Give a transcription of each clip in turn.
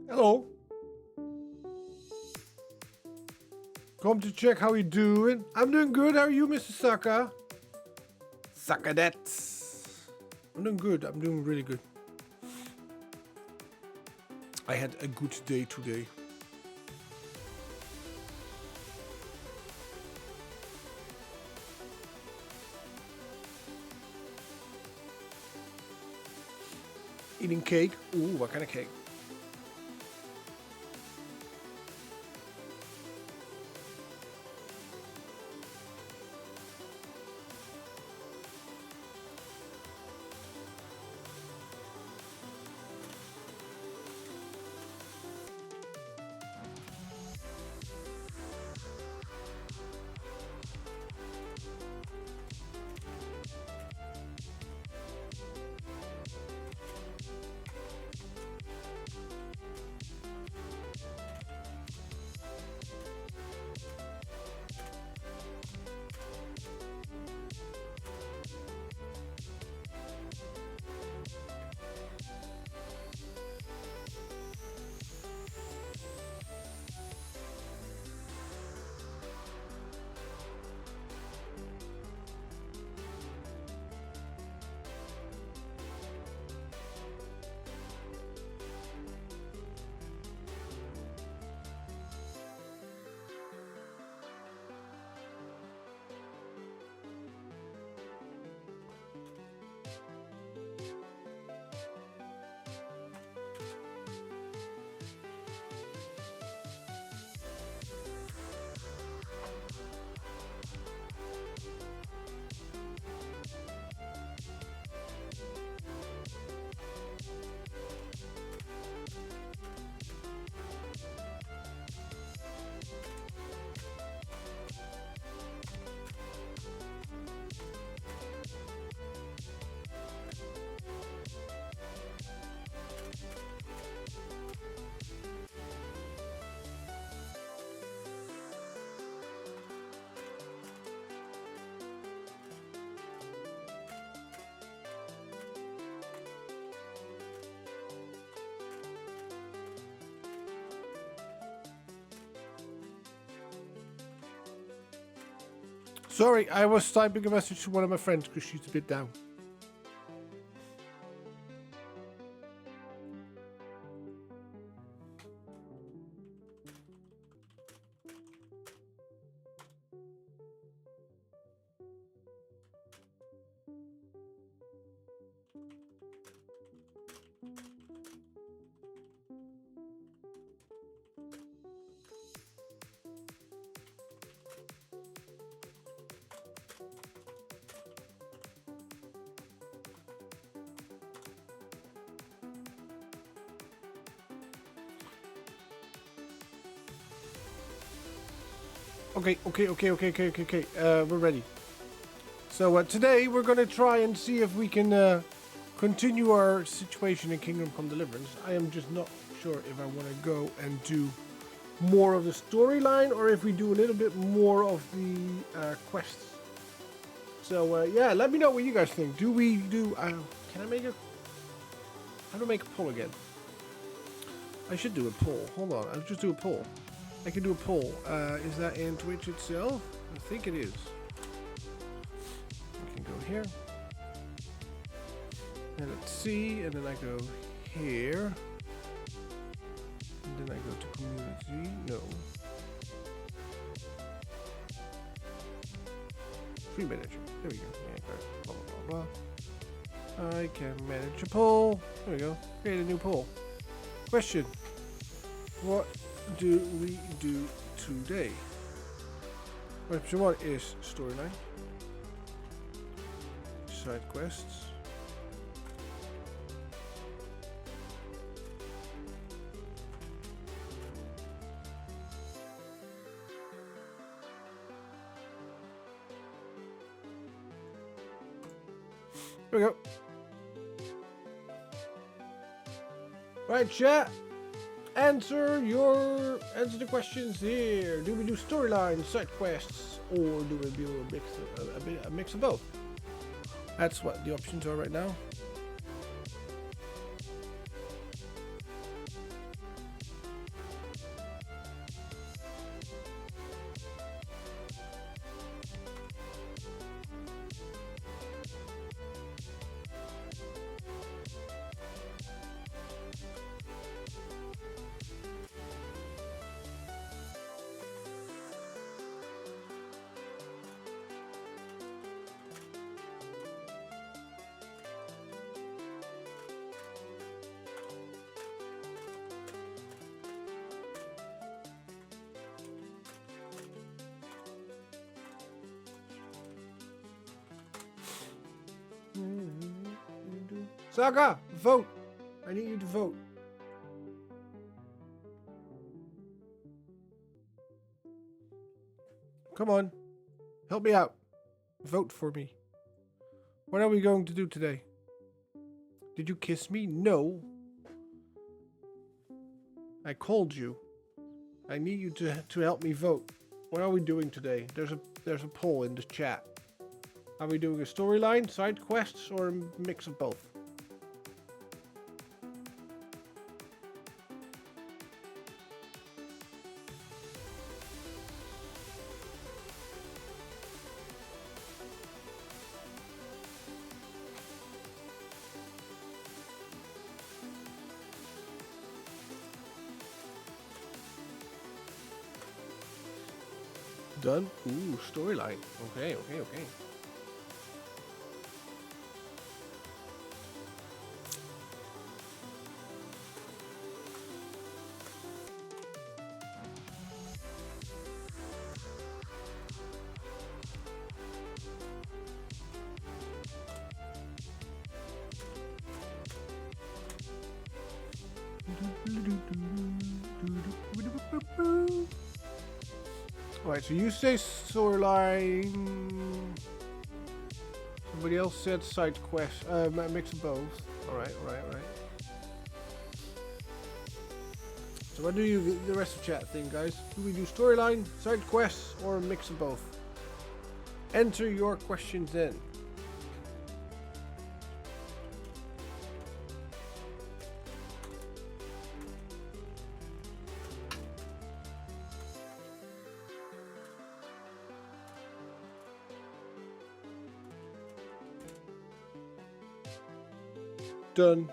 Hello. Come to check how you doing. I'm doing good. How are you, Mr. Sucker? Sucker that. I'm doing good. I'm doing really good. I had a good day today. Eating cake. Ooh, what kind of cake? Sorry, I was typing a message to one of my friends because she's a bit down. Okay. We're ready. So today we're gonna try and see if we can continue our situation in Kingdom Come Deliverance. I am just not sure if I want to go and do more of the storyline or if we do a little bit more of the quests. So yeah, let me know what you guys think. Do we do? Can I make a? How do I make a poll again? I should do a poll. Hold on, I'll just do a poll. I can do a poll. Is that in Twitch itself? I think it is. We can go here. And let's see. And then I go here. And then I go to community. No. Free manager. There we go. Yeah, blah, blah, blah, blah. I can manage a poll. There we go. Create a new poll. Question. What do we do today? Option 1 is storyline, side quests, there we go. Right, chat. Answer the questions here. Do we do storyline, side quests, or do we do a mix of both? That's what the options are right now. Saka, vote. I need you to vote. Come on. Help me out. Vote for me. What are we going to do today? Did you kiss me? No. I called you. I need you to help me vote. What are we doing today? There's a poll in the chat. Are we doing a storyline, side quests, or a mix of both? Done? Ooh, storyline. Okay. Alright, so you say storyline. Somebody else said side quest. Mix of both. Alright. So what do you the rest of chat think, guys? Do we do storyline, side quests, or a mix of both? Enter your questions in. Done.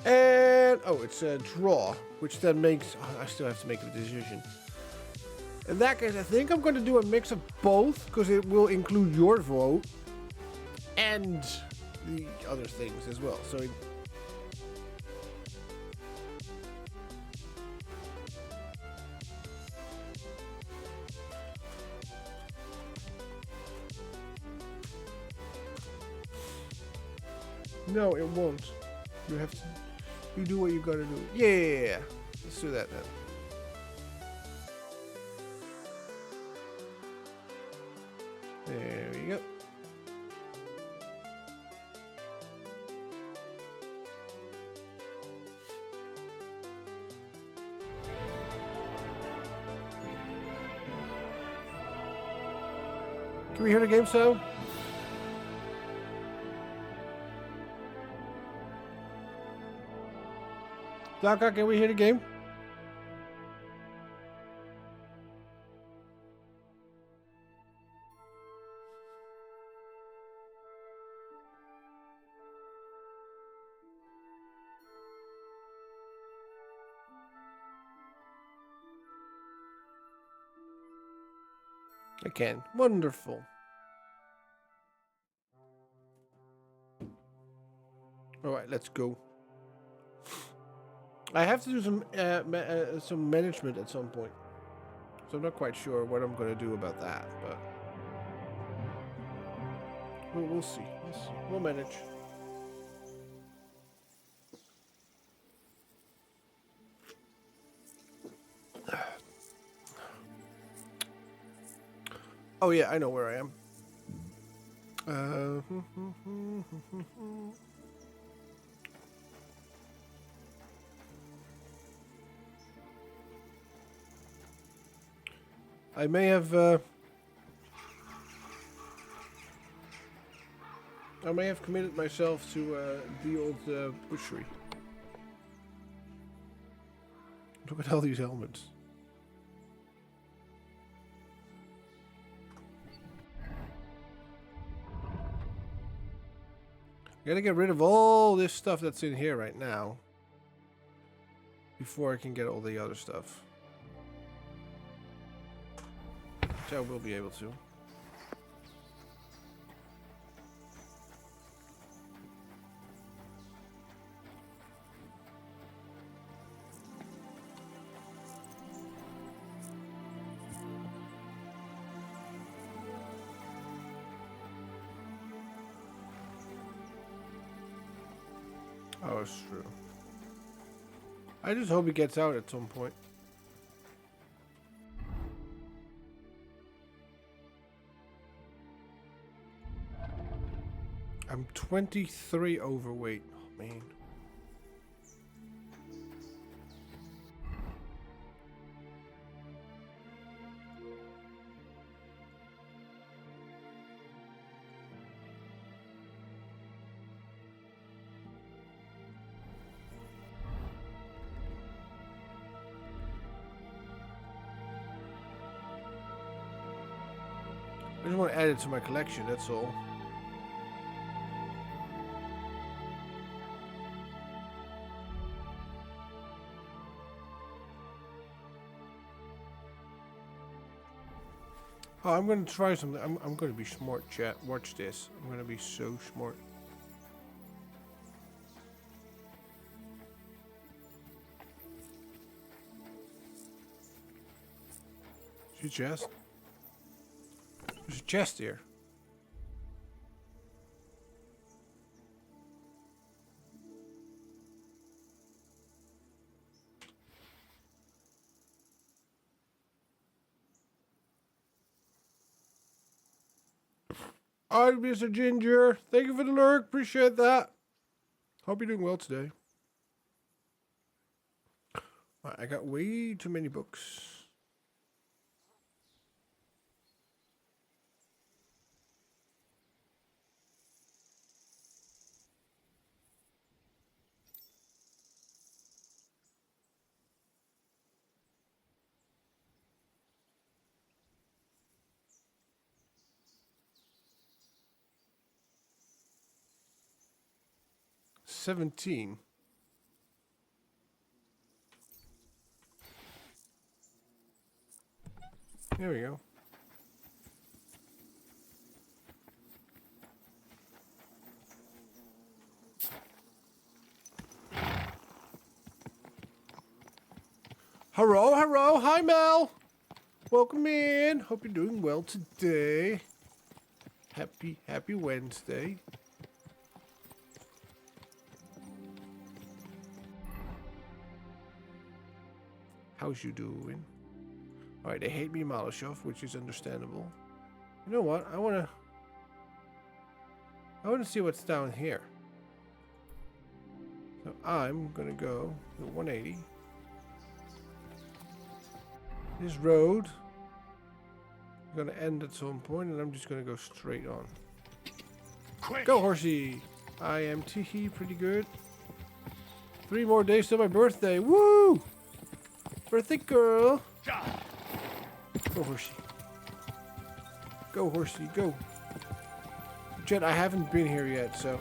And oh, it's a draw, which then makes I still have to make a decision. In that case, I think I'm going to do a mix of both because it will include your vote and the other things as well. So no, it won't. You have to. You do what you gotta do. Yeah. Let's do that then. There we go. Can we hear the game sound? Daka, can we hear the game? I can. Wonderful. Alright, let's go. I have to do some management at some point. So I'm not quite sure what I'm going to do about that, but we'll see. We'll manage. Oh yeah, I know where I am. I may have committed myself to the old butchery. Look at all these helmets. I gotta get rid of all this stuff that's in here right now before I can get all the other stuff. Which I will be able to. Oh, it's true. I just hope he gets out at some point. I'm 23 overweight. Oh, man. I just want to add it to my collection, that's all. Oh, I'm going to try something. I'm going to be smart, chat. Watch this. I'm going to be so smart. Is your chest? There's a chest here. Alright, Mr. Ginger. Thank you for the lurk. Appreciate that. Hope you're doing well today. Right, I got way too many books. $17. There we go. Hello, hello. Hi, Mel. Welcome in. Hope you're doing well today. Happy Wednesday. How's you doing? Alright, they hate me, Malashov, which is understandable. You know what? I wanna see what's down here. So I'm gonna go to 180. This road is gonna end at some point, and I'm just gonna go straight on. Quick. Go, horsey! I am teehee pretty good. 3 more days to my birthday. Woo! Birthday girl. Go, horsey. Go, horsey, go. Jet, I haven't been here yet, so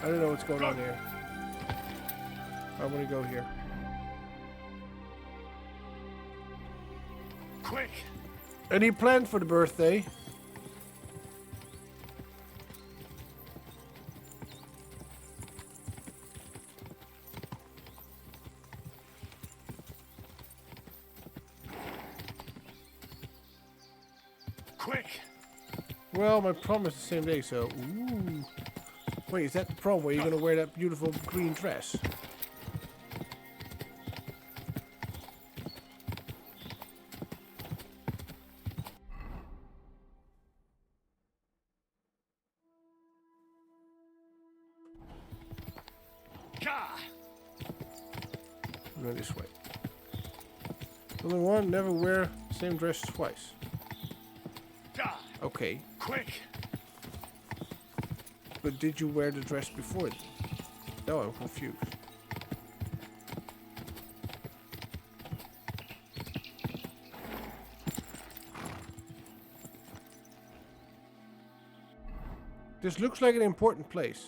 I don't know what's going on here. I want to go here. Quick. Any plans for the birthday? Quick. Well, my prom is the same day, so... Ooh. Wait, is that the prom where you're going to wear that beautiful green dress? Go this way. Number 1, never wear the same dress twice. Okay. Quick. But did you wear the dress before? No, I'm confused. This looks like an important place.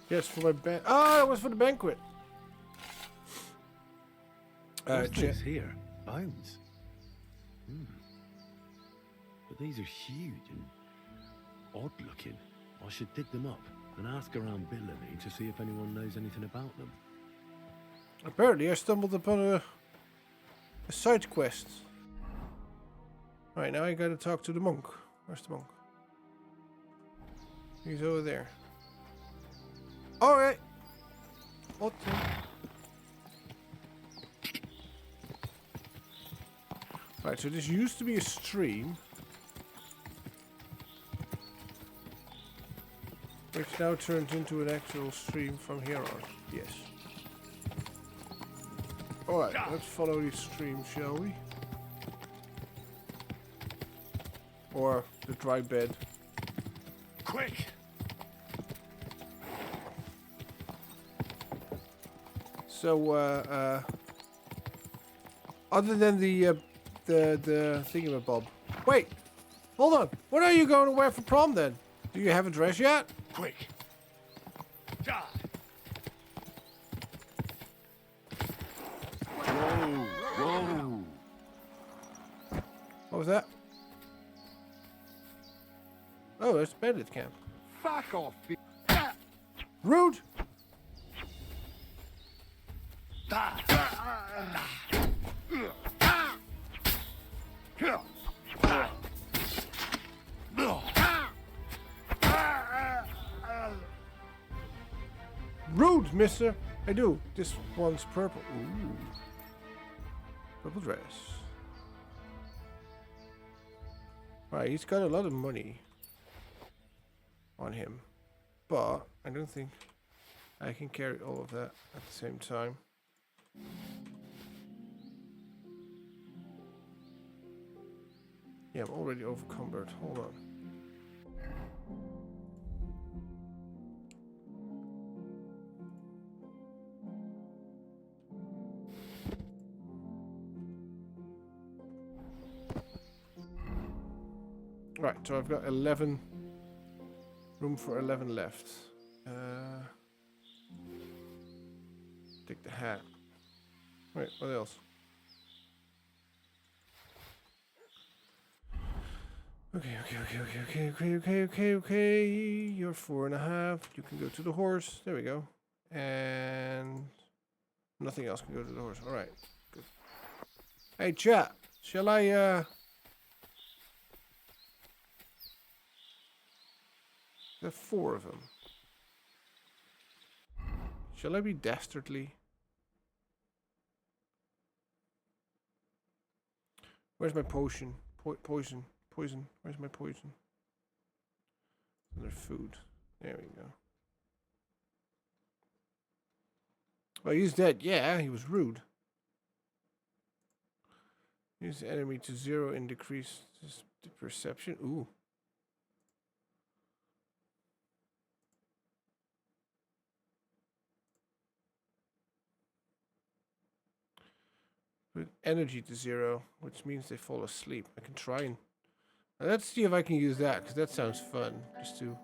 Yes, for my bank. Ah, that was for the banquet. What's Check. this here? Bones. But these are huge and odd looking. I should dig them up and ask around Billamy to see if anyone knows anything about them. Apparently, I stumbled upon a side quest. Right, now I gotta talk to the monk. Where's the monk? He's over there. Alright. What the? Right, so this used to be a stream. Which now turns into an actual stream from here on. Yes. Alright, let's follow this stream, shall we? Or the dry bed. Quick! So, other than the thingamabob. Wait! Hold on! What are you going to wear for prom then? Do you have a dress yet? Quick! Die! Whoa! What was that? Oh, it's bandit camp. Fuck off! Rude! Die! Rude, mister! I do. This one's purple. Ooh. Purple dress. Right, he's got a lot of money on him. But I don't think I can carry all of that at the same time. Yeah, I'm already overcumbered. Hold on. Right, so I've got 11. Room for 11 left. Take the hat. Wait, what else? Okay. You're 4.5. You can go to the horse. There we go. And nothing else can go to the horse. Alright. Good. Hey chat, shall I there are 4 of them. Shall I be dastardly? Where's my potion? Poison. Where's my poison? Another food. There we go. Well, he's dead. Yeah, he was rude. Use the enemy to 0 and decrease the perception. Ooh. Put energy to 0, which means they fall asleep. I can try and... let's see if I can use that, because that sounds fun. Just to...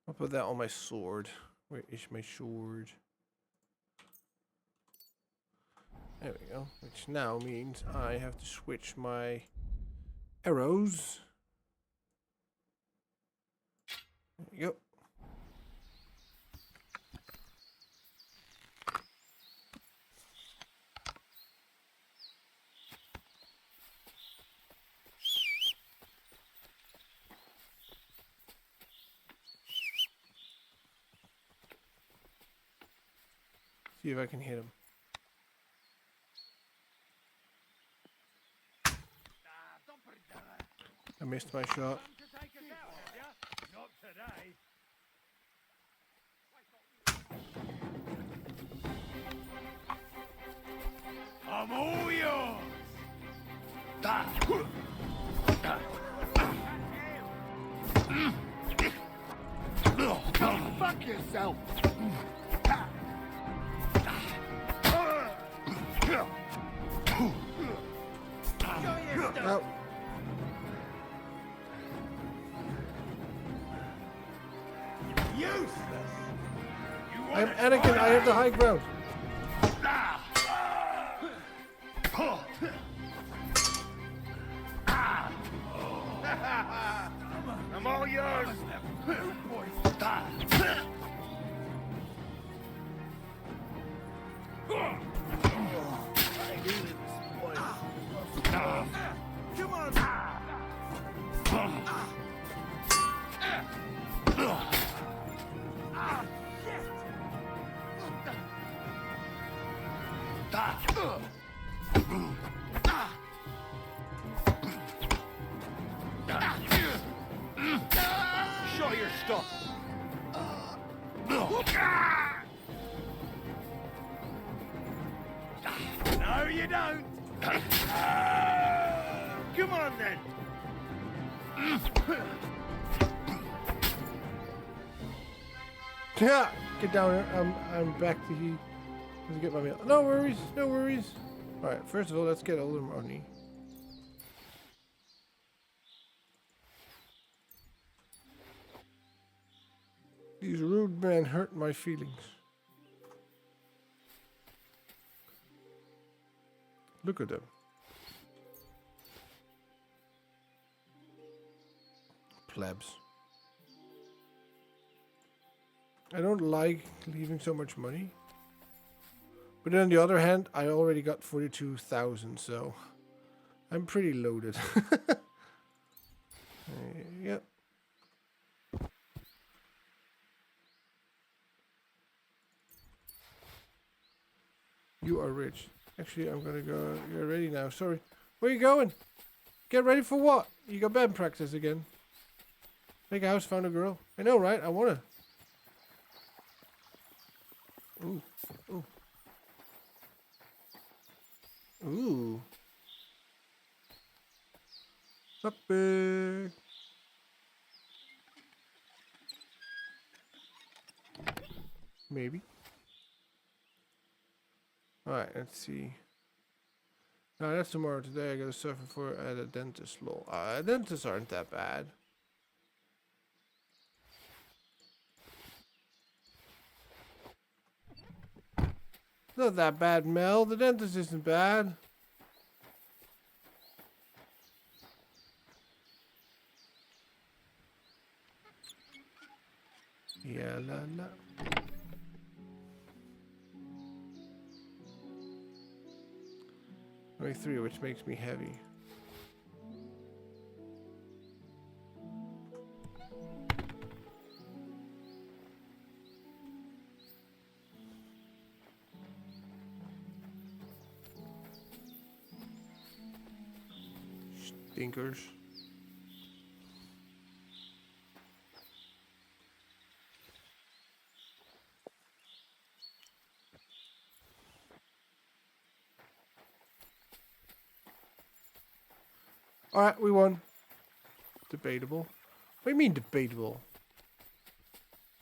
I'll put that on my sword. Where is my sword? There we go. Which now means I have to switch my arrows. There we go. See if I can hit him. I missed my shot. Not today. I'm all yours. Die. Fuck yourself. Oh. Useless. I'm Anakin. I have the high ground. I'm all yours. Come on. Show your stuff. No, you don't. Come on then. Yeah, get down here. I'm back to let's get my meal. No worries, no worries. All right, first of all, let's get a little money. These rude men hurt my feelings. Look at them. Plebs. I don't like leaving so much money. But on the other hand, I already got 42,000, so I'm pretty loaded. Yep. You are rich. Actually, I'm gonna go. You're ready now. Sorry. Where are you going? Get ready for what? You got band practice again. Make a house, found a girl. I know, right? I wanna. Ooh. Ooh. Ooh. Suck big. Maybe. Alright, let's see. No, that's tomorrow. Today I gotta suffer for at a dentist. Lol. Dentists aren't that bad. Not that bad, Mel. The dentist isn't bad. Yeah, la la. Only 3, which makes me heavy. Stinkers. Alright, we won. Debatable. What do you mean debatable?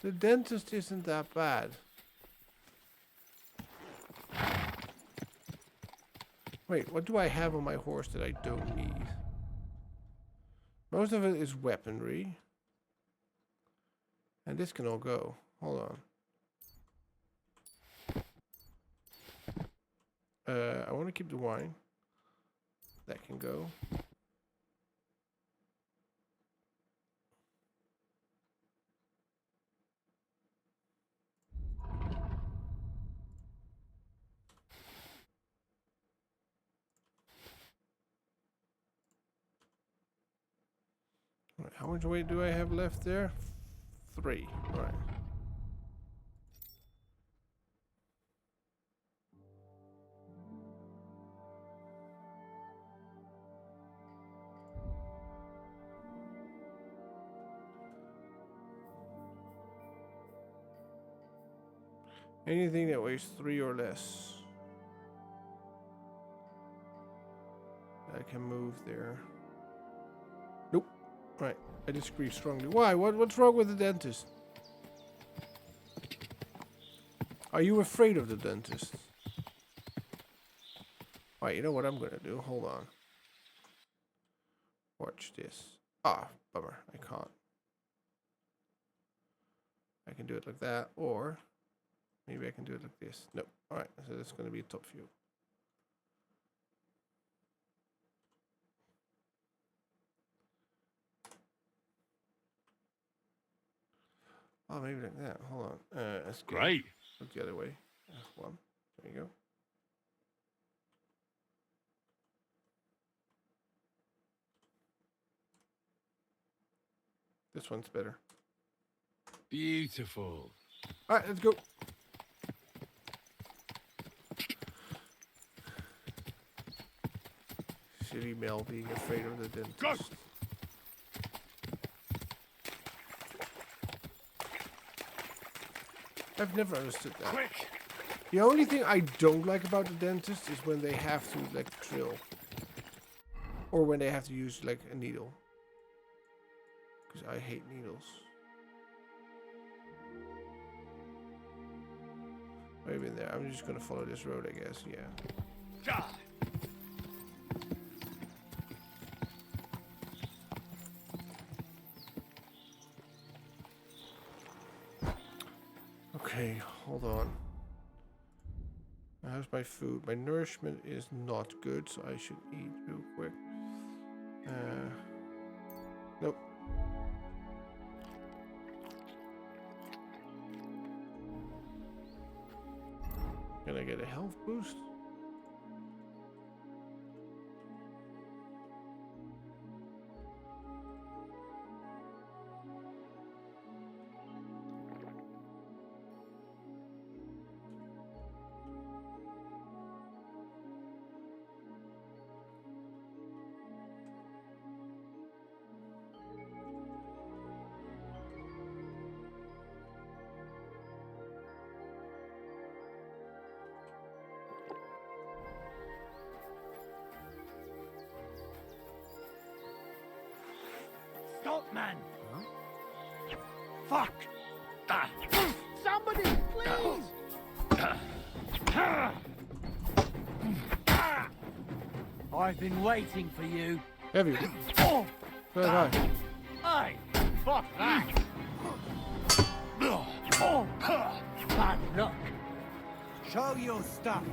The dentist isn't that bad. Wait, what do I have on my horse that I don't need? Most of it is weaponry. And this can all go. Hold on. I want to keep the wine. That can go. Right, how much weight do I have left there? 3. All right. Anything that weighs 3 or less. can move there. Nope. Right. I disagree strongly. Why? What's wrong with the dentist? Are you afraid of the dentist? Alright, you know what I'm gonna do? Hold on. Watch this. Ah, bummer. I can't. I can do it like that, or maybe I can do it like this. Nope. Alright, so that's gonna be a top view. Oh, maybe like that. Hold on. That's Great. look the other way. F1. There you go. This one's better. Beautiful. Alright, let's go. Shitty Mel being afraid of the dentist. Go! I've never understood that. Quick! The only thing I don't like about the dentist is when they have to like drill. Or when they have to use like a needle. Because I hate needles. Maybe in there. I'm just gonna follow this road, I guess. Yeah. God. Okay, hold on. How's my food? My nourishment is not good, so I should eat real quick. Nope. Can I get a health boost? Stop, man! Huh? Fuck! Somebody, please! I've been waiting for you. Have you? Oh! So have I. Hey! Fuck that! Oh! Bad luck. Show your stuff.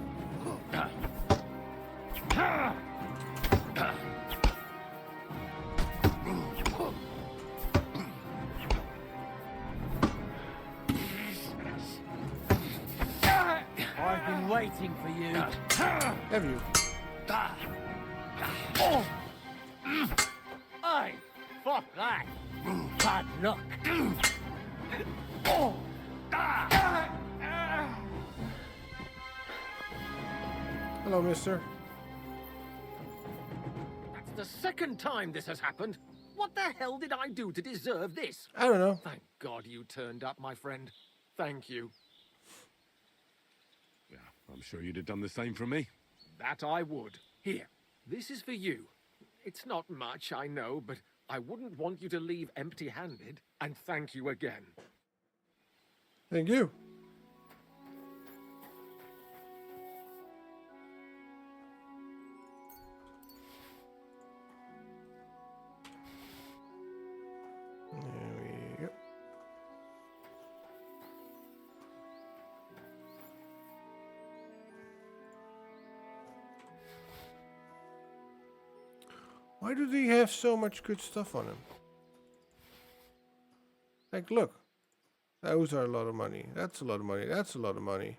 I've been waiting for you. Have you? Oh! Hey! Fuck that! Bad luck. Oh! Hello, mister. That's the second time this has happened. What the hell did I do to deserve this? I don't know. Thank God you turned up, my friend. Thank you. Yeah, I'm sure you'd have done the same for me. That I would. Here, this is for you. It's not much, I know, but I wouldn't want you to leave empty-handed. And thank you again. Thank you. There we go. Why do they have so much good stuff on him? Like, look. Those are a lot of money. That's a lot of money. That's a lot of money.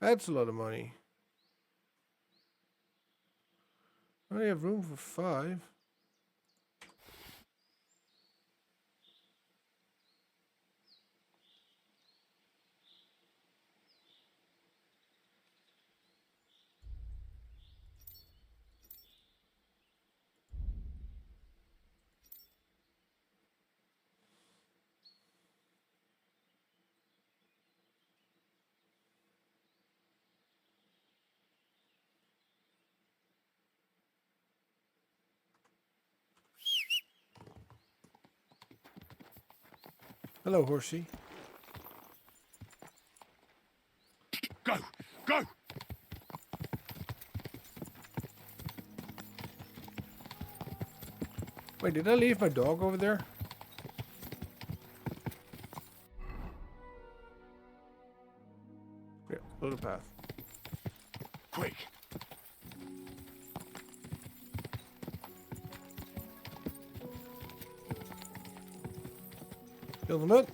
That's a lot of money. I only have room for 5. Hello, horsey. Go! Go! Wait, did I leave my dog over there? Yeah, go the path. Quick! Kill them up.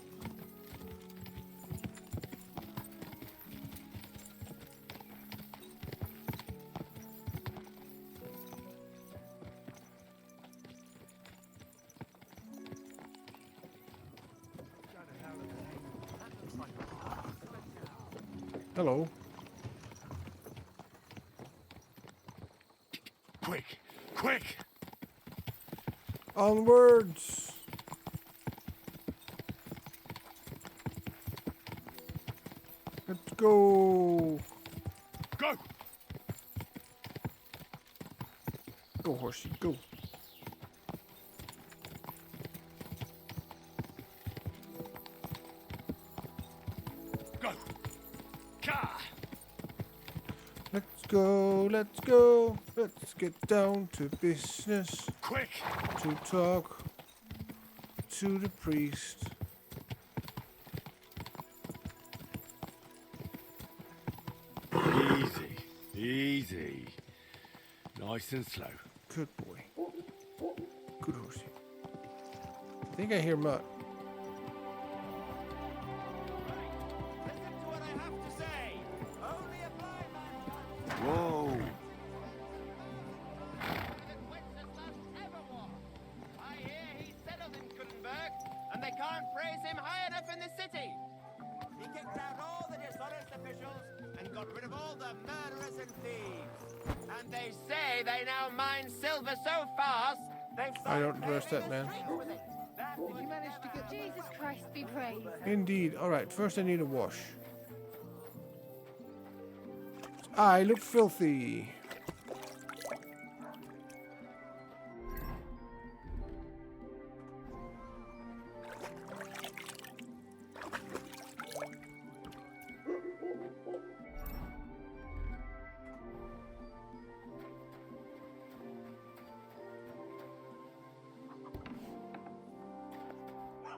Hello. Quick! Quick! Onwards. Let's go. Go! Go, horsey, go. Go! Ka! Let's go, let's go. Let's get down to business. Quick! To talk to the priest. Easy. Easy. Nice and slow. Good boy. Good horsey. I think I hear Mutt. Listen to what I have to say. Only a blind man can. Whoa! I hear he's settled in Gutenberg, and they can't praise him high enough in the city. He kicked out all the dishonest officials and got rid of all the murderers and thieves. And they say they now mine silver so fast they've. I don't trust that man. Did you manage to get Jesus Christ be praised. Indeed. Alright, first I need a wash. I look filthy.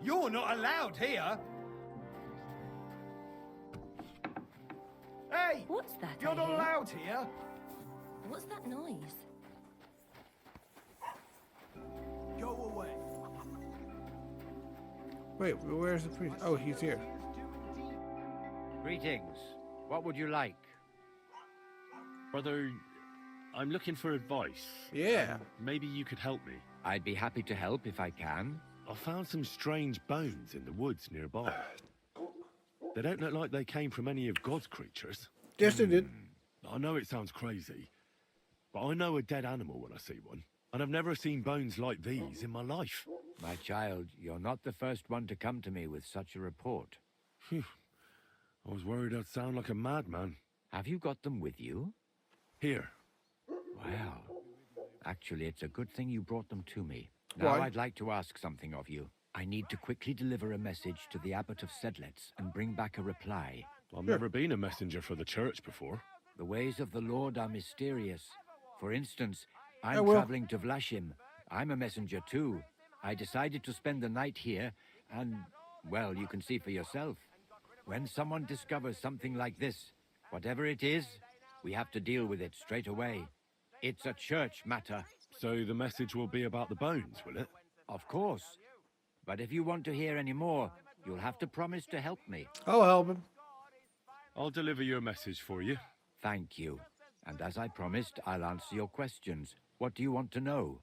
You're not allowed here. Hey! What's that? You're I not hear? allowed here. What's that noise? Go away. Wait, where's the priest? Oh, he's here. Greetings. What would you like? Brother, I'm looking for advice. Yeah. Maybe you could help me. I'd be happy to help if I can. I found some strange bones in the woods nearby. They don't look like they came from any of God's creatures. Yes, they did. I know it sounds crazy, but I know a dead animal when I see one. And I've never seen bones like these in my life. My child, you're not the first one to come to me with such a report. Phew. I was worried I'd sound like a madman. Have you got them with you? Here. Well, actually, it's a good thing you brought them to me. Now Why? I'd like to ask something of you. I need to quickly deliver a message to the Abbot of Sedlitz and bring back a reply. I've never been a messenger for the church before. The ways of the Lord are mysterious. For instance, I I'm will. traveling to Vlashim. I'm a messenger too. I decided to spend the night here, and, well, you can see for yourself. When someone discovers something like this, whatever it is, we have to deal with it straight away. It's a church matter. So the message will be about the bones, will it? Of course. But if you want to hear any more, you'll have to promise to help me. I'll help him. I'll deliver your message for you. Thank you. And as I promised, I'll answer your questions. What do you want to know?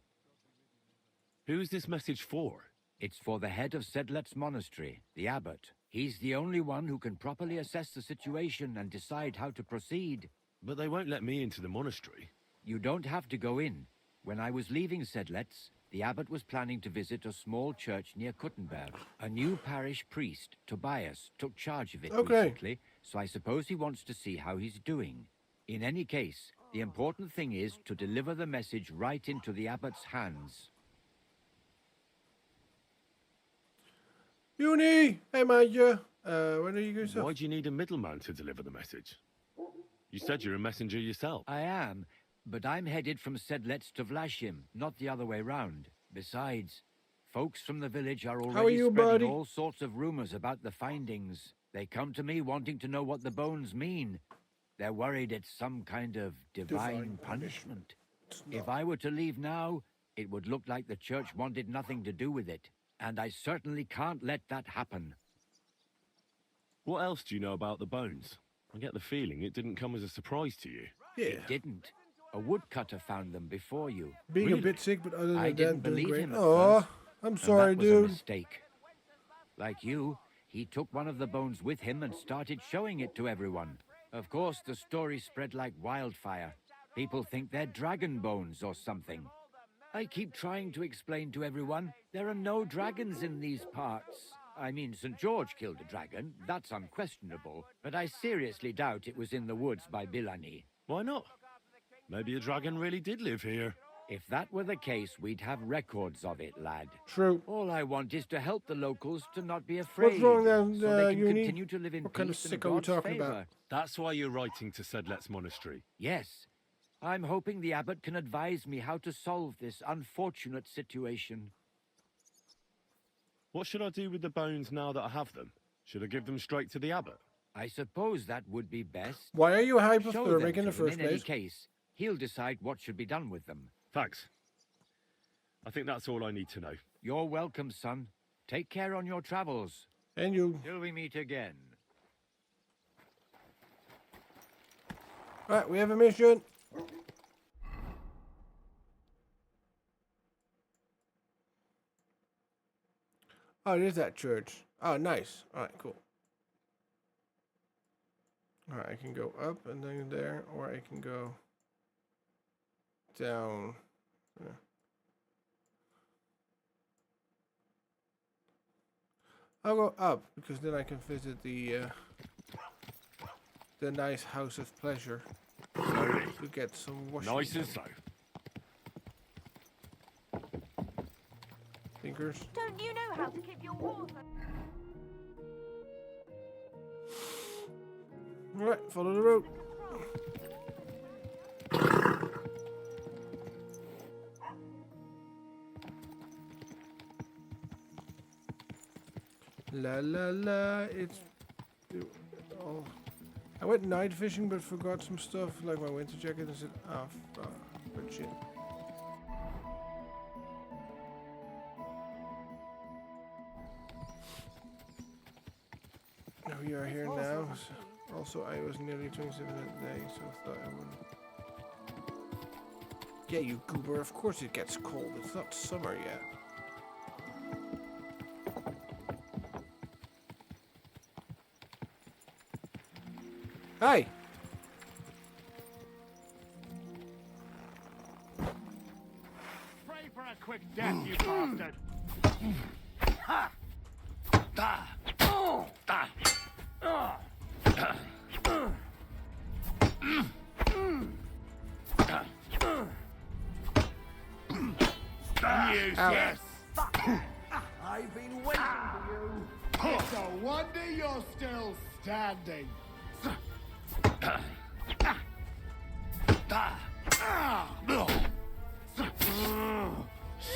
Who's this message for? It's for the head of Sedlet's monastery, the abbot. He's the only one who can properly assess the situation and decide how to proceed. But they won't let me into the monastery. You don't have to go in. When I was leaving Sedlet's, the abbot was planning to visit a small church near Kuttenberg. A new parish priest, Tobias, took charge of it recently, so I suppose he wants to see how he's doing. In any case, the important thing is to deliver the message right into the abbot's hands. Uni! Hey, mate. Where do you go, yourself? Why do you need a middleman to deliver the message? You said you're a messenger yourself. I am, but I'm headed from Sedlets to Vlashim, not the other way round. Besides, folks from the village are already you, spreading buddy? all sorts of rumors about the findings. They come to me wanting to know what the bones mean. They're worried it's some kind of divine punishment. If I were to leave now, it would look like the church wanted nothing to do with it. And I certainly can't let that happen. What else do you know about the bones? I get the feeling it didn't come as a surprise to you. Yeah. It didn't. A woodcutter found them before you. Being a Really? bit sick, but other than I that, didn't doing believe great. him at Oh, first, I'm and sorry, that was a dude. mistake. Like you, he took one of the bones with him and started showing it to everyone. Of course, the story spread like wildfire. People think they're dragon bones or something. I keep trying to explain to everyone there are no dragons in these parts. I mean, St. George killed a dragon, that's unquestionable, but I seriously doubt it was in the woods by Bilani. Why not? Maybe a dragon really did live here. If that were the case, we'd have records of it, lad. True. All I want is to help the locals to not be afraid. What's wrong then, so they can Uni? continue to live in What kind of peace and sick are we God's talking favor. about? That's why you're writing to Sedlet's monastery. Yes. I'm hoping the abbot can advise me how to solve this unfortunate situation. What should I do with the bones now that I have them? Should I give them straight to the abbot? I suppose that would be best. Why are you Show them hypothermic in the to him. first In any place? case, he'll decide what should be done with them. Thanks. I think that's all I need to know. You're welcome, son. Take care on your travels. And you. Till we meet again. Right, we have a mission. Oh, it is that church. Oh, nice. All right, cool. All right, I can go up and then there, or I can go down. Yeah. I'll go up because then I can visit the nice house of pleasure to get some washing. Nice and so. Thinkers. Don't you know how to keep your water? All right, follow the road. La la la, oh. I went night fishing but forgot some stuff like my winter jacket and said, ah, fuck, but shit. Now we are here now. Also, I was nearly 27 that day, so I thought I wouldn't. Yeah, you goober, of course it gets cold. It's not summer yet. Hey! Pray for a quick death, you bastard! Ow. I've been waiting for you. It's a wonder you're still standing.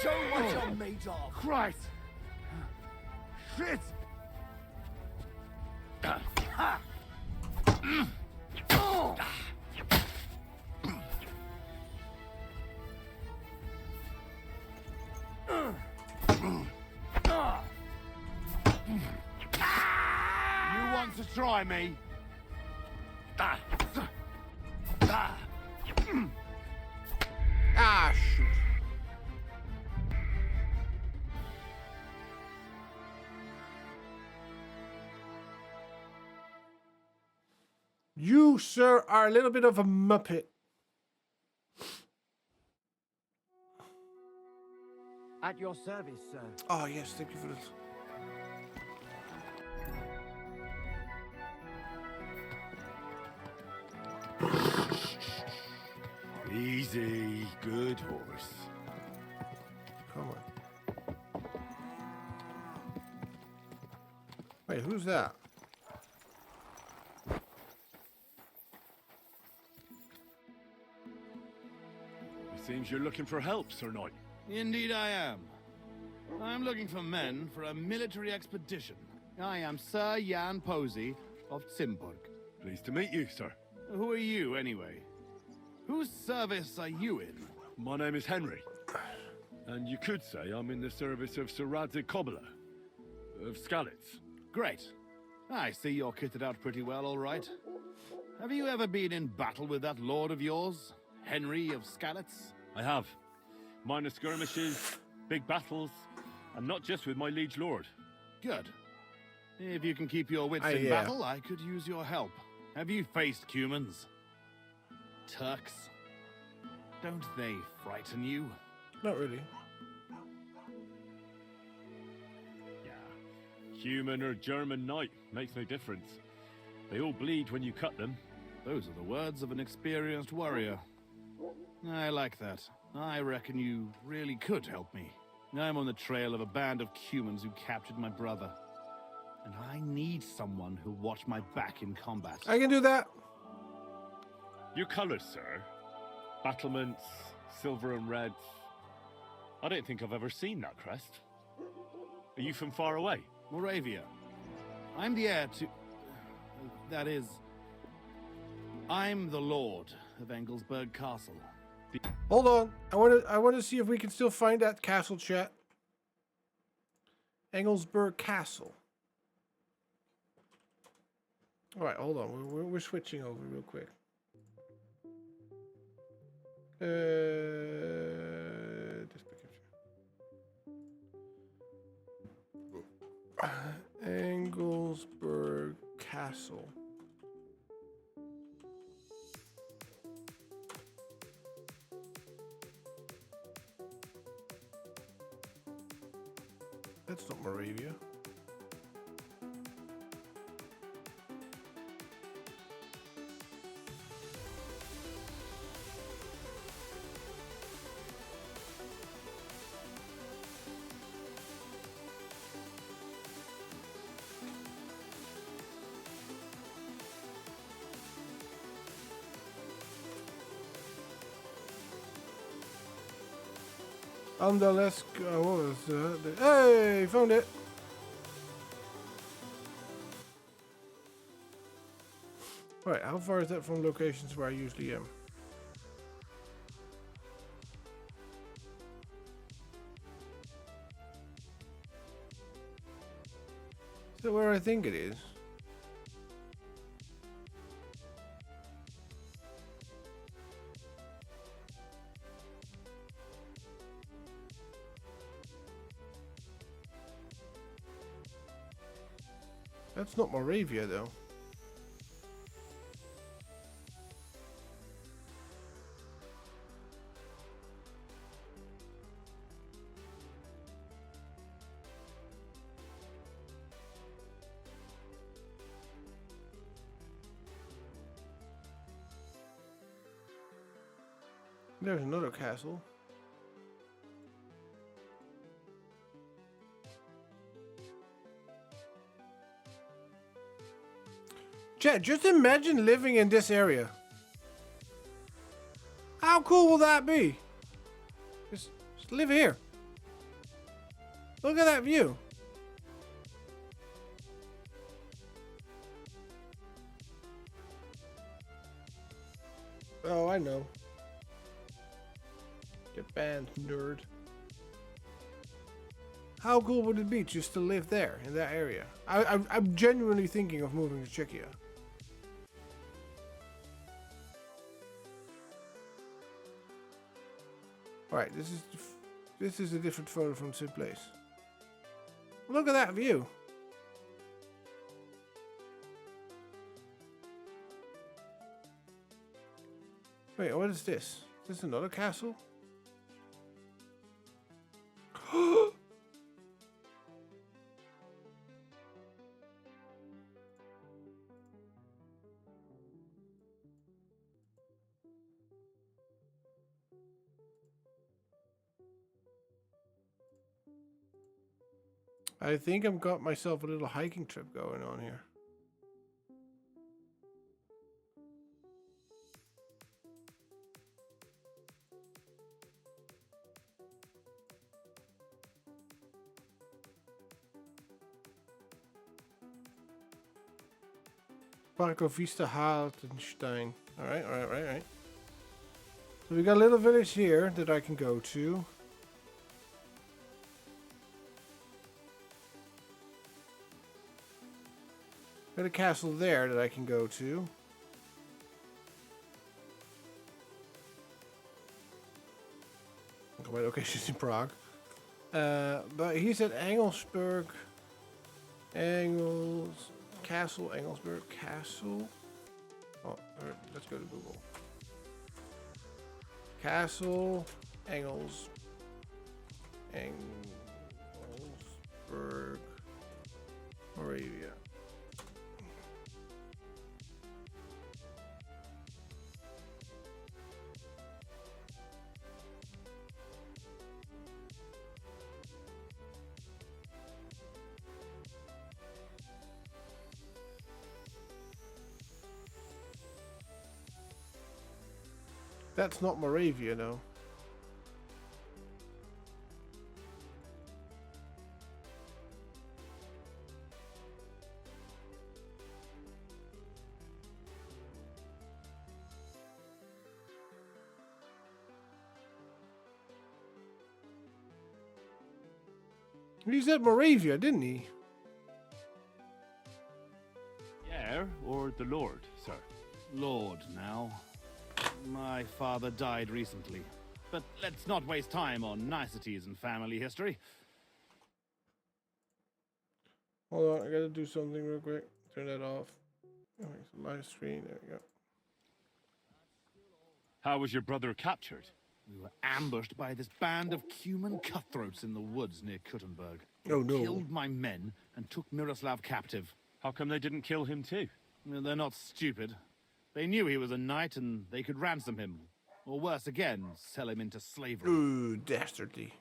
Show what you're made of. Christ! Shit! You want to try me? Ah, shoot. You, sir, are a little bit of a muppet. At your service, sir. Oh, yes, thank you for this. Easy, good horse. Come on. Wait, who's that? It seems you're looking for help, Sir Knight. Indeed I am. I'm looking for men for a military expedition. I am Sir Jan Posey of Simburg. Pleased to meet you, sir. Who are you, anyway? Whose service are you in? My name is Henry. And you could say I'm in the service of Sir Radzig Kobyla of Skalitz. Great. I see you're kitted out pretty well, all right. Have you ever been in battle with that lord of yours, Henry of Skalitz? I have. Minor skirmishes, big battles, and not just with my liege lord. Good. If you can keep your wits in yeah. battle, I could use your help. Have you faced humans? Turks? Don't they frighten you? Not really. Yeah. Human or German knight makes no difference. They all bleed when you cut them. Those are the words of an experienced warrior. I like that. I reckon you really could help me. I'm on the trail of a band of humans who captured my brother. And I need someone who'll watch my back in combat. I can do that. Your colours, sir. Battlements, silver and red. I don't think I've ever seen that crest. Are you from far away? Moravia. I'm the heir to... that is... I'm the lord of Engelsberg Castle. Hold on. I want to see if we can still find that castle, chat. Engelsberg Castle. All right, hold on. We're switching over real quick. This picture. Engelsberg Castle. That's not Moravia. Andalesk. What was that? Hey, found it. Right, how far is that from locations where I usually am? Is that where I think it is? That's not Moravia, though. There's another castle. Chat, just imagine living in this area. How cool will that be? Just live here. Look at that view. Oh, I know. Get banned, nerd. How cool would it be just to live there, in that area? I'm genuinely thinking of moving to Czechia. Alright, this is a different photo from the same place. Look at that view. Wait, what is this? Is this another castle? I think I've got myself a little hiking trip going on here. Parco Vista Hartenstein. Alright. So we got a little village here that I can go to. Got a castle there that I can go to. Okay, she's in Prague. But he said Engelsberg. Castle, Engelsberg Castle. Oh, let's go to Google. Castle, Engelsberg, Moravia. That's not Moravia, no. He said Moravia, didn't he? Heir or the Lord, sir? Lord, now. My father died recently. But let's not waste time on niceties in family history. Hold on, I gotta do something real quick. Turn that off. Okay, so live screen, there we go. How was your brother captured? We were ambushed by this band of Cuman cutthroats in the woods near Kuttenberg. Oh no. They killed my men and took Miroslav captive. How come they didn't kill him too? Well, they're not stupid. They knew he was a knight and they could ransom him. Or worse again, sell him into slavery. Ooh, dastardly.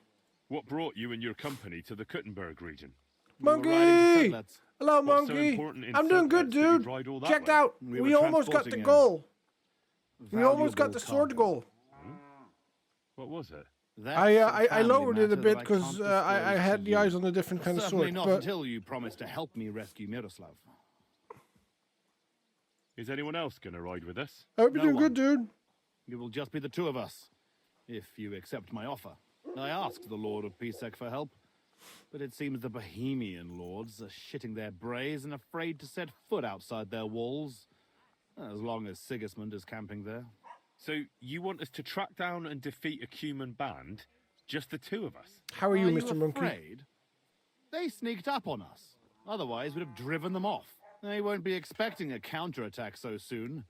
What brought you and your company to the Kuttenberg region? We were riding to Monkey! Sedlets. Hello, What's so Monkey. important in I'm doing good, Sedlets that you dude. ride all that Checked way? out. We We were almost got the transporting a goal. We almost got the valuable sword cargo. goal. What was it? That's I a family lowered it a matter bit that I because can't I disclose had to the you. eyes on a different kind of Certainly sword. not But until you promise to help me rescue Miroslav. Is anyone else going to ride with us? I hope you're No doing good, dude. It will just be the two of us, if you accept my offer. I asked the Lord of Pisek for help, but it seems the Bohemian lords are shitting their brays and afraid to set foot outside their walls, as long as Sigismund is camping there. So you want us to track down and defeat a Cuman band? Just the two of us? How are you, Mr. Monkey? Afraid? They sneaked up on us. Otherwise, we'd have driven them off. They won't be expecting a counterattack so soon,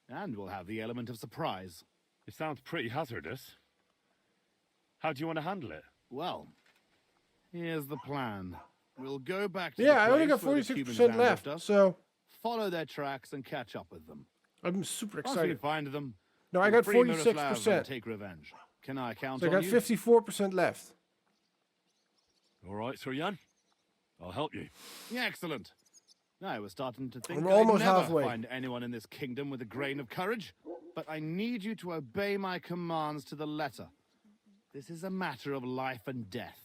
and we'll have the element of surprise. It sounds pretty hazardous. How do you want to handle it? Well, here's the plan. We'll go back to Yeah, the I only place got where the 46% Cubans ambushed left, us, so follow their tracks and catch up with them. I'm super Once we excited. find them, No, I we'll got free Miroslav and 46%. take revenge. Can I count So I on got you? 54% left. All right, Sir Jan. I'll help you. Yeah, excellent. I was starting to think We're I'd almost never halfway. find anyone in this kingdom with a grain of courage, but I need you to obey my commands to the letter. This is a matter of life and death.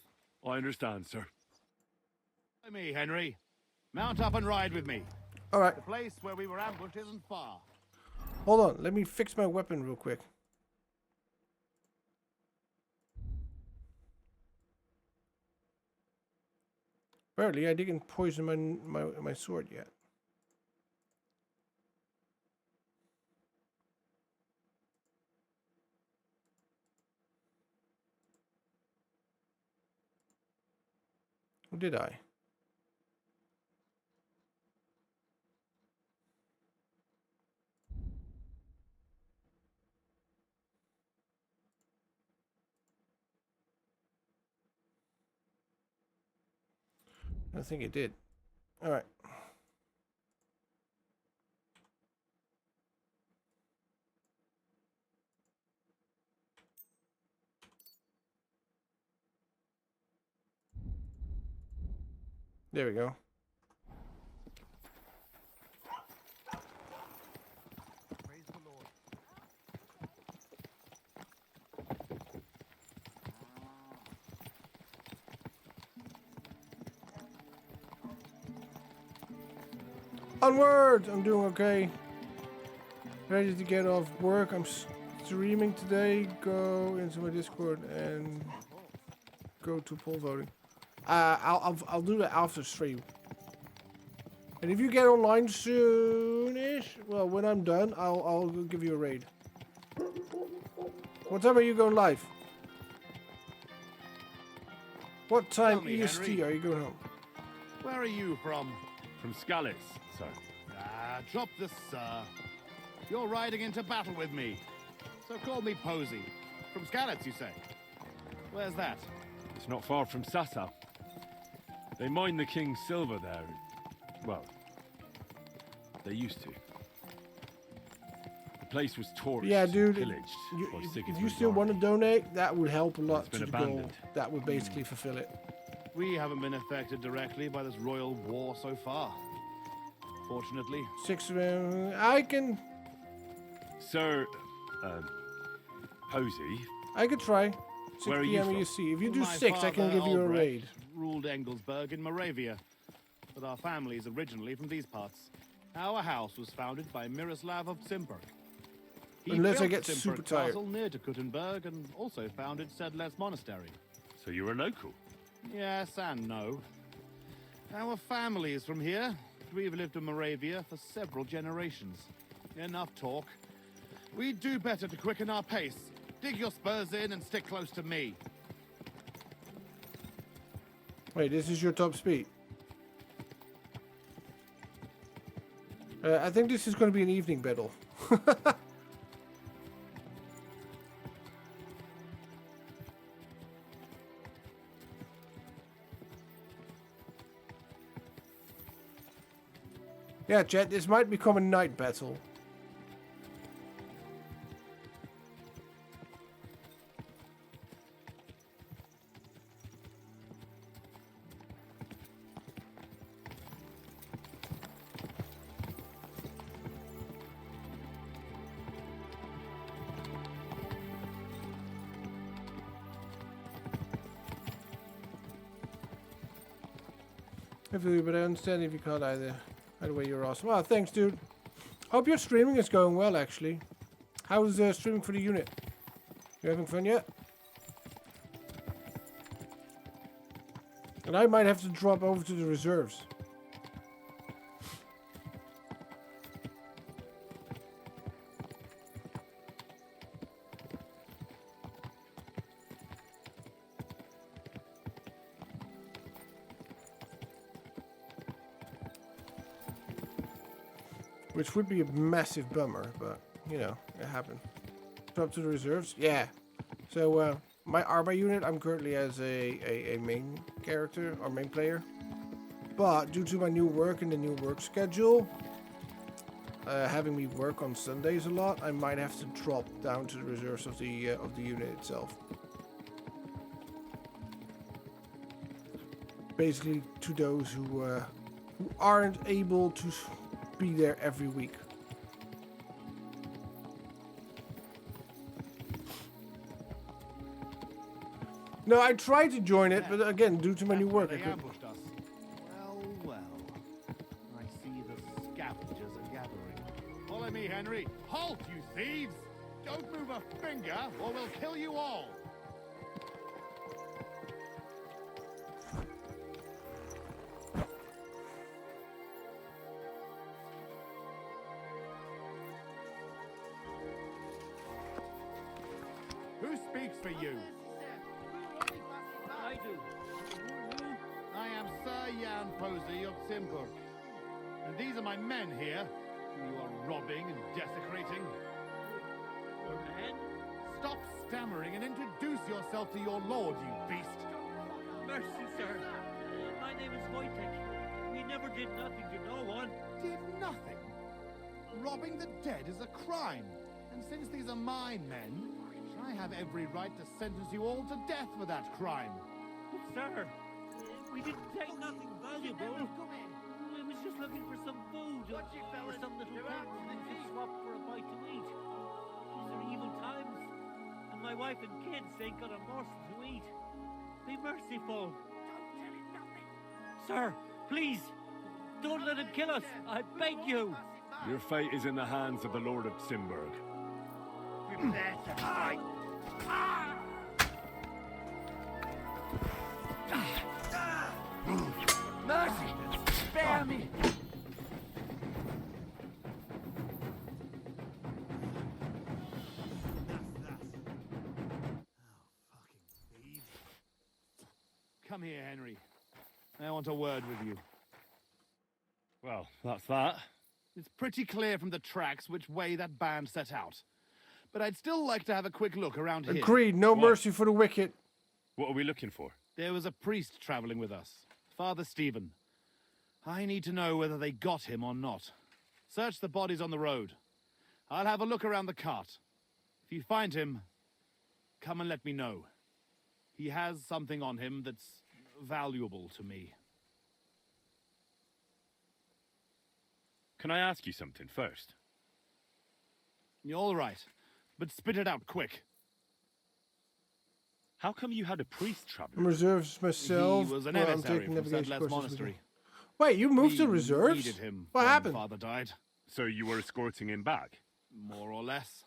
I understand, sir. Follow me, Henry. Mount up and ride with me. All right, The place where we were ambushed isn't far. hold on. Let me fix my weapon real quick. Apparently, I didn't poison my sword yet. Or did I? I think it did. All right. There we go. Praise the Lord. Onward! I'm doing okay. Ready to get off work. I'm streaming today. Go into my Discord and go to poll voting. I'll do that after stream. And if you get online soonish, well, when I'm done, I'll give you a raid. What time are you going live? What time me, EST Henry. are you going home? Where are you from? From Scallis, sir. Ah, drop this, sir. You're riding into battle with me. So call me Posey. From Scallis, you say? Where's that? It's not far from Sassa. They mine the king's silver there. Well, they used to. The place was torched, Yeah, dude. pillaged. by If you Sigismund's still want to army. donate, that would help a lot It's been to the goal. abandoned. That would basically fulfill it. We haven't been affected directly by this royal war so far. Fortunately. 6 I can Sir, Posey, I could try. 6 Where are you p.m. from? EST. If you do My 6, I can father, give you a Albrecht, raid. Ruled Engelsberg in Moravia, but our family is originally from these parts. Our house was founded by Miroslav of Zimperk. He Unless I built get Zimperk super tired. Castle near to Kuttenberg and also founded Sedles Monastery. so you're a local. Yes and no. Our family is from here. We've lived in Moravia for several generations. Enough talk. We'd do better to quicken our pace. Dig your spurs in and stick close to me. Wait, this is your top speed. I think this is going to be an evening battle. Yeah, chat, this might become a night battle. But I understand if you can't either. Either way, you're awesome. Well, thanks, dude. Hope your streaming is going well, actually. How's streaming for the unit? You having fun yet? And I might have to drop over to the reserves. Which would be a massive bummer, but, you know, it happened. Drop to the reserves? Yeah. So, my Arba unit, I'm currently as a main character, or main player. But, due to my new work and the new work schedule, having me work on Sundays a lot, I might have to drop down to the reserves of the unit itself. Basically, to those who aren't able to be there every week. No, I tried to join it, but again, due to my new work, I They couldn't. ambushed us. Well, well. I see the scavengers are gathering. Follow me, Henry. Halt, you thieves! Don't move a finger, or we'll kill you all. Who speaks for you? I do. I am Sir Jan Posey of Simper. And these are my men here, who you are robbing and desecrating. Man, Stop stammering and introduce yourself to your lord, you beast. mercy, sir. My name is Wojtek. We never did nothing to no one. Did nothing. Robbing the dead is a crime. And since these are my men, I have every right to sentence you all to death for that crime. Sir, We didn't take nothing valuable. I was just looking for some food or some little things we could swap for a bite to eat. These are evil times, and my wife and kids ain't got a morsel to eat. Be merciful. Don't tell him nothing. Sir, please, don't let him kill us. I beg you. Your fate is in the hands of the Lord of Simberg. Prepare to fight. Mercy! Spare me! Come here, Henry. I want a word with you. Well, that's that. It's pretty clear from the tracks which way that band set out. But I'd still like to have a quick look around here. Agreed. No What? mercy for the wicked. What are we looking for? There was a priest traveling with us, Father Stephen. I need to know whether they got him or not. Search the bodies on the road. I'll have a look around the cart. If you find him, come and let me know. He has something on him that's valuable to me. Can I ask you something first? You're all right, but spit it out quick. How come you had a priest I'm traveling? reserves myself. He was an Well, I'm emissary taking from navigation Sedlet's courses with monastery. you. Wait, you moved to We reserves? needed him What when happened? Father died, So you were escorting him back? more or less.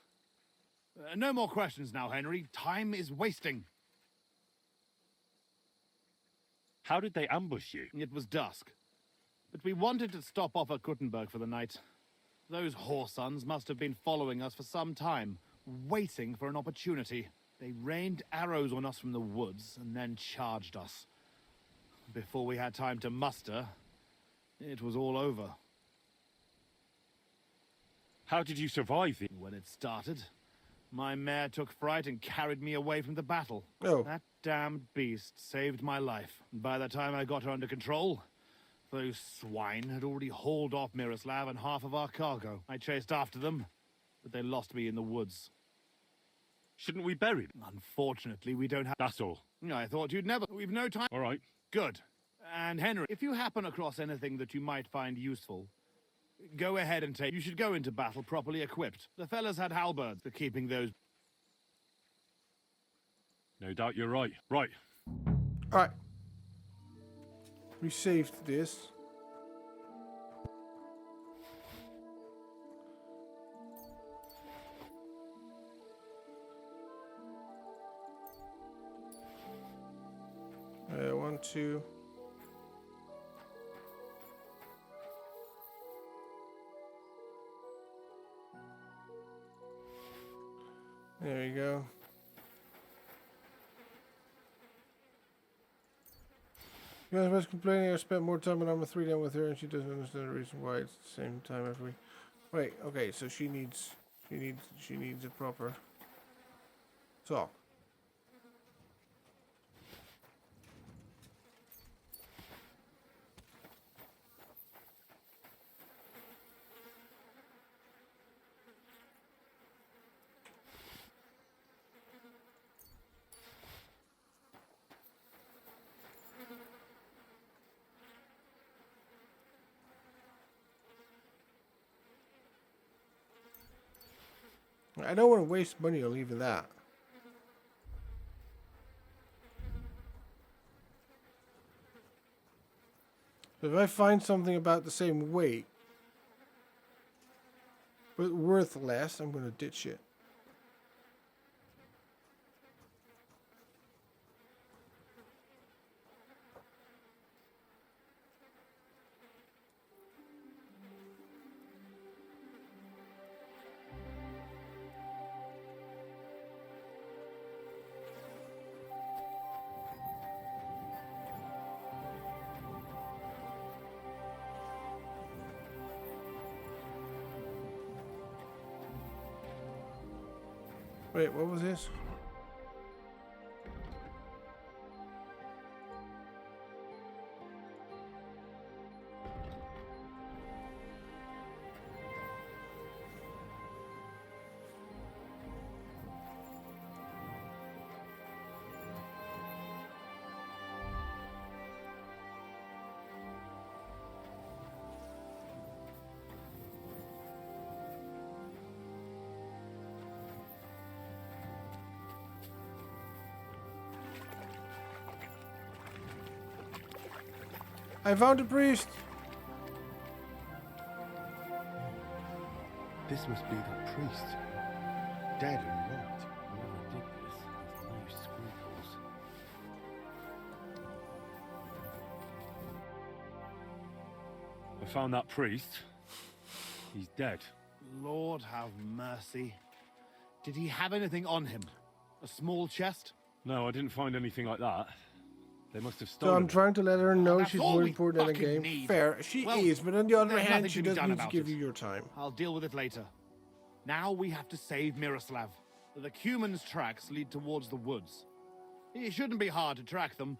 No more questions now, Henry. Time is wasting. How did they ambush you? It was dusk, but we wanted to stop off at Kuttenberg for the night. Those whoresons must have been following us for some time, waiting for an opportunity. They rained arrows on us from the woods and then charged us. Before we had time to muster, it was all over. How did you survive the... When it started, my mare took fright and carried me away from the battle. Oh. That damned beast saved my life. By the time I got her under control, those swine had already hauled off Miroslav and half of our cargo. I chased after them, but they lost me in the woods. Shouldn't we bury them? Unfortunately, we don't have... That's all. I thought you'd never... We've no time... All right. Good. And Henry, if you happen across anything that you might find useful, go ahead and take... You should go into battle properly equipped. The fellas had halberds for keeping those... No doubt you're right. Right. Alright. We saved this. One, two. There you go. You guys was complaining I spent more time on Armor 3 than with her, and she doesn't understand the reason why it's the same time every week. Wait, okay, so she needs a proper talk. I don't want to waste money on even that. If I find something about the same weight, but worth less, I'm going to ditch it. Wait, what was this? I found a priest. This must be the priest. Dead and locked. Whoever did this has no scruples. I found that priest. He's dead. Lord have mercy. Did he have anything on him? A small chest? No, I didn't find anything like that. They must have So stolen I'm it. trying to let her know that's she's all more we important in the fucking game. need. Fair, she Well, is, but on the other there's hand, nothing she to be does done need to about give it. you your time. I'll deal with it later. Now we have to save Miroslav. The Cuman's tracks lead towards the woods. It shouldn't be hard to track them,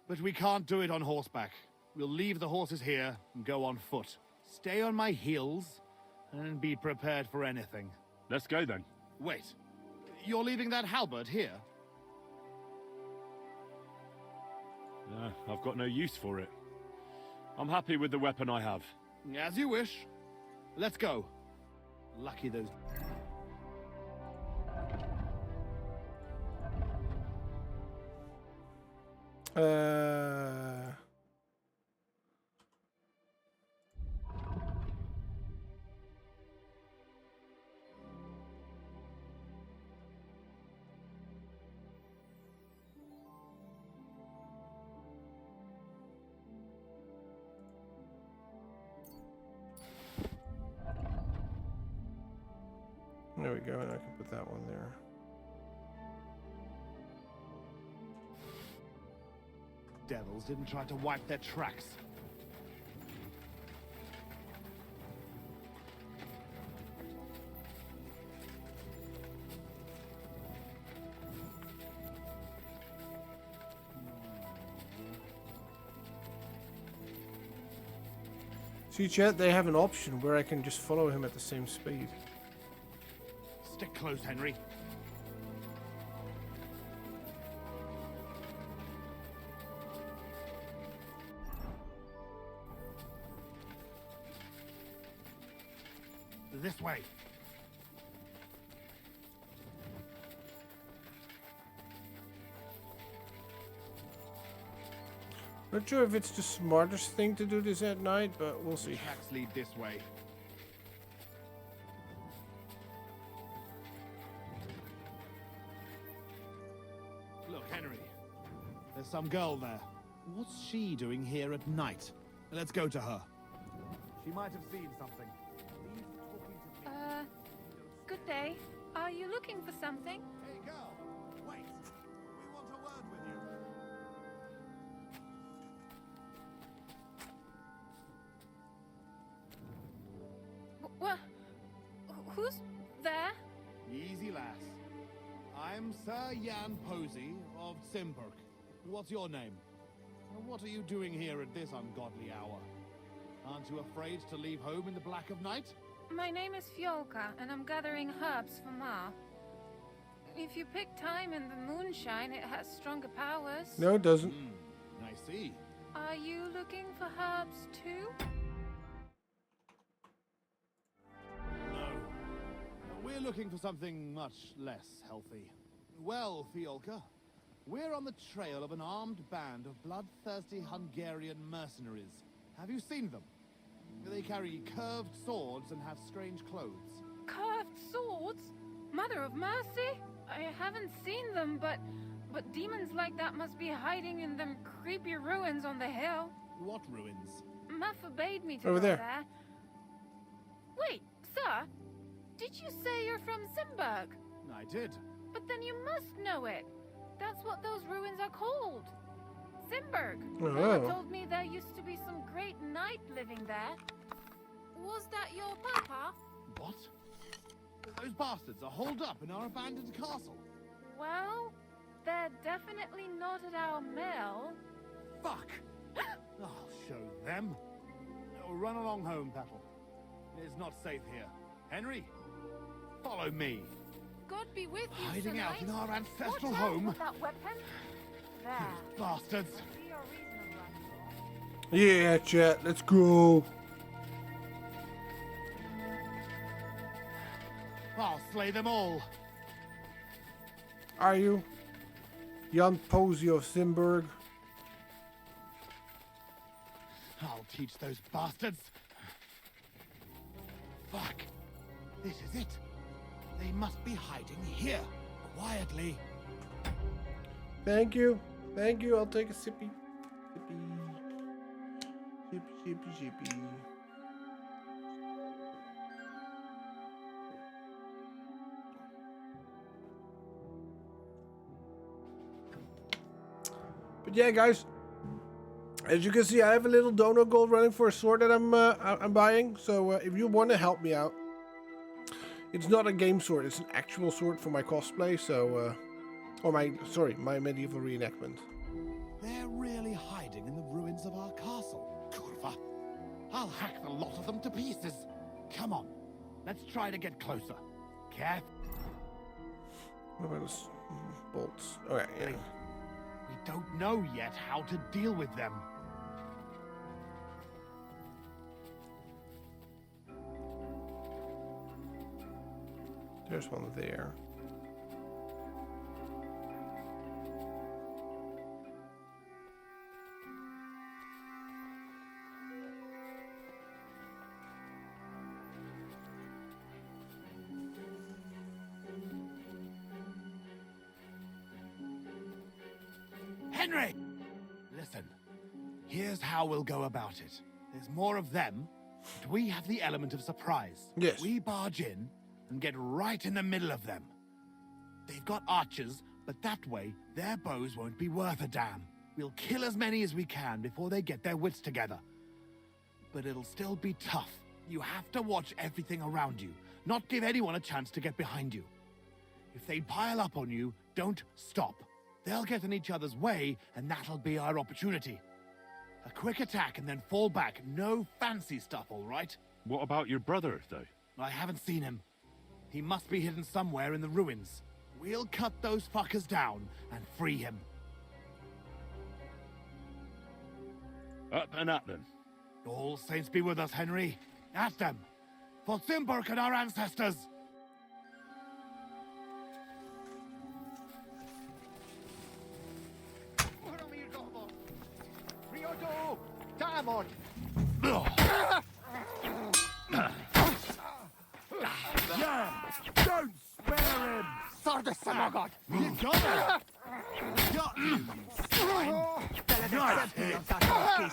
but we can't do it on horseback. We'll leave the horses here and go on foot. Stay on my heels and be prepared for anything. Let's go then. Wait, you're leaving that halberd here? No, I've got no use for it. I'm happy with the weapon I have. As you wish. Let's go. Lucky those... There we go, and I can put that one there. Devils didn't try to wipe their tracks. See, chat, they have an option where I can just follow him at the same speed. Stick close, Henry. This way. Not sure if it's the smartest thing to do this at night, but we'll see. Tracks lead this way. Look, Henry. There's some girl there. What's she doing here at night? Let's go to her. She might have seen something. Leave talking to me. Good day. Are you looking for something? Hey, girl, wait. We want a word with you. What? Who's there? Easy, lass. I'm Sir Jan Posey of Simburg. What's your name? What are you doing here at this ungodly hour? Aren't you afraid to leave home in the black of night? My name is Fiolka, and I'm gathering herbs for Ma. If you pick time in the moonshine, it has stronger powers. No, it doesn't. I see. Are you looking for herbs too? No. We're looking for something much less healthy. Well, Fiolka, we're on the trail of an armed band of bloodthirsty Hungarian mercenaries. Have you seen them? They carry curved swords and have strange clothes. Curved swords? Mother of mercy? I haven't seen them, but demons like that must be hiding in them creepy ruins on the hill. What ruins? Ma forbade me to Over go there. there. Wait, sir, did you say you're from Simburg? I did. But then you must know it. That's what those ruins are called. Simburg. Oh. Mama told me there used to be some great knight living there. Was that your papa? What? Those bastards are holed up in our abandoned castle. Well, they're definitely not at our mill. Fuck! I'll show them. Run along home, Petal. It's not safe here. Henry, follow me. God be with you, Hiding Sir out in Knight. our ancestral Watch out home. with that weapon. There. Bastards. See your reason, right? Yeah, chat, let's go. I'll slay them all. Are you? Jan Posey of Simburg. I'll teach those bastards. Fuck. This is it. They must be hiding here, quietly. Thank you. Thank you. I'll take a sippy. Sippy. But yeah, guys, as you can see, I have a little dono gold running for a sword that I'm buying. So if you want to help me out, it's not a game sword; it's an actual sword for my cosplay. So, or my medieval reenactment. They're really hiding in the ruins of our castle. Kurva. I'll hack the lot of them to pieces. Come on, let's try to get closer. Careful. What about those bolts? Okay, yeah. We don't know yet how to deal with them. There's one there. Henry! Listen, here's how we'll go about it. There's more of them, but we have the element of surprise. Yes. We barge in and get right in the middle of them. They've got archers, but that way, their bows won't be worth a damn. We'll kill as many as we can before they get their wits together. But it'll still be tough. You have to watch everything around you, not give anyone a chance to get behind you. If they pile up on you, don't stop. They'll get in each other's way, and that'll be our opportunity. A quick attack and then fall back. No fancy stuff, all right? What about your brother, though? I haven't seen him. He must be hidden somewhere in the ruins. We'll cut those fuckers down and free him. Up and at them. All saints be with us, Henry. At them. For Simburg and our ancestors. Yeah! Don't spare him! Sorda samagod! You got him! Got you, you swine! Nice hit! Come on!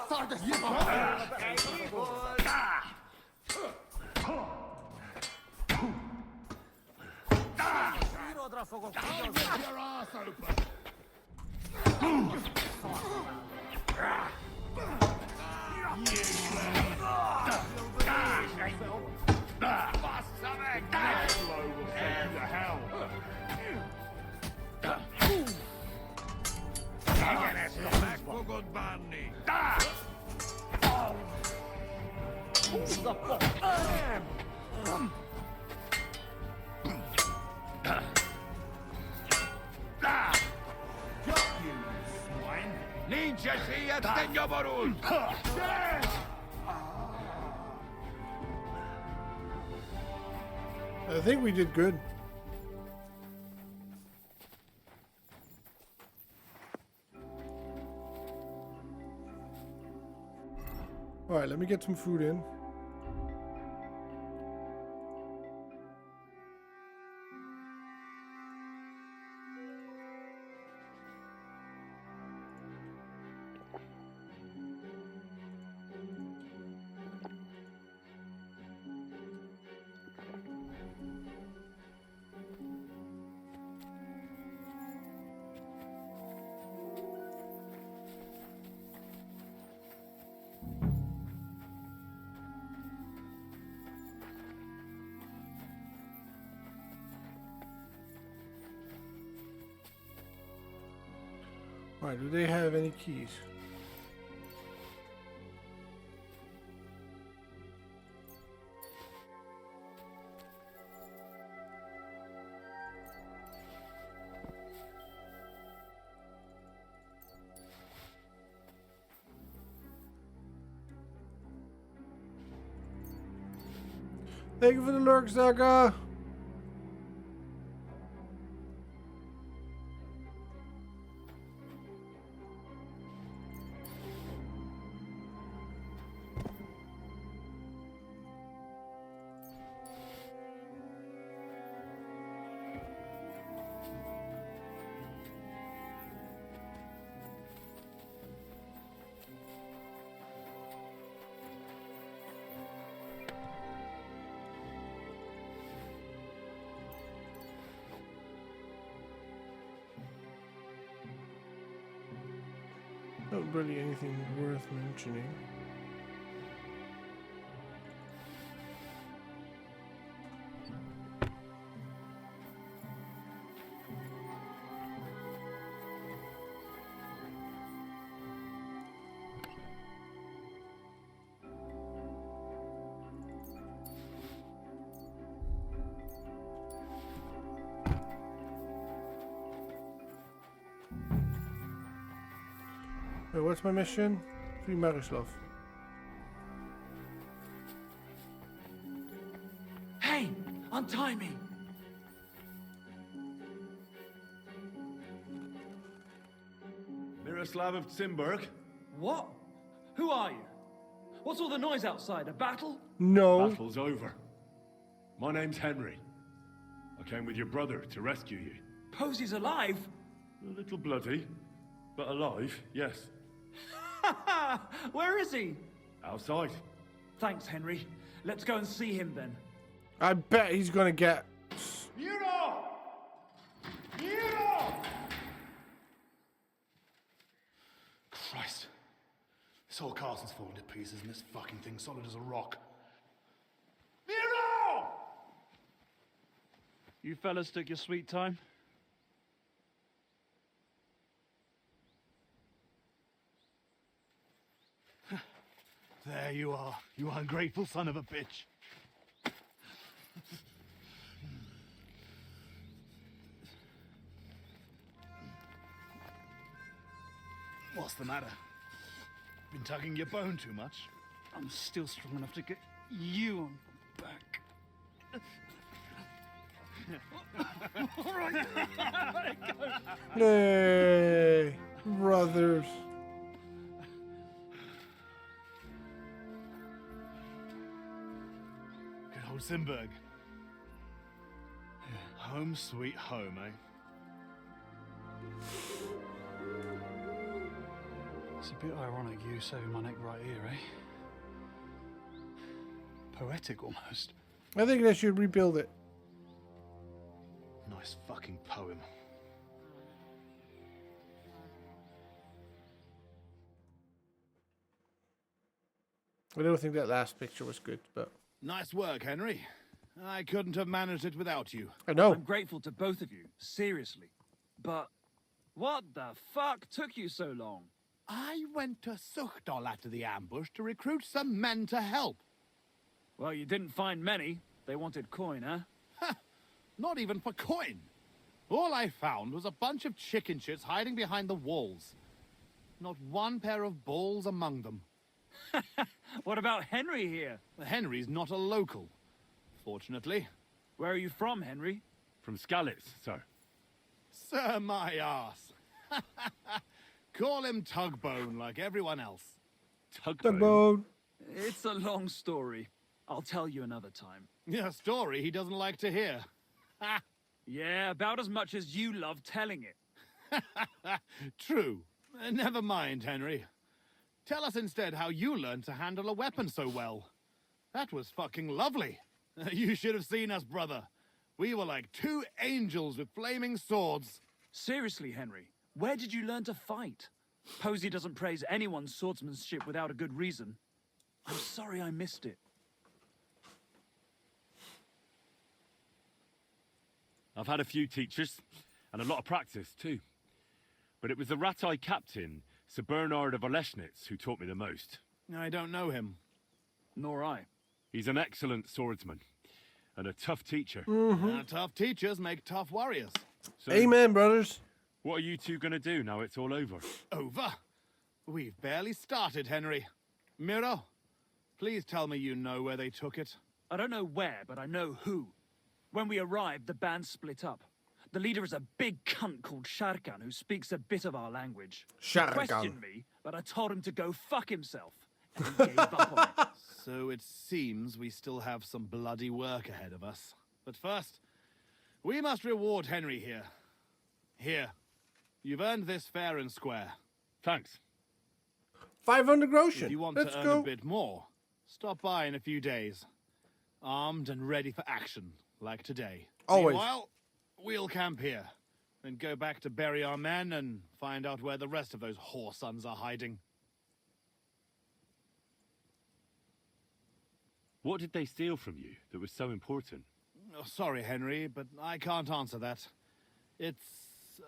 Sorda samagod! Get your ass open! I think we did good. All right, let me get some food in. Alright, do they have any keys? Thank you for the lurk, Zaka. Not really anything worth mentioning. Wait, what's my mission? Free Marislav. Hey, untie me. Miroslav of Zimberg? What? Who are you? What's all the noise outside? A battle? No. Battle's over. My name's Henry. I came with your brother to rescue you. Posey's alive? A little bloody, but alive, yes. Where is he? Outside. Thanks, Henry. Let's go and see him then. I bet he's gonna get. Miro! Miro! Christ. This whole castle's falling to pieces and this fucking thing's solid as a rock. Miro! You fellas took your sweet time? There you are, you ungrateful son of a bitch. What's the matter? Been tugging your bone too much? I'm still strong enough to get you on back. Hey, brothers. Good old Zimberg. Home sweet home, eh? It's a bit ironic you saving my neck right here, eh? Poetic almost. I think they should rebuild it. Nice fucking poem. I don't think that last picture was good, but Nice work, Henry. I couldn't have managed it without you. I know. I'm grateful to both of you, seriously. But what the fuck took you so long? I went to Suchdol after the ambush to recruit some men to help. Well, you didn't find many. They wanted coin, huh? Not even for coin. All I found was a bunch of chicken shits hiding behind the walls. Not one pair of balls among them. What about Henry here? Henry's not a local, fortunately. Where are you from, Henry? From Skalitz, sir. Sir, my arse. Call him Tugbone like everyone else. Tugboat. It's a long story. I'll tell you another time. A story he doesn't like to hear. Yeah, about as much as you love telling it. True. Never mind, Henry. Tell us instead how you learned to handle a weapon so well. That was fucking lovely. You should have seen us, brother. We were like two angels with flaming swords. Seriously, Henry, where did you learn to fight? Posey doesn't praise anyone's swordsmanship without a good reason. I'm sorry I missed it. I've had a few teachers, and a lot of practice, too. But it was the Ratai captain, Sir Bernard of Oleschnitz, who taught me the most. I don't know him. Nor I. He's an excellent swordsman, and a tough teacher. Tough teachers make tough warriors. So, Amen, brothers. what are you two gonna do now it's all over? Over? We've barely started, Henry. Miro, please tell me you know where they took it. I don't know where, but I know who. When we arrived, the band split up. The leader is a big cunt called Sharkan who speaks a bit of our language. He questioned me, but I told him to go fuck himself. And he gave up on it. So it seems we still have some bloody work ahead of us. But first, we must reward Henry here. Here. You've earned this fair and square. Thanks. 500 groschen. If you want Let's to earn go. a bit more, stop by in a few days. Armed and ready for action, like today. Always. Meanwhile, we'll camp here. then go back to bury our men and find out where the rest of those whore sons are hiding. What did they steal from you that was so important? Oh, sorry, Henry, but I can't answer that. It's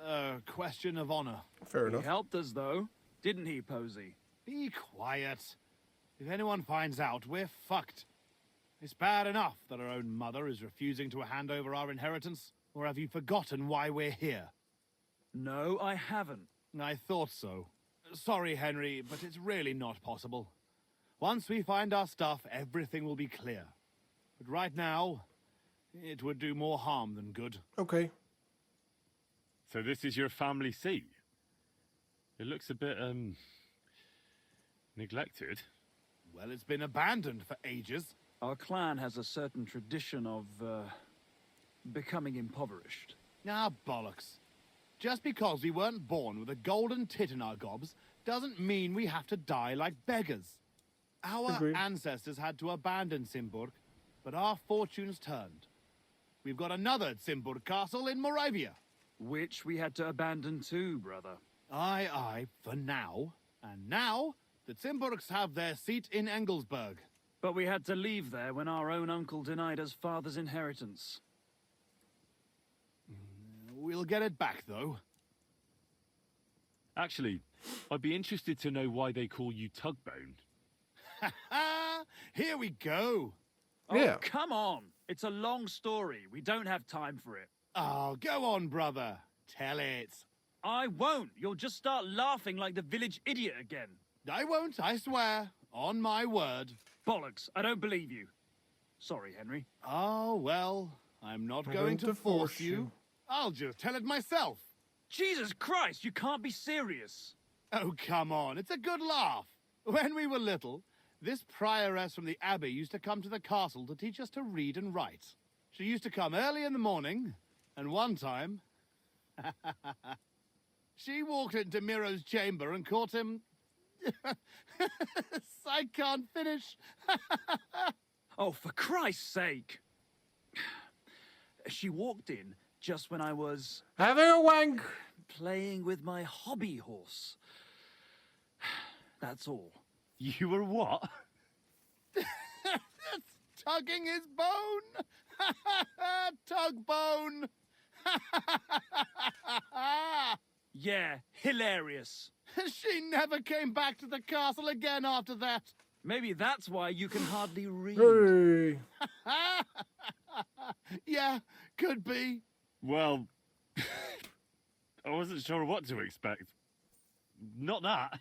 a question of honor. Fair enough. He helped us, though, didn't he, Posey? Be quiet. If anyone finds out, we're fucked. It's bad enough that our own mother is refusing to hand over our inheritance. Or have you forgotten why we're here? No, I haven't. I thought so. Sorry, Henry, but it's really not possible. Once we find our stuff, everything will be clear. But right now, it would do more harm than good. Okay. So this is your family seat? It looks a bit, neglected. Well, it's been abandoned for ages. Our clan has a certain tradition of, becoming impoverished. Ah, bollocks. Just because we weren't born with a golden tit in our gobs doesn't mean we have to die like beggars. Our ancestors had to abandon Simburg, but our fortunes turned. We've got another Simburg castle in Moravia. Which we had to abandon too, brother. Aye, for now. And now, the Simburgs have their seat in Engelsberg. But we had to leave there when our own uncle denied us father's inheritance. We'll get it back, though. Actually, I'd be interested to know why they call you Tugbone. Here we go. Yeah. Oh, come on. It's a long story. We don't have time for it. Oh, go on, brother. Tell it. I won't. You'll just start laughing like the village idiot again. I won't, I swear. On my word. Bollocks. I don't believe you. Sorry, Henry. Oh, well, I'm not going to force you. I'll just tell it myself. Jesus Christ, you can't be serious. Oh, come on. It's a good laugh. When we were little, this prioress from the abbey used to come to the castle to teach us to read and write. She used to come early in the morning, and one time, she walked into Miro's chamber and caught him... I can't finish. Oh, for Christ's sake. She walked in just when I was... having a wank. Playing with my hobby horse. That's all. You were what? Tugging his bone. Tug bone. Yeah, hilarious. She never came back to the castle again after that. Maybe that's why you can hardly read. Hey. Yeah, could be. Well, I wasn't sure what to expect. Not that.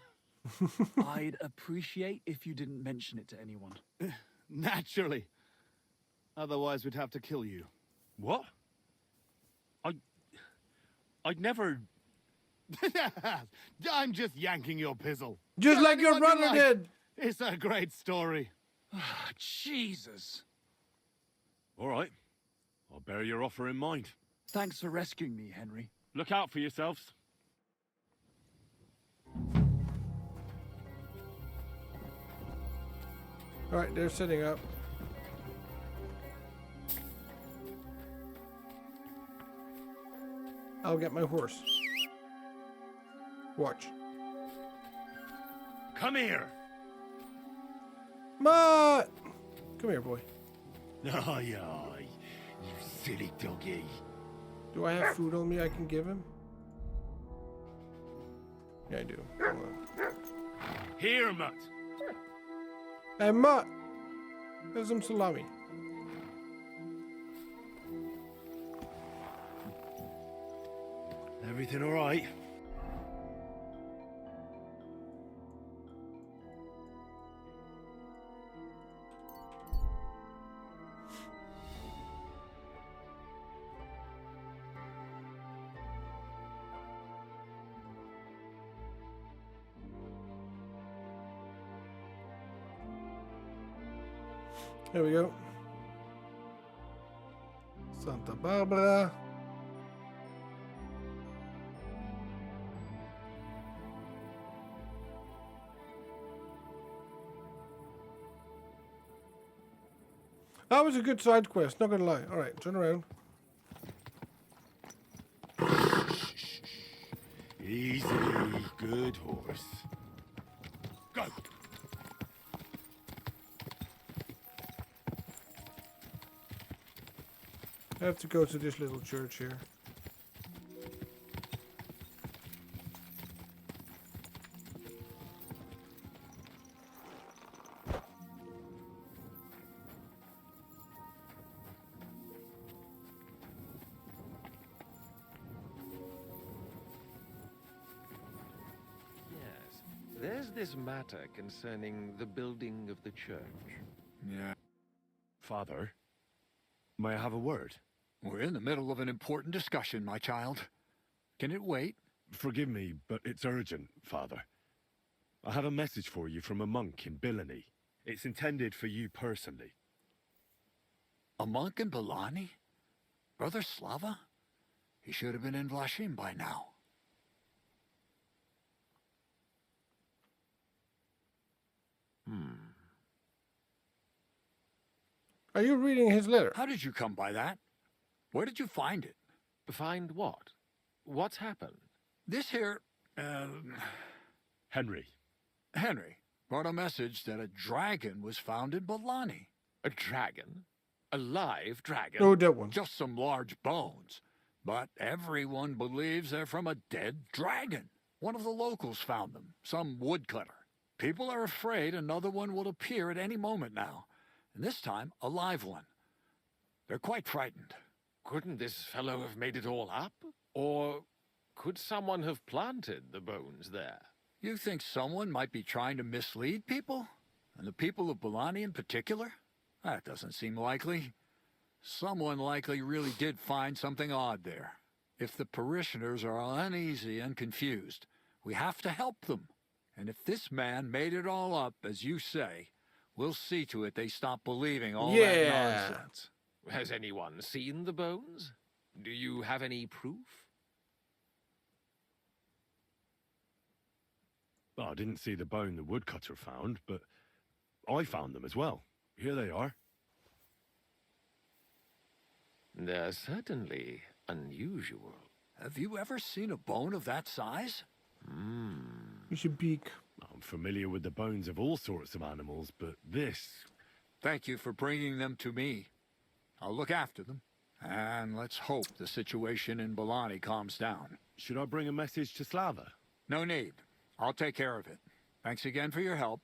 I'd appreciate if you didn't mention it to anyone. Naturally. Otherwise, we'd have to kill you. What? I'd never... I'm just yanking your pizzle. Just like your brother did. It's a great story. Jesus. All right. I'll bear your offer in mind. Thanks for rescuing me, Henry. Look out for yourselves. All right, they're setting up. I'll get my horse. Watch. Come here. Ma! Come here, boy. Aye, you silly doggy. Do I have food on me I can give him? Yeah, I do. Hold on. Here, Mutt. Hey, Mutt! There's some salami. Everything all right? There we go. Santa Barbara. That was a good side quest, not gonna lie. Alright, turn around. Easy, good horse. Go! I have to go to this little church here. Yes. There's this matter concerning the building of the church. Yeah. Father, may I have a word? We're in the middle of an important discussion, my child. Can it wait? Forgive me, but it's urgent, Father. I have a message for you from a monk in Bilani. It's intended for you personally. A monk in Bilani? Brother Slava? He should have been in Vlashim by now. Are you reading his letter? How did you come by that? Where did you find it? Find what? What's happened? This here, Henry. Henry brought a message that a dragon was found in Bilani. A dragon? A live dragon? Oh, that one. Just some large bones. But everyone believes they're from a dead dragon. One of the locals found them, some woodcutter. People are afraid another one will appear at any moment now, and this time a live one. They're quite frightened. Couldn't this fellow have made it all up? Or could someone have planted the bones there? You think someone might be trying to mislead people? And the people of Bilani in particular? That doesn't seem likely. Someone likely really did find something odd there. If the parishioners are uneasy and confused, we have to help them. And if this man made it all up, as you say, we'll see to it they stop believing all that nonsense. Has anyone seen the bones? Do you have any proof? Well, I didn't see the bone the woodcutter found, but I found them as well. Here they are. They're certainly unusual. Have you ever seen a bone of that size? You should peek. I'm familiar with the bones of all sorts of animals, but this... Thank you for bringing them to me. I'll look after them. And let's hope the situation in Bilani calms down. Should I bring a message to Slava? No need. I'll take care of it. Thanks again for your help.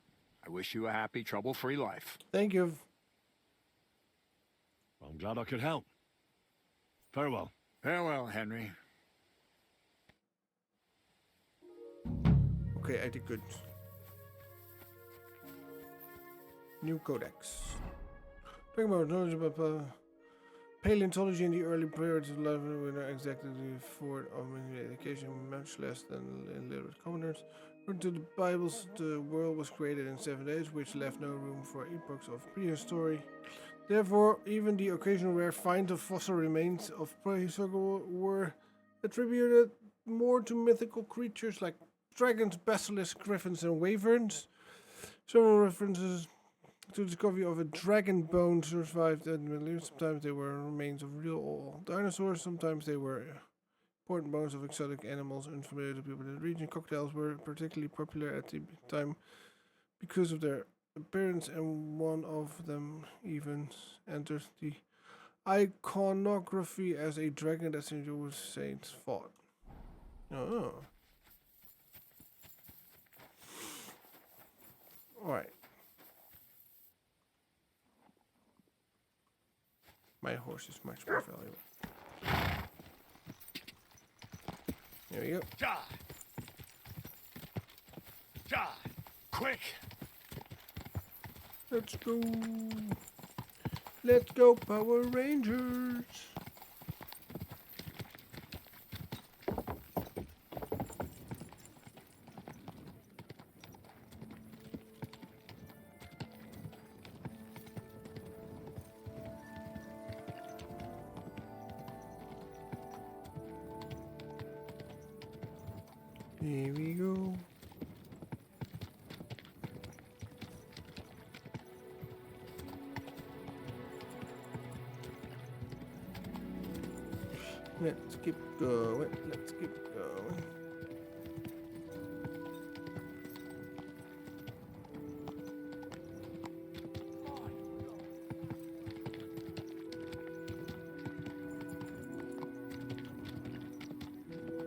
I wish you a happy, trouble-free life. Thank you. Well, I'm glad I could help. Farewell. Farewell, Henry. Okay, I did good. New codex. Talking about knowledge about paleontology in the early periods of life, we know exactly for of education, much less than illiterate commoners. According to the Bibles, the world was created in 7 days, which left no room for epochs of prehistory. Therefore, even the occasional rare find of fossil remains of prehistoric were attributed more to mythical creatures like dragons, basilisks, griffins, and wyverns. Several references to the discovery of a dragon bone survived in the Middle East. Sometimes they were remains of real dinosaurs, sometimes they were important bones of exotic animals unfamiliar to people in the region. Cocktails were particularly popular at the time because of their appearance, and one of them even entered the iconography as a dragon that St. George Saints fought. Oh. Alright. My horse is much more valuable. There we go. Die! Die! Quick! Let's go. Let's go, Power Rangers. Here we go. Let's keep going. Let's keep going.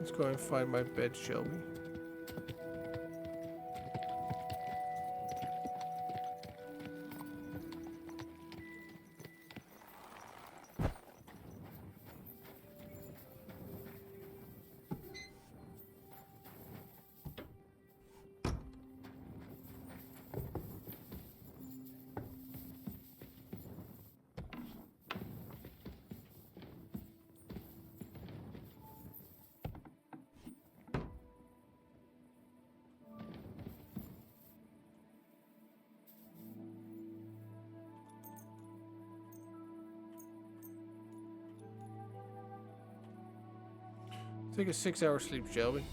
Let's go and find my bed, shall we? Take a 6-hour sleep, shall we?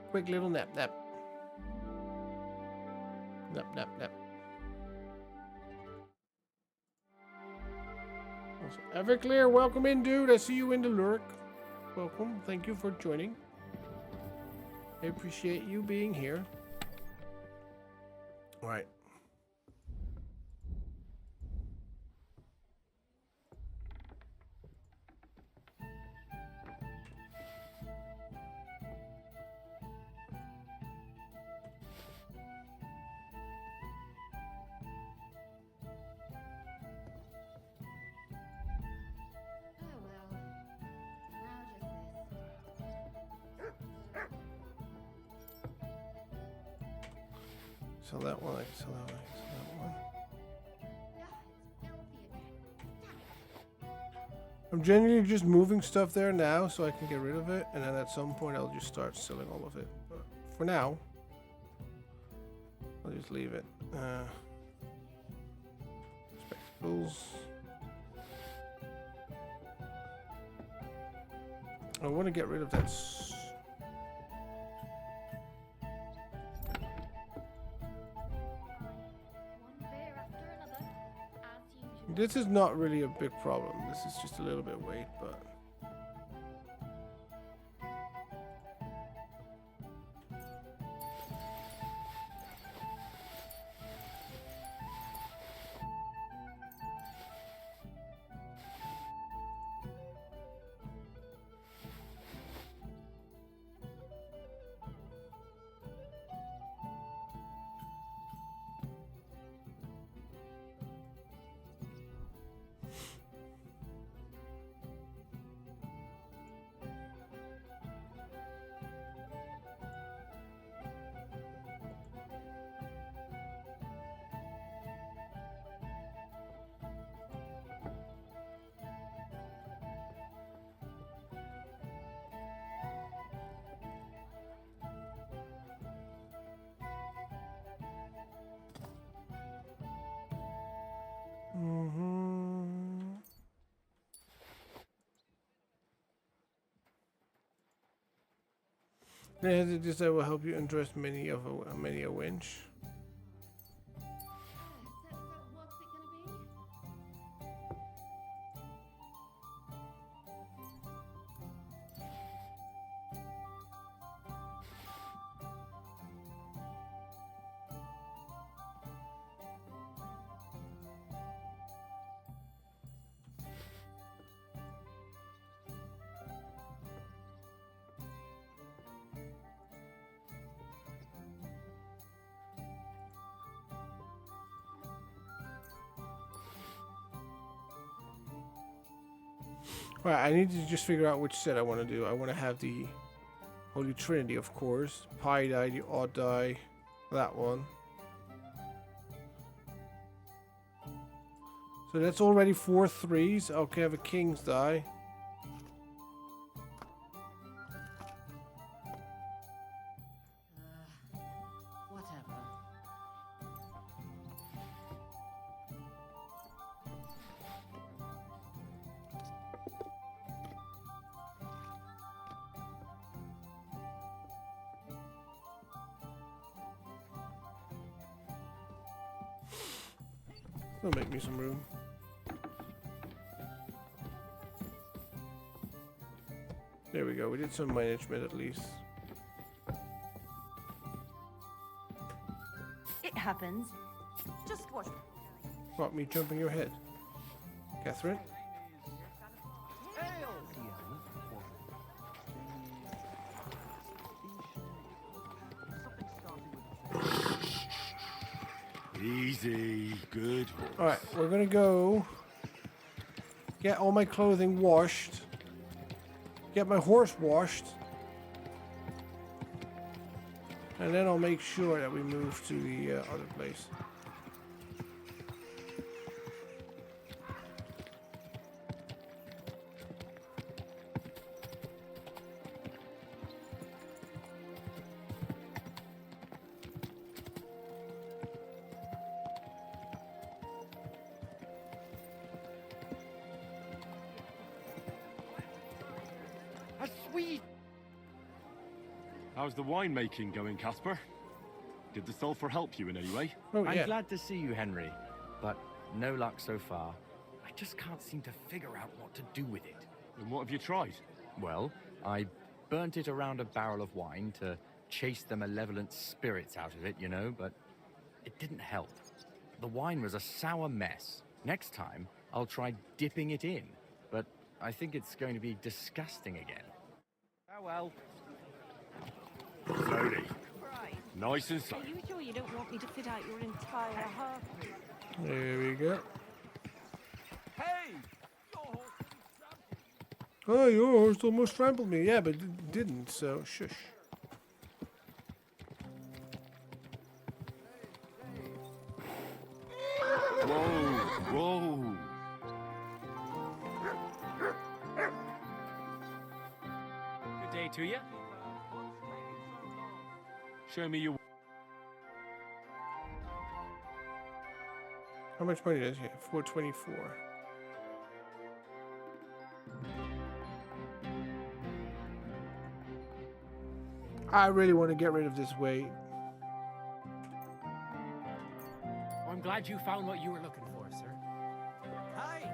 Quick little nap. Nap, nap. Also, Everclear, welcome in, dude. I see you in the lurk. Welcome. Thank you for joining. I appreciate you being here. All right. Sell that one, I can sell that one, I can sell that one. I'm genuinely just moving stuff there now so I can get rid of it, and then at some point I'll just start selling all of it. But for now, I'll just leave it. Spectacles. I want to get rid of that. This is not really a big problem. This is just a little bit weight, but... This will help you undress many a winch. Right, I need to just figure out which set I want to do. I want to have the Holy Trinity, of course. Pi die, the odd die, that one. So that's already 4 3s. Okay, I have a King's die. That'll make me some room. There we go, we did some management at least. It happens. Just watch. What, me jumping your head? Catherine? Easy. Good horse. All right, we're gonna go get all my clothing washed. Get my horse washed. And then I'll make sure that we move to the other place. Sweet. How's the winemaking going, Casper? Did the sulfur help you in any way? Oh, yeah. I'm glad to see you, Henry, but no luck so far. I just can't seem to figure out what to do with it. And what have you tried? Well, I burnt it around a barrel of wine to chase the malevolent spirits out of it, you know, but it didn't help. The wine was a sour mess. Next time, I'll try dipping it in, but I think it's going to be disgusting again. Farewell. Slowly. Right. Nice and slow. Are you sure you don't want me to fit out your entire half? There we go. Hey! Oh, your horse almost trampled me. Yeah, but it didn't, so shush. Whoa, whoa. Good day to you. Show me your... How much money does he have? 424. I really want to get rid of this weight. I'm glad you found what you were looking for, sir. Hey!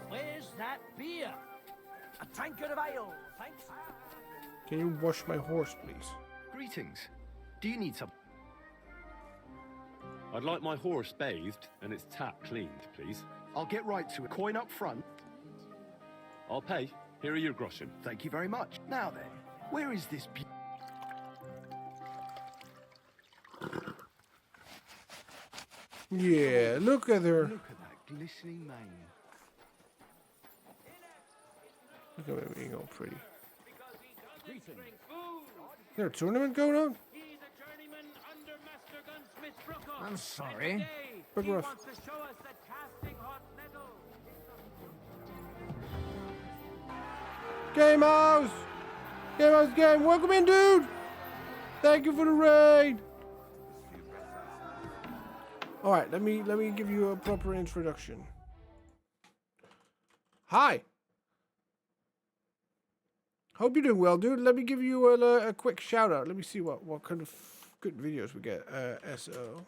Where's that beer? A tankard of ale, thanks. Can you wash my horse, please? Greetings. Do you need some? I'd like my horse bathed and its tap cleaned, please. I'll get right to it. Coin up front. I'll pay. Here are your groschen. Thank you very much. Now then, where is this Yeah, look at her. Look at that glistening mane. Look at her being all pretty. Is there a tournament going on? I'm sorry. Big rough. Game house! Game house game! Welcome in, dude! Thank you for the raid! Alright, let me give you a proper introduction. Hi! Hope you're doing well, dude. Let me give you a quick shout out. Let me see what kind of good videos we get. SO.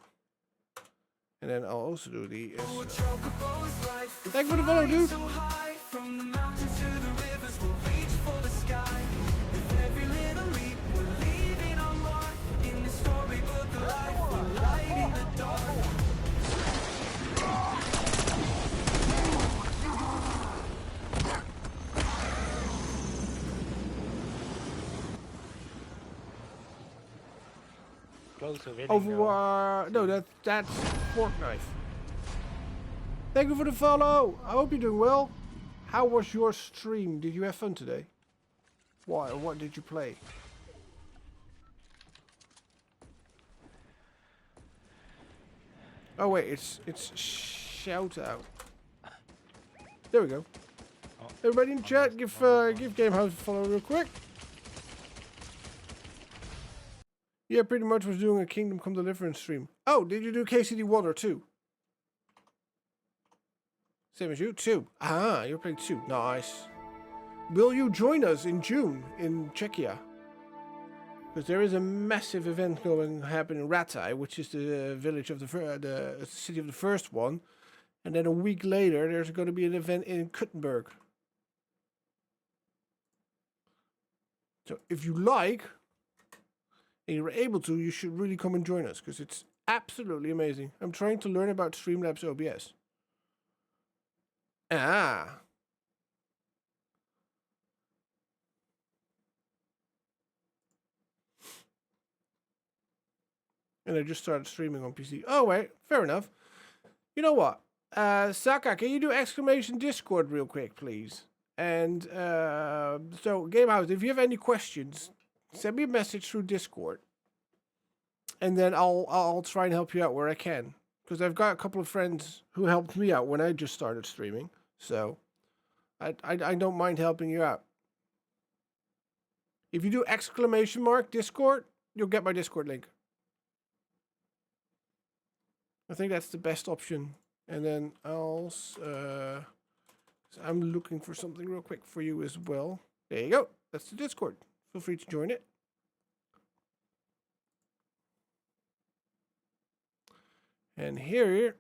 And then I'll also do the SO. Thank you for the follow, dude. Over, no, that's fork knife. Thank you for the follow. I hope you're doing well. How was your stream? Did you have fun today? What did you play? Oh wait, it's shout out. There we go. Everybody in chat, give Gamehouse a follow real quick. Yeah, pretty much was doing a Kingdom Come Deliverance stream. Oh, did you do KCD Water too? Same as you? 2. Ah, you're playing 2. Nice. Will you join us in June in Czechia? Because there is a massive event happening in Rataj, which is the village of the city of the first one. And then a week later, there's going to be an event in Kuttenberg. So if you like, and you're able to, you should really come and join us, because it's absolutely amazing. I'm trying to learn about Streamlabs OBS. Ah. And I just started streaming on PC. Oh, wait. Fair enough. You know what? Saka, can you do exclamation Discord real quick, please? And so, Gamehouse, if you have any questions, send me a message through Discord. And then I'll try and help you out where I can. Because I've got a couple of friends who helped me out when I just started streaming. So, I don't mind helping you out. If you do exclamation mark Discord, you'll get my Discord link. I think that's the best option. And then I'm looking for something real quick for you as well. There you go. That's the Discord. Feel free to join it. And here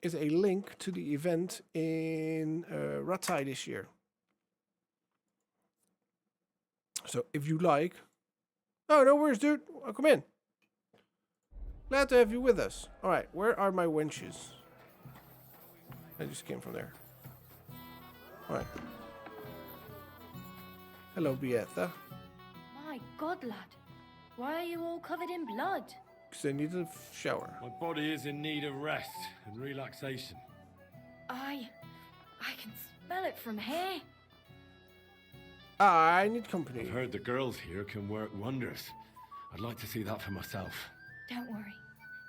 is a link to the event in Ratai this year. So if you like... Oh, no worries, dude. Oh, come in. Glad to have you with us. All right, where are my wenches? I just came from there. All right. Hello, Beatha. My God, lad. Why are you all covered in blood? Because I need a shower. My body is in need of rest and relaxation. I can smell it from here. I need company. I've heard the girls here can work wonders. I'd like to see that for myself. Don't worry.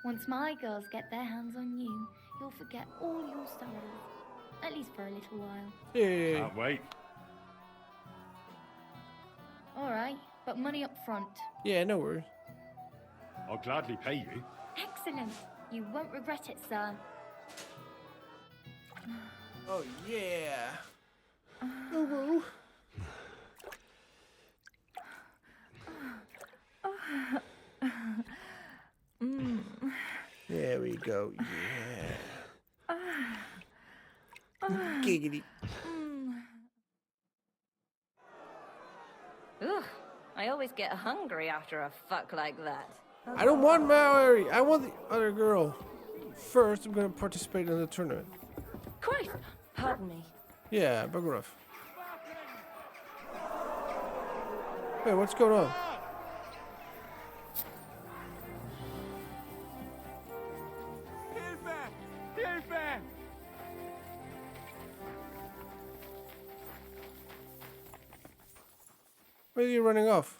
Once my girls get their hands on you, you'll forget all your sorrows. At least for a little while. Yeah. Can't wait. All right, but money up front. Yeah, no worries. I'll gladly pay you. Excellent. You won't regret it, sir. Oh, yeah. Oh, There we go. Yeah. Giggity. Ugh, I always get hungry after a fuck like that. I don't want Mallory. I want the other girl. First, I'm going to participate in the tournament. Christ! Pardon me. Yeah, bugger off. Wait, what's going on? Where are you running off?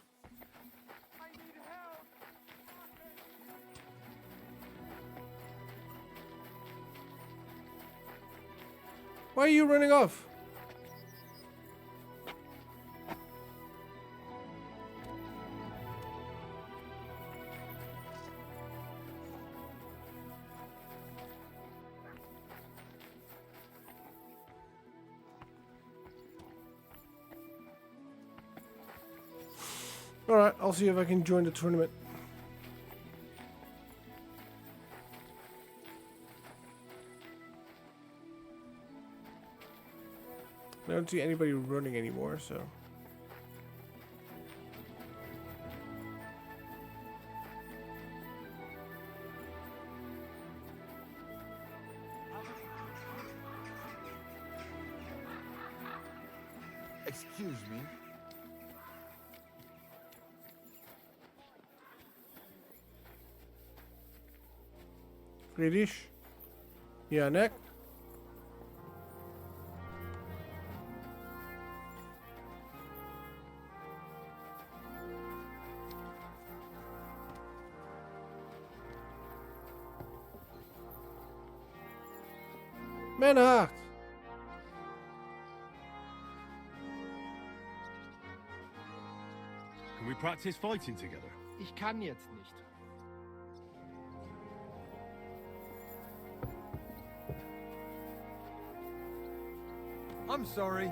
Why are you running off? Alright, I'll see if I can join the tournament. I don't see anybody running anymore, so... Excuse me. British. Janek. Manhart. Can we practice fighting together? Ich kann jetzt nicht. I'm sorry.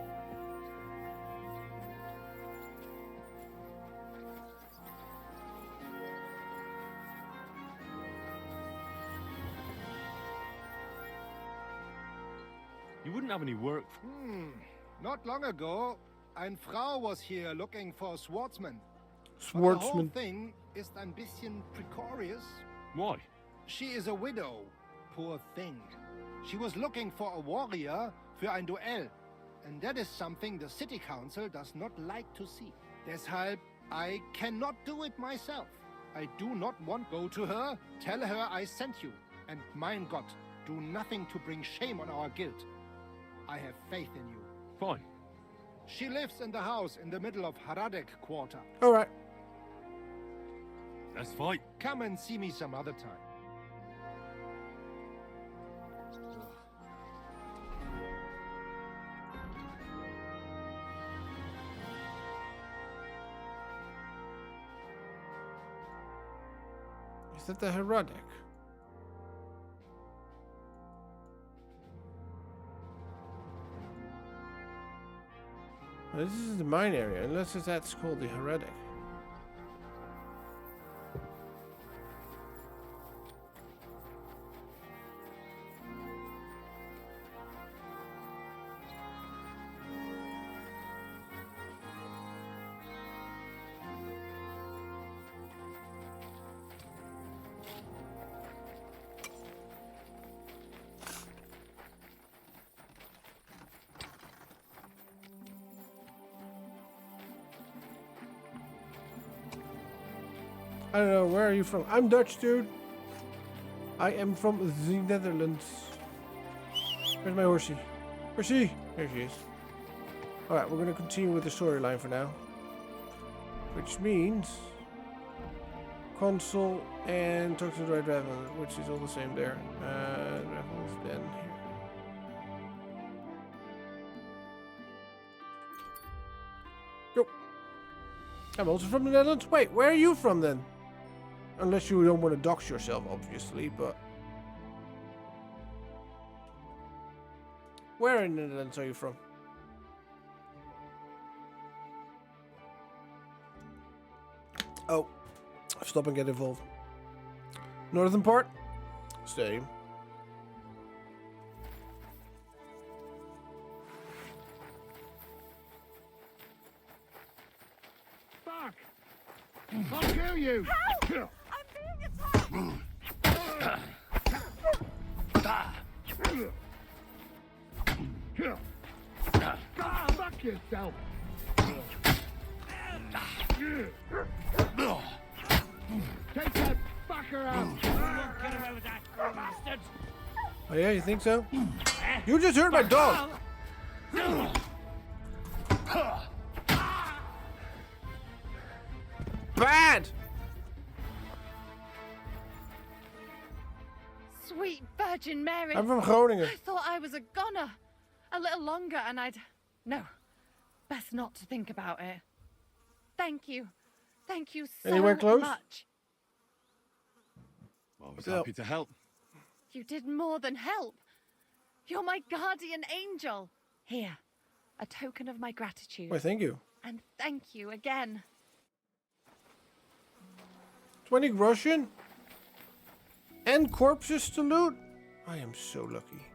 You wouldn't have any work. Not long ago, eine Frau was here looking for a swordsman. Swordsman. But the whole thing is ein bisschen precarious. Why? She is a widow. Poor thing. She was looking for a warrior für ein Duell. And that is something the city council does not like to see. Deshalb, I cannot do it myself. I do not want go to her. Tell her I sent you. And mein Gott, do nothing to bring shame on our guild. I have faith in you. Fine. She lives in the house in the middle of Haradek quarter. All right. Let's fight. Come and see me some other time. Is that the Herodic? Well, this is the mine area, unless that's called the Heretic. I don't know, where are you from? I'm Dutch, dude. I am from the Netherlands. Where's my horsey? Horsey! There she is. Alright, we're going to continue with the storyline for now. Which means... console and talk to the right Raven, which is all the same there. Raven is then here. Go! I'm also from the Netherlands. Wait, where are you from then? Unless you don't want to dox yourself, obviously, but... Where in the Netherlands are you from? Oh. Stop and get involved. Northern part? Same. Fuck! I'll kill you! Help! I'm being attacked! Fuck yourself! Take that fucker out! Get away with that, bastard! Oh yeah, you think so? You just hurt my dog! Bad! Sweet Virgin Mary. I'm from Groningen. I thought I was a goner. A little longer and I'd... No. Best not to think about it. Thank you. Thank you so Anywhere close? much. Well, I was happy to help. You did more than help. You're my guardian angel. Here, a token of my gratitude. Why, thank you. And thank you again. 20 groschen? And corpses to loot? I am so lucky.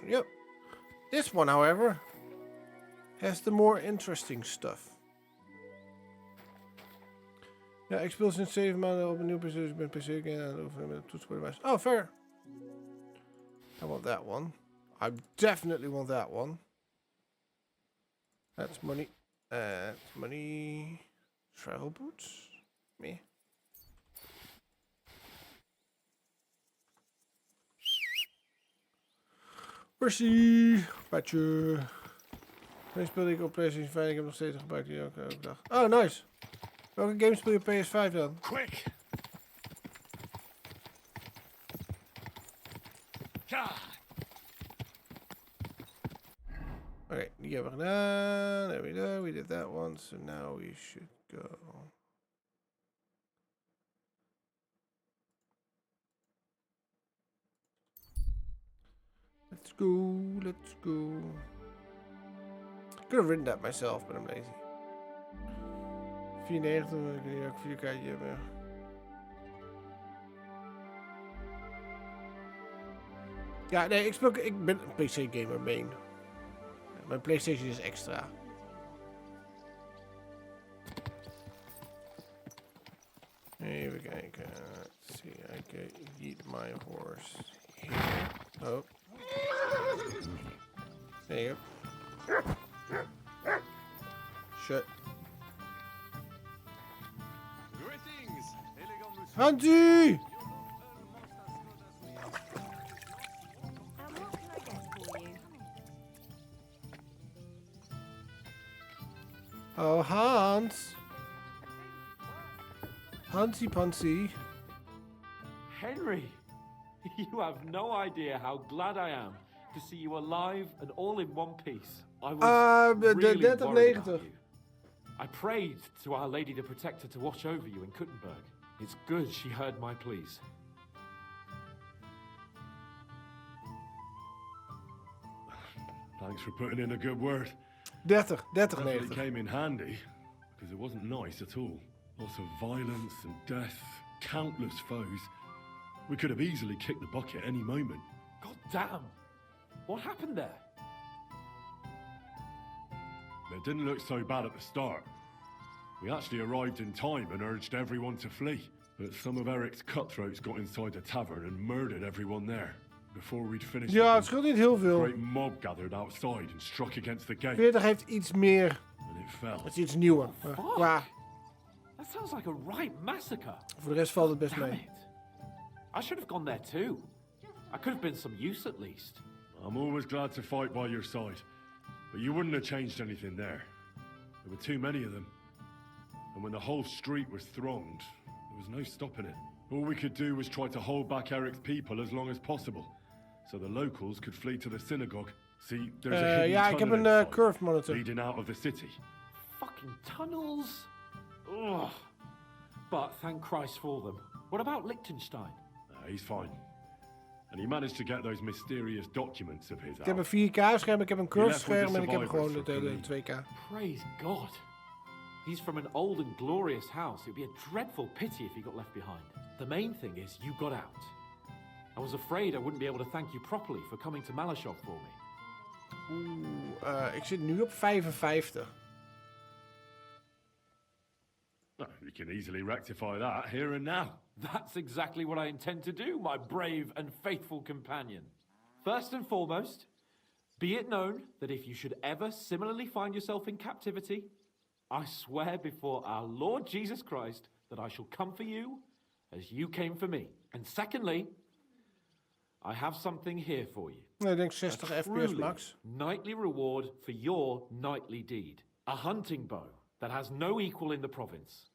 Yep. This one, however, has the more interesting stuff. Ja, ik speel sinds 7 maanden op een nieuw PC, dus ik ben PC en over met het toetsenbord. Oh, fair. I want that one. I definitely want that one. That's money. That's money. Travel boots? Me. Percy. Patje. Deze speelde ik op PlayStation 5. Ik heb nog steeds gebruikt die ook elke dag. Oh, nice. Welke game speel je op PS5 dan? Quick. Okay, die hebben we gedaan. There we go. We did that one. So now we should go. Let's go. Let's go. Could have written that myself, but I'm lazy. 94, dan kun je ook 4 kaartje hebben. Ja, nee, ik ben een PC-gamer main. Mijn PlayStation is extra. Even kijken. Let's see, I can eat my horse here. Oh. There you go. Shit. Hansie! Oh, Hans. Hansie Pansy. Henry, you have no idea how glad I am to see you alive and all in one piece. I was really worried about you. I prayed to Our Lady the Protector to watch over you in Kuttenberg. It's good she heard my pleas. Thanks for putting in a good word. 30, Definitely came in handy, because it wasn't nice at all. Lots of violence and death, countless foes. We could have easily kicked the bucket any moment. God damn! What happened there? It didn't look so bad at the start. We actually arrived in time and urged everyone to flee. But some of Eric's cutthroats got inside the tavern and murdered everyone there. Before we'd finished, ja, het scheelt niet heel veel. A great mob gathered outside and struck against the gate. 40 heeft iets meer. And it fell. Het is iets nieuwer. Qua. That sounds like a right massacre. Voor de rest valt het best mee. I should have gone there too. I could have been some use at least. I'm always glad to fight by your side. But you wouldn't have changed anything there. There were too many of them. And when the whole street was thronged, there was no stopping it. All we could do was try to hold back Eric's people as long as possible, so the locals could flee to the synagogue. See, there's a hidden ja, ik heb een curve monitor. leading out of the city. Fucking tunnels. Ugh. But thank Christ for them. What about Liechtenstein? He's fine. And he managed to get those mysterious documents of his Ik heb out. een 4K scherm, ik heb een curve scherm en ik heb gewoon de 2K. Praise God. He's from an old and glorious house. It would be a dreadful pity if he got left behind. The main thing is you got out. I was afraid I wouldn't be able to thank you properly for coming to Malashov for me. Oeh, ik zit nu op 55. You can easily rectify that here and now. That's exactly what I intend to do, my brave and faithful companion. First and foremost, be it known that if you should ever similarly find yourself in captivity, I swear before our Lord Jesus Christ that I shall come for you as you came for me. And secondly, I have something here for you. Ik denk 60 FPS max. Nightly reward for your nightly deed. A hunting bow that has no equal in the province.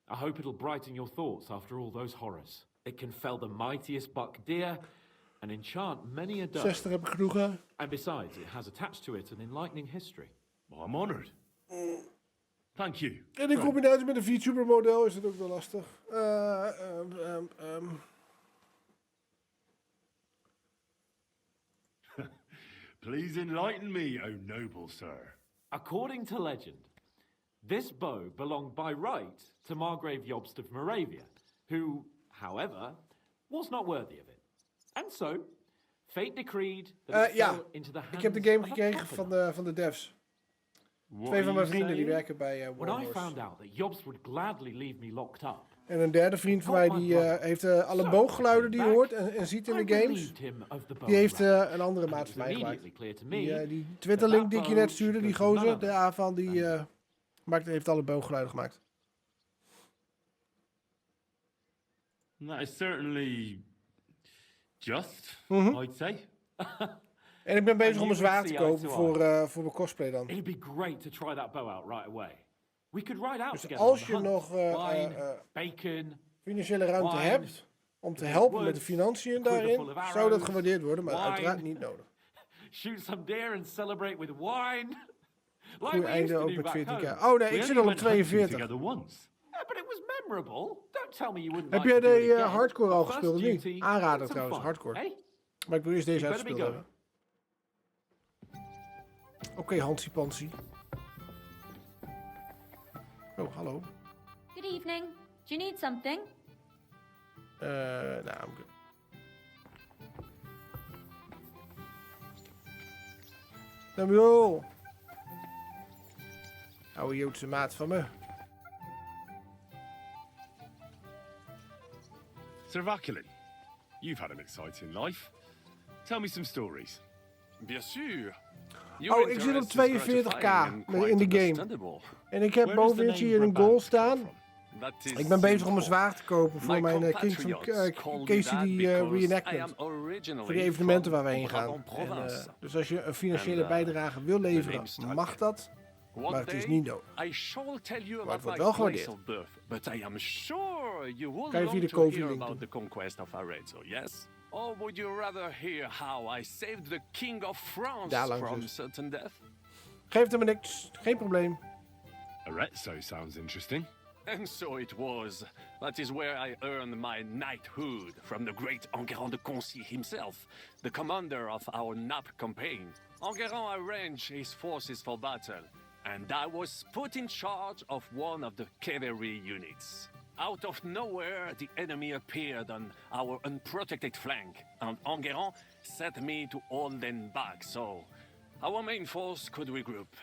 I hope it'll brighten your thoughts after all those horrors. It can fell the mightiest buck deer and enchant many a dove. 60 heb ik genoeg aan. And besides, it has attached to it an enlightening history. I'm honored. Thank you. En in combinatie met een Vtuber model is het ook wel lastig. Please enlighten me, O noble sir. According to legend, this bow belonged by right to Margrave Jobst of Moravia, who, however, was not worthy of it. And so, fate decreed that it fell into the hands ik heb de game gekregen van de devs. Twee van mijn vrienden die werken bij When I found out that Jobst would gladly leave me locked up. En een derde vriend van mij die heeft alle booggeluiden die je hoort en ziet in de games. Die heeft een andere maat van mij gemaakt. Die Twitter-link die ik je net stuurde, die gozer, de Avan, die heeft alle booggeluiden gemaakt. That is certainly just, I'd say. En ik ben bezig om een zwaard te kopen voor mijn cosplay dan. It'd be great to try that bow out right away. We could ride out Dus together. als je nog bacon, financiële ruimte hebt om te helpen met de financiën daarin, zou dat gewaardeerd worden, maar uiteraard niet nodig. Shoot some deer and celebrate with wine. Goeie einde ook met 14K. Oh nee, ik zit al op 42. Yeah, but it was memorable. Don't tell me you wouldn't Heb like jij to do it de again. hardcore al gespeeld of First niet? duty, Aanrader some trouwens, fun, hardcore. eh? Maar ik wil eerst deze You better uitgespeeld be hebben. Oké, Hansie Pansie. Oh, hallo. Good evening. Do you need something? Nou, I'm good. Samuel! Oude Joodse maat van me. Sir Vaculin, you've had an exciting life. Tell me some stories. Bien sûr. Oh, ik zit op 42k in de game. En ik heb bovenin zie je een goal staan. Ik ben bezig om een zwaard te kopen voor mijn Kings of KCD reenactment. Voor die evenementen waar we heen gaan. En, dus als je een financiële bijdrage wil leveren, mag dat. Maar het is niet nodig. Maar het wordt wel gewaardeerd. Kan je via de Kofi-link doen. Or would you rather hear how I saved the King of France from certain death? Geeft hem niks, geen probleem. Arezzo sounds interesting. And so it was. That is where I earned my knighthood from the great Enguerrand de Concy himself, the commander of our Nap campaign. Enguerrand arranged his forces for battle, and I was put in charge of one of the cavalry units. Out of nowhere, the enemy appeared on our unprotected flank, and Enguerrand set me to hold them back so our main force could regroup.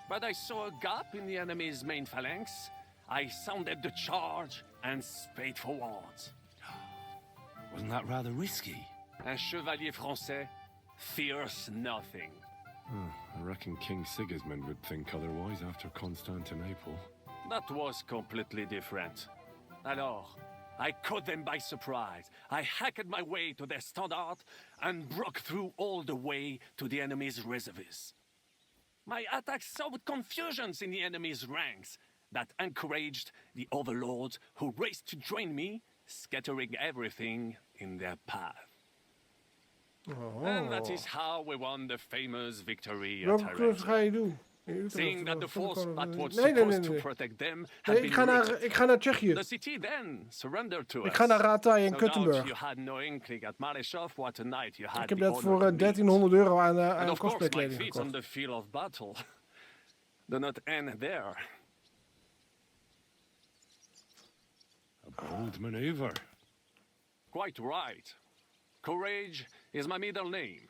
But I saw a gap in the enemy's main phalanx. I sounded the charge and sped forward. Wasn't that rather risky? Un chevalier français fears nothing. I reckon King Sigismund would think otherwise after Constantinople. That was completely different. Alors, I caught them by surprise. I hacked my way to their standard and broke through all the way to the enemy's reservoirs. My attack sowed confusions in the enemy's ranks that encouraged the overlords who raced to join me, scattering everything in their path. Oh. And that is how we won the famous victory at Arezzo. Seeing that the force that was supposed to protect them had been ik ga naar Tsjechië. The city then surrendered to us. Ik ga naar Ratai en Kuttenburg. You had no inkling at Maleshov what a night you had. Ik heb dat voor €1300 aan cosplaykleding gekocht. On the field of battle do not end there. A bold maneuver. Quite right. Courage is my middle name.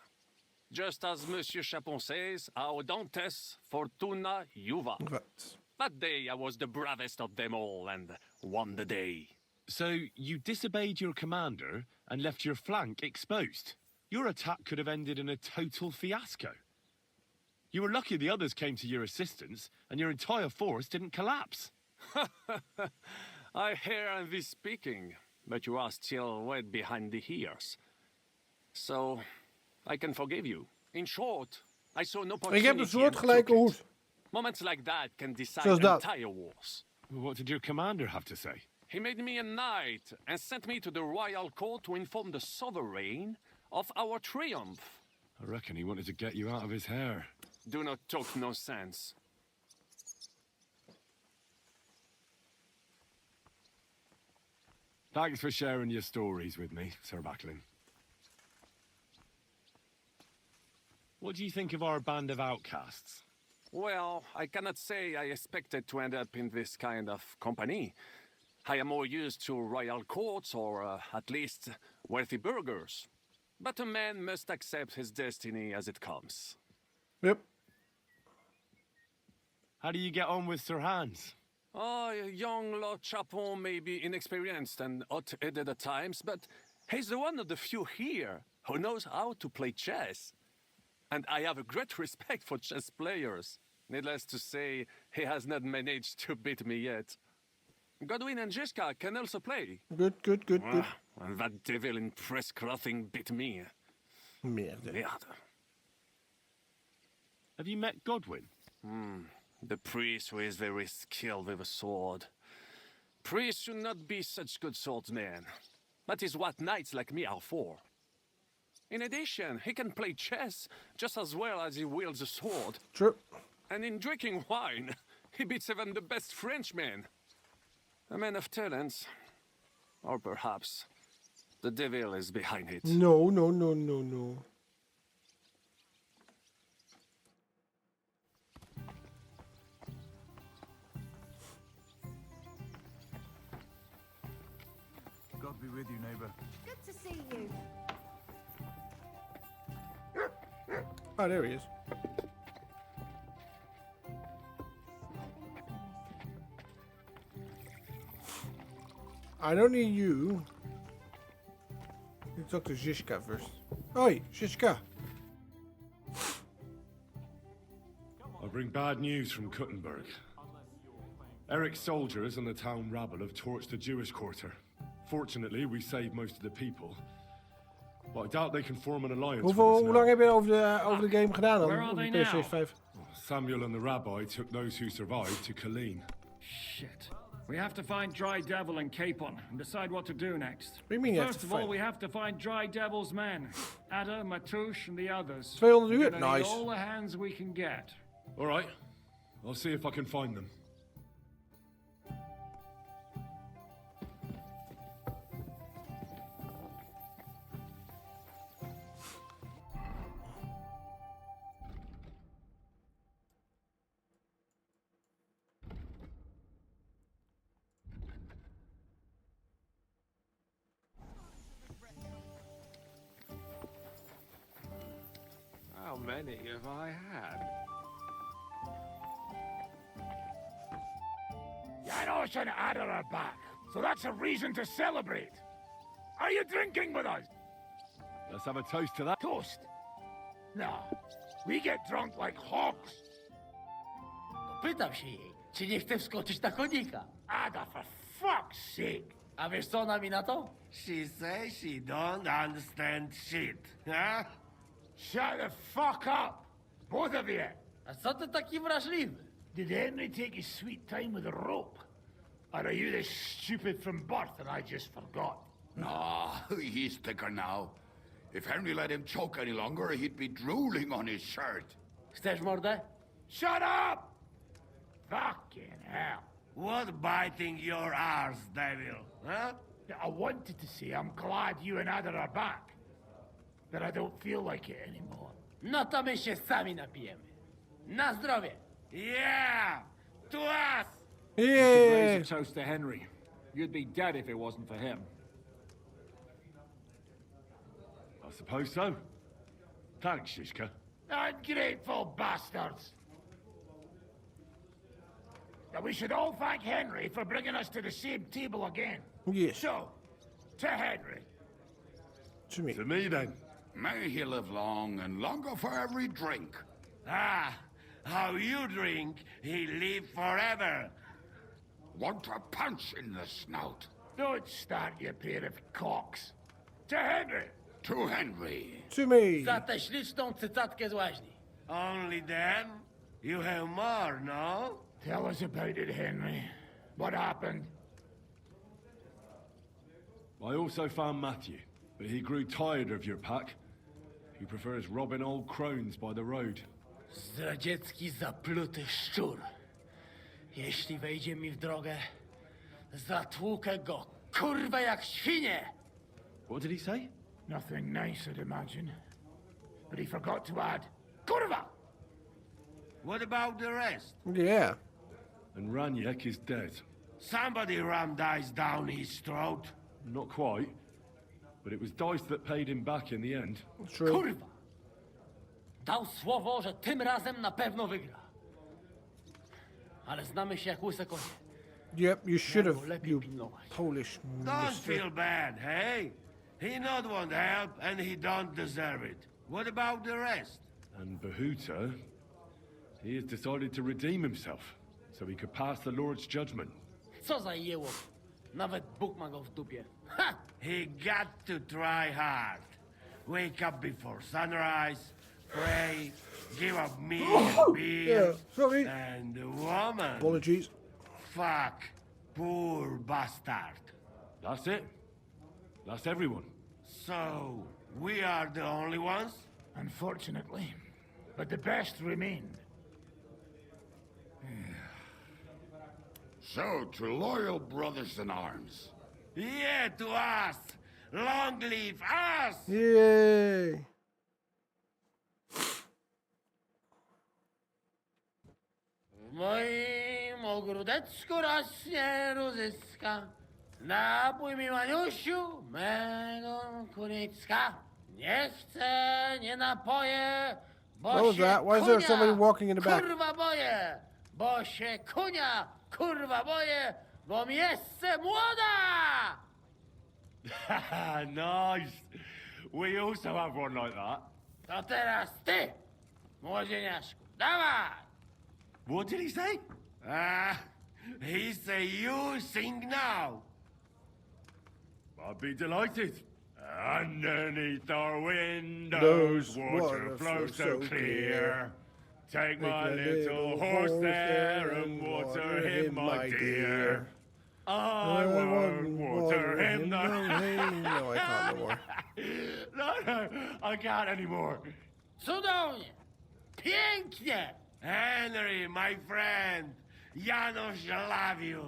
Just as Monsieur Chapon says, Audantes Fortuna Juva. That day I was the bravest of them all and won the day. So you disobeyed your commander and left your flank exposed. Your attack could have ended in a total fiasco. You were lucky the others came to your assistance and your entire force didn't collapse. I hear and thee speaking, but you are still wet behind the ears. So I can forgive you. In short, I saw no opportunity. Ik heb een soortgelijke hoed. Moments like that can decide entire wars. What did your commander have to say? He made me a knight and sent me to the royal court to inform the sovereign of our triumph. I reckon he wanted to get you out of his hair. Do not talk nonsense. Thanks for sharing your stories with me, Sir Backlin. What do you think of our band of outcasts? Well, I cannot say I expected to end up in this kind of company. I am more used to royal courts or at least wealthy burghers. But a man must accept his destiny as it comes. Yep. How do you get on with Sir Hans? Oh, young Lord Chapon may be inexperienced and hot-headed at times, but he's one of the few here who knows how to play chess. And I have a great respect for chess players. Needless to say, he has not managed to beat me yet. Godwin and Jiska can also play. Good. And that devil in press clothing beat me. Merde. Have you met Godwin? The priest who is very skilled with a sword. Priests should not be such good swordsmen. That is what knights like me are for. In addition, he can play chess just as well as he wields a sword. True. And in drinking wine, he beats even the best Frenchmen. A man of talents. Or perhaps the devil is behind it. No. God be with you, neighbor. Good to see you. Oh, there he is. I don't need you. You talk to Zizka first. Oi, Zizka. bring bad news from Kuttenberg. Eric's soldiers and the town rabble have torched the Jewish quarter. Fortunately, we saved most of the people. But I doubt they can form an alliance with us Hoe now. lang heb je over de game gedaan dan? Where are Op de they PlayStation now? 5? Samuel and the rabbi took those who survived to Colleen. Shit. We have to find Dry Devil and Capon and decide what to do next. What do you mean you have First to of all, find we have to find Dry Devil's men. Ada, Matouche, and the others. 200 We're uur? gonna need Nice. all the hands we can get. All right. I'll see if I can find them. How many have I had? Janos and Ada are back, so that's a reason to celebrate. Are you drinking with us? Let's have a toast to that. Toast? No, we get drunk like hogs. Pytam się jej, czy nie chce wskoczyć na konika. Ada, for fuck's sake. A wiesz co ona mi na to? She says she don't understand shit, huh? Shut the fuck up, both of you. A co ty taki wrażliwy? Did Henry take his sweet time with a rope? Or are you this stupid from birth and I just forgot? No, he's thicker now. If Henry let him choke any longer, he'd be drooling on his shirt. Chcesz mordę? Shut up! Fucking hell. What biting your arse, devil, huh? I wanted to say I'm glad you and Ada are back. But I don't feel like it anymore. No to my się sami napijemy. Na zdrowie! Yeah! To us! Yeah! Raise a toast to Henry. You'd be dead if it wasn't for him. I suppose so. Thanks, Shishka. Ungrateful bastards! Now we should all thank Henry for bringing us to the same table again. Yes. So, to Henry. To me. To me, then. May he live long and longer for every drink. Ah, how you drink, he live forever. Want a punch in the snout. Don't start, you pair of cocks. To Henry. To Henry. To me. Za tę śliczną cytatkę z łaźni. Only then? You have more, no? Tell us about it, Henry. What happened? I also found Matthew, but he grew tired of your pack. He prefers robbing old crones by the road. Zdradziecki, zapluty szczur. Jeśli wejdzie mi w drogę, zatłukę go, kurwa, jak świnie! What did he say? Nothing nice, I'd imagine. But he forgot to add, kurwa! What about the rest? Yeah. And Raniek is dead. Somebody rammed dice down his throat. Not quite. But it was Dice that paid him back in the end. True. Kurwa! Dał słowo, że tym razem na pewno wygra. Ale znamy się jak łyse konie. Yep, you should have, you Polish Don't mister. feel bad, hey? He not want help, and he don't deserve it. What about the rest? And Behuta, he has decided to redeem himself, so he could pass the Lord's judgment. Co za jełop. Nawet Bóg ma go w dupie. Ha! He got to try hard. Wake up before sunrise, pray, give up meat and beer, Yeah, sorry. and the woman. Apologies. Fuck, poor bastard. That's it. That's everyone. So, we are the only ones? Unfortunately. But the best remained. So, to loyal brothers in arms. Yeah, to us! Long live us! Yay! W moim ogródeczku rośnie różyska. Napój mi, Maniusiu, mego kunicka. Nie chcę, nie napoję, bo What was się that? Why is there kunia, somebody walking in the back? kurwa boję, bo się kunia, kurwa boję, bo miejsce młoda! Nice. We also have one like that. To teraz ty, młodzieniaszku, dawaj! What did he say? He say you sing now. I'd be delighted. Underneath our windows, water flows so clear. Take my little horse there and water him, my dear. I won't water him now. No, I can't no more. No, I can't anymore. Cudownie! Pięknie! Henry, my friend, Janusz love you.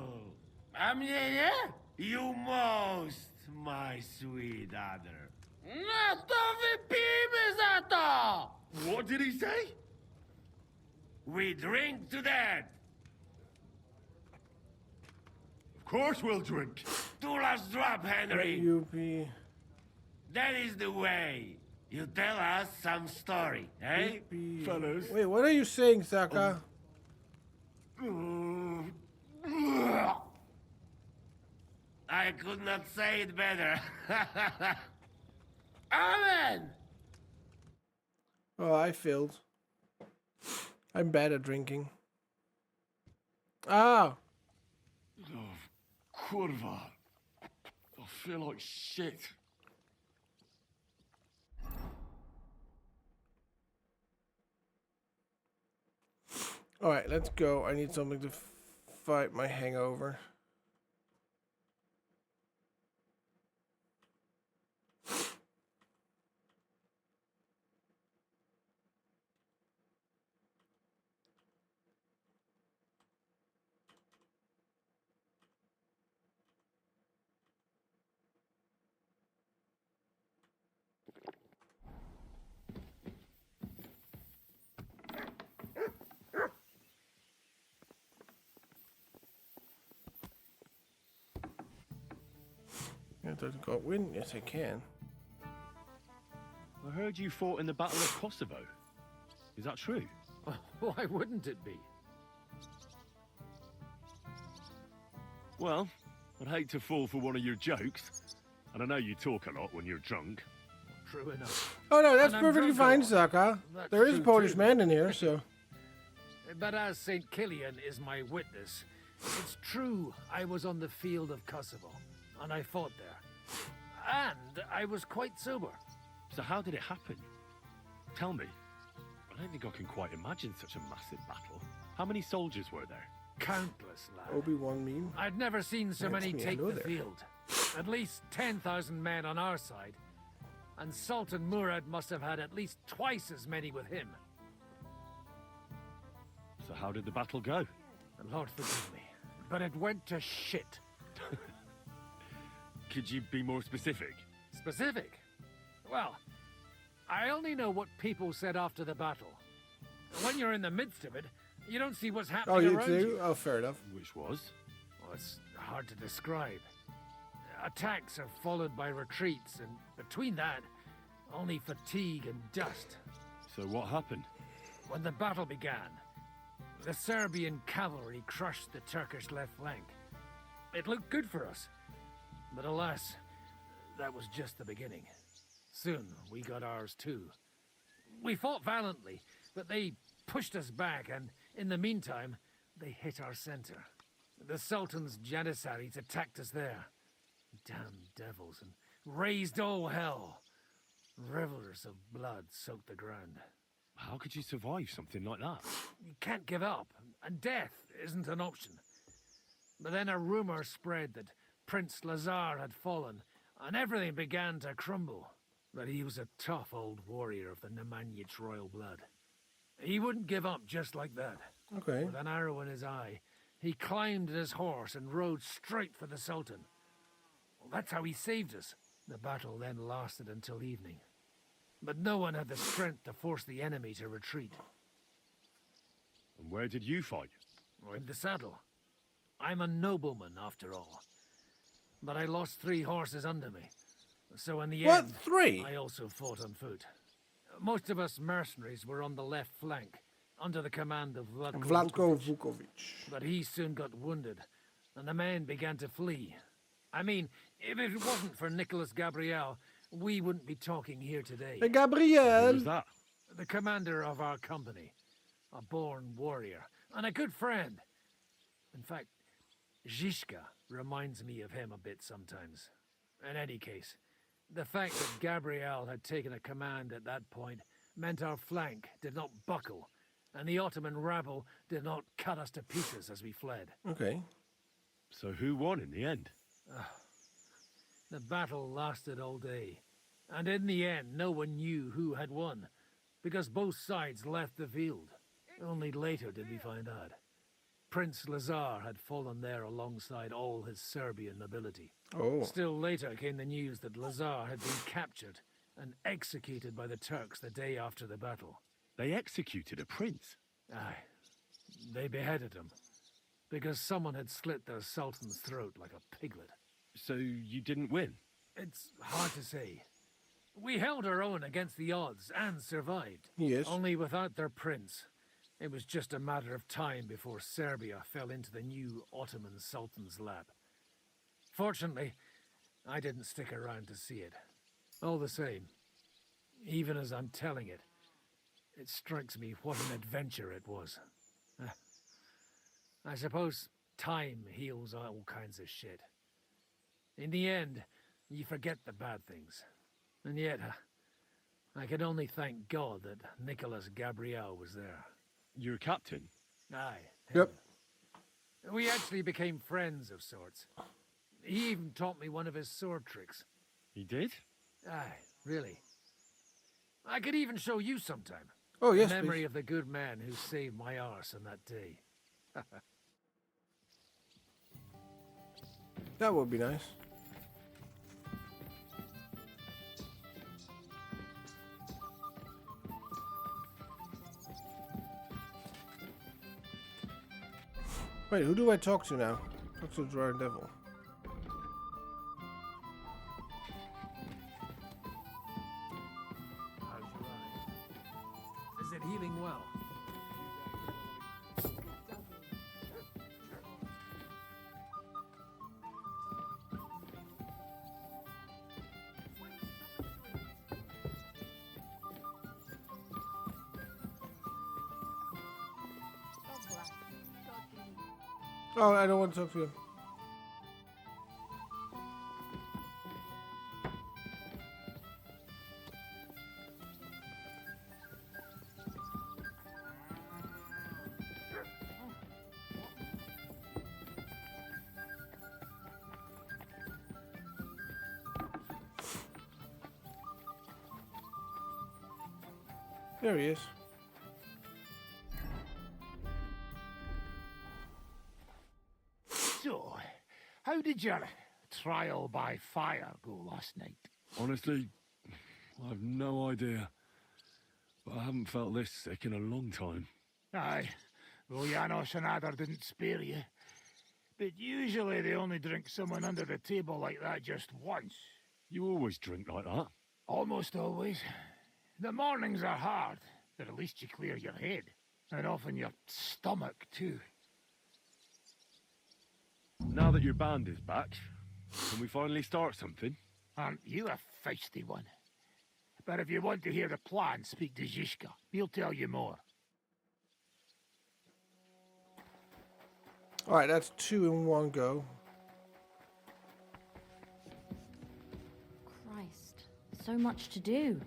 A mnie nie? You most, my sweet other. No to wypijmy za to! What did he say? We drink to that. Of course we'll drink. Two last drop, Henry. UP. That is the way. You tell us some story, eh? Fellas. Wait, what are you saying, Saka? I could not say it better. Amen! Oh, I failed. I'm bad at drinking. Ah! Oh, kurwa. I feel like shit. Alright, let's go. I need something to fight my hangover. It doesn't go win. Yes, I can. I heard you fought in the Battle of Kosovo. Is that true? Why wouldn't it be? Well, I'd hate to fall for one of your jokes. And I know you talk a lot when you're drunk. True enough. Oh no, that's And I'm perfectly drunk fine, a lot. Saka. That's There is a true Polish too. man in here, so. But as St. Killian is my witness, it's true I was on the field of Kosovo, and I fought there. And I was quite sober. So how did it happen? Tell me. I don't think I can quite imagine such a massive battle. How many soldiers were there? Countless, lad. Obi-Wan meme. I'd never seen so That's many me, take hello the there. field. At least 10,000 men on our side. And Sultan Murad must have had at least twice as many with him. So how did the battle go? And Lord forgive me, but it went to shit. Could you be more specific? Specific? Well, I only know what people said after the battle. When you're in the midst of it, you don't see what's happening Oh, you around do? you. Oh, fair enough. Which was? Well, it's hard to describe. Attacks are followed by retreats, and between that, only fatigue and dust. So what happened? When the battle began, the Serbian cavalry crushed the Turkish left flank. It looked good for us, but alas, that was just the beginning. Soon, we got ours too. We fought valiantly, but they pushed us back, and in the meantime, they hit our center. The Sultan's Janissaries attacked us there. Damn devils, and raised all hell. Rivers of blood soaked the ground. How could you survive something like that? You can't give up, and death isn't an option. But then a rumor spread that Prince Lazar had fallen, and everything began to crumble. But he was a tough old warrior of the Nemanjic royal blood. He wouldn't give up just like that. Okay. With an arrow in his eye, he climbed his horse and rode straight for the Sultan. Well, that's how he saved us. The battle then lasted until evening. But no one had the strength to force the enemy to retreat. And where did you fight? In the saddle. I'm a nobleman, after all. But I lost 3 horses under me. So in the end, 3? I also fought on foot. Most of us mercenaries were on the left flank, under the command of Vlatko Vukovic. But he soon got wounded, and the men began to flee. I mean, if it wasn't for Nicholas Gabriel, we wouldn't be talking here today. Hey, Gabriel! Who was that? The commander of our company. A born warrior. And a good friend. In fact, Zizka reminds me of him a bit sometimes. In any case, the fact that Gabriel had taken a command at that point meant our flank did not buckle, and the Ottoman rabble did not cut us to pieces as we fled. Okay. So who won in the end? The battle lasted all day, and in the end no one knew who had won, because both sides left the field. Only later did we find out. Prince Lazar had fallen there alongside all his Serbian nobility. Oh. Still later came the news that Lazar had been captured and executed by the Turks the day after the battle. They executed a prince? Aye. They beheaded him, because someone had slit their sultan's throat like a piglet. So you didn't win? It's hard to say. We held our own against the odds and survived. Yes. Only without their prince. It was just a matter of time before Serbia fell into the new Ottoman Sultan's lap. Fortunately, I didn't stick around to see it. All the same, even as I'm telling it, it strikes me what an adventure it was. I suppose time heals all kinds of shit. In the end, you forget the bad things. And yet, I can only thank God that Nicholas Gabriel was there. Your captain? Aye. Yep. We actually became friends of sorts. He even taught me one of his sword tricks. He did? Aye, really. I could even show you sometime. Oh, yes, In memory please. of the good man who saved my arse on that day. That would be nice. Wait, who do I talk to now? Talk to the Dragon Devil. How's your eye? Is it healing well? Oh, I don't want to talk to him. There he is. So, how did your trial by fire go last night? Honestly, I've no idea. But I haven't felt this sick in a long time. Aye, well, Janos and Adar didn't spare you. But usually they only drink someone under the table like that just once. You always drink like that? Almost always. The mornings are hard, but at least you clear your head. And often your stomach, too. Now that your band is back, can we finally start something? Aren't you a feisty one? But if you want to hear the plan, speak to Zizka. He'll tell you more. Alright, that's 2 in one go. Christ, so much to do.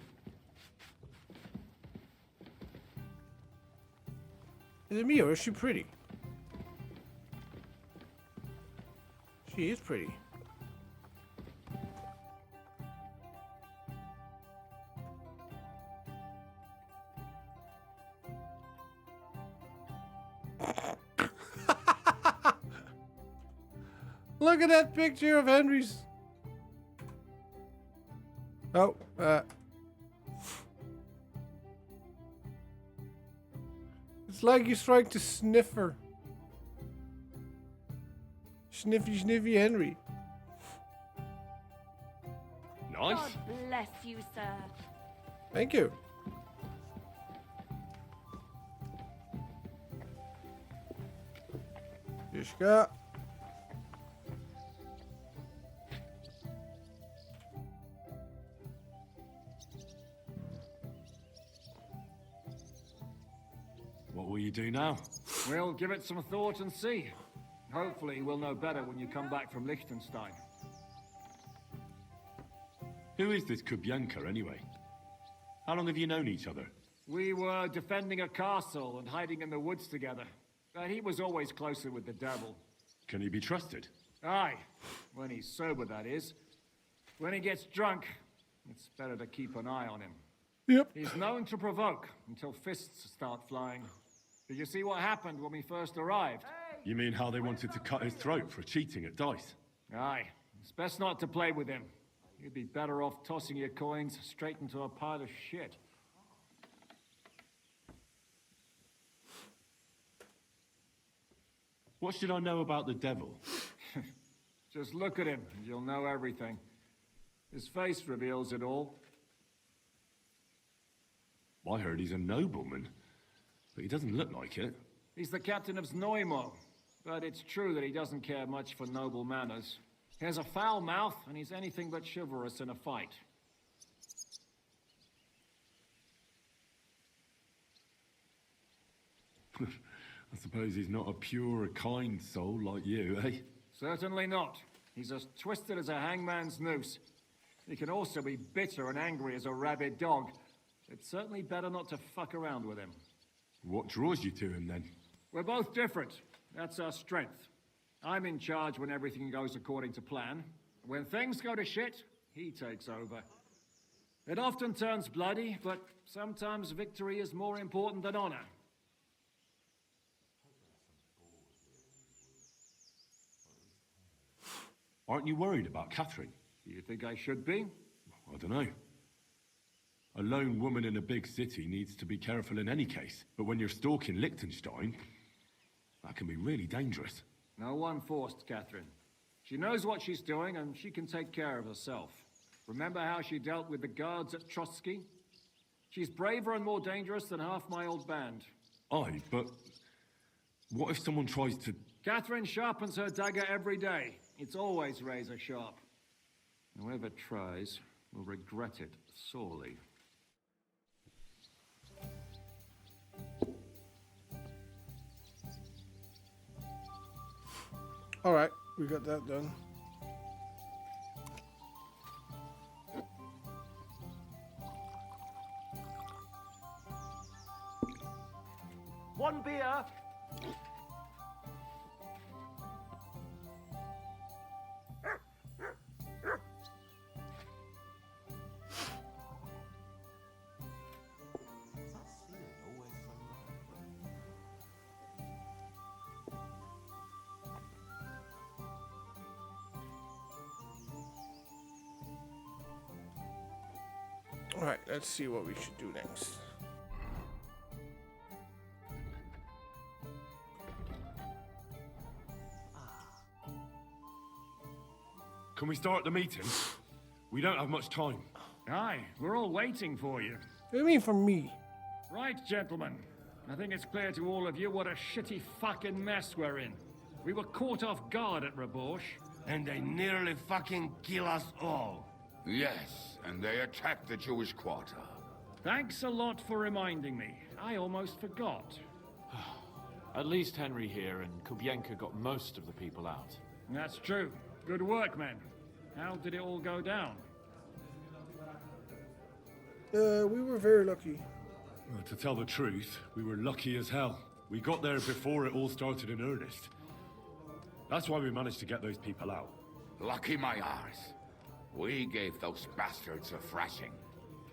Is it me or is she pretty? She is pretty. Look at that picture of Henry's. Oh, it's like he's trying to sniff her. Sniffy, sniffy Henry. Nice. God bless you, sir. Thank you. Zizka. What What will you do now? We'll give it some thought and see. Hopefully, we'll know better when you come back from Liechtenstein. Who is this Kubyanka, anyway? How long have you known each other? We were defending a castle and hiding in the woods together. But he was always closer with the devil. Can he be trusted? Aye. When he's sober, that is. When he gets drunk, it's better to keep an eye on him. Yep. He's known to provoke until fists start flying. Did you see what happened when we first arrived? You mean how they wanted to cut his throat for cheating at dice? Aye. It's best not to play with him. You'd be better off tossing your coins straight into a pile of shit. What should I know about the devil? Just look at him, and you'll know everything. His face reveals it all. I heard he's a nobleman, but he doesn't look like it. He's the captain of Znojmo, but it's true that he doesn't care much for noble manners. He has a foul mouth, and he's anything but chivalrous in a fight. I suppose he's not a pure, kind soul like you, eh? Certainly not. He's as twisted as a hangman's noose. He can also be bitter and angry as a rabid dog. It's certainly better not to fuck around with him. What draws you to him, then? We're both different. That's our strength. I'm in charge when everything goes according to plan. When things go to shit, he takes over. It often turns bloody, but sometimes victory is more important than honor. Aren't you worried about Catherine? Do you think I should be? I don't know. A lone woman in a big city needs to be careful in any case. But when you're stalking Liechtenstein, that can be really dangerous. No one forced Catherine. She knows what she's doing, and she can take care of herself. Remember how she dealt with the guards at Trotsky? She's braver and more dangerous than half my old band. Aye, but what if someone tries to... Catherine sharpens her dagger every day. It's always razor sharp. Whoever tries will regret it sorely. All right, we got that done. One beer. All right, let's see what we should do next. Can we start the meeting? We don't have much time. Aye, we're all waiting for you. What do you mean for me? Right, gentlemen. I think it's clear to all of you what a shitty fucking mess we're in. We were caught off guard at Rabosh. And they nearly fucking kill us all. Yes, and they attacked the Jewish quarter. Thanks a lot for reminding me. I almost forgot. At least Henry here and Kubyanka got most of the people out. That's true. Good work, men. How did it all go down? We were very lucky. Well, to tell the truth, we were lucky as hell. We got there before it all started in earnest. That's why we managed to get those people out. Lucky my arse. We gave those bastards a thrashing.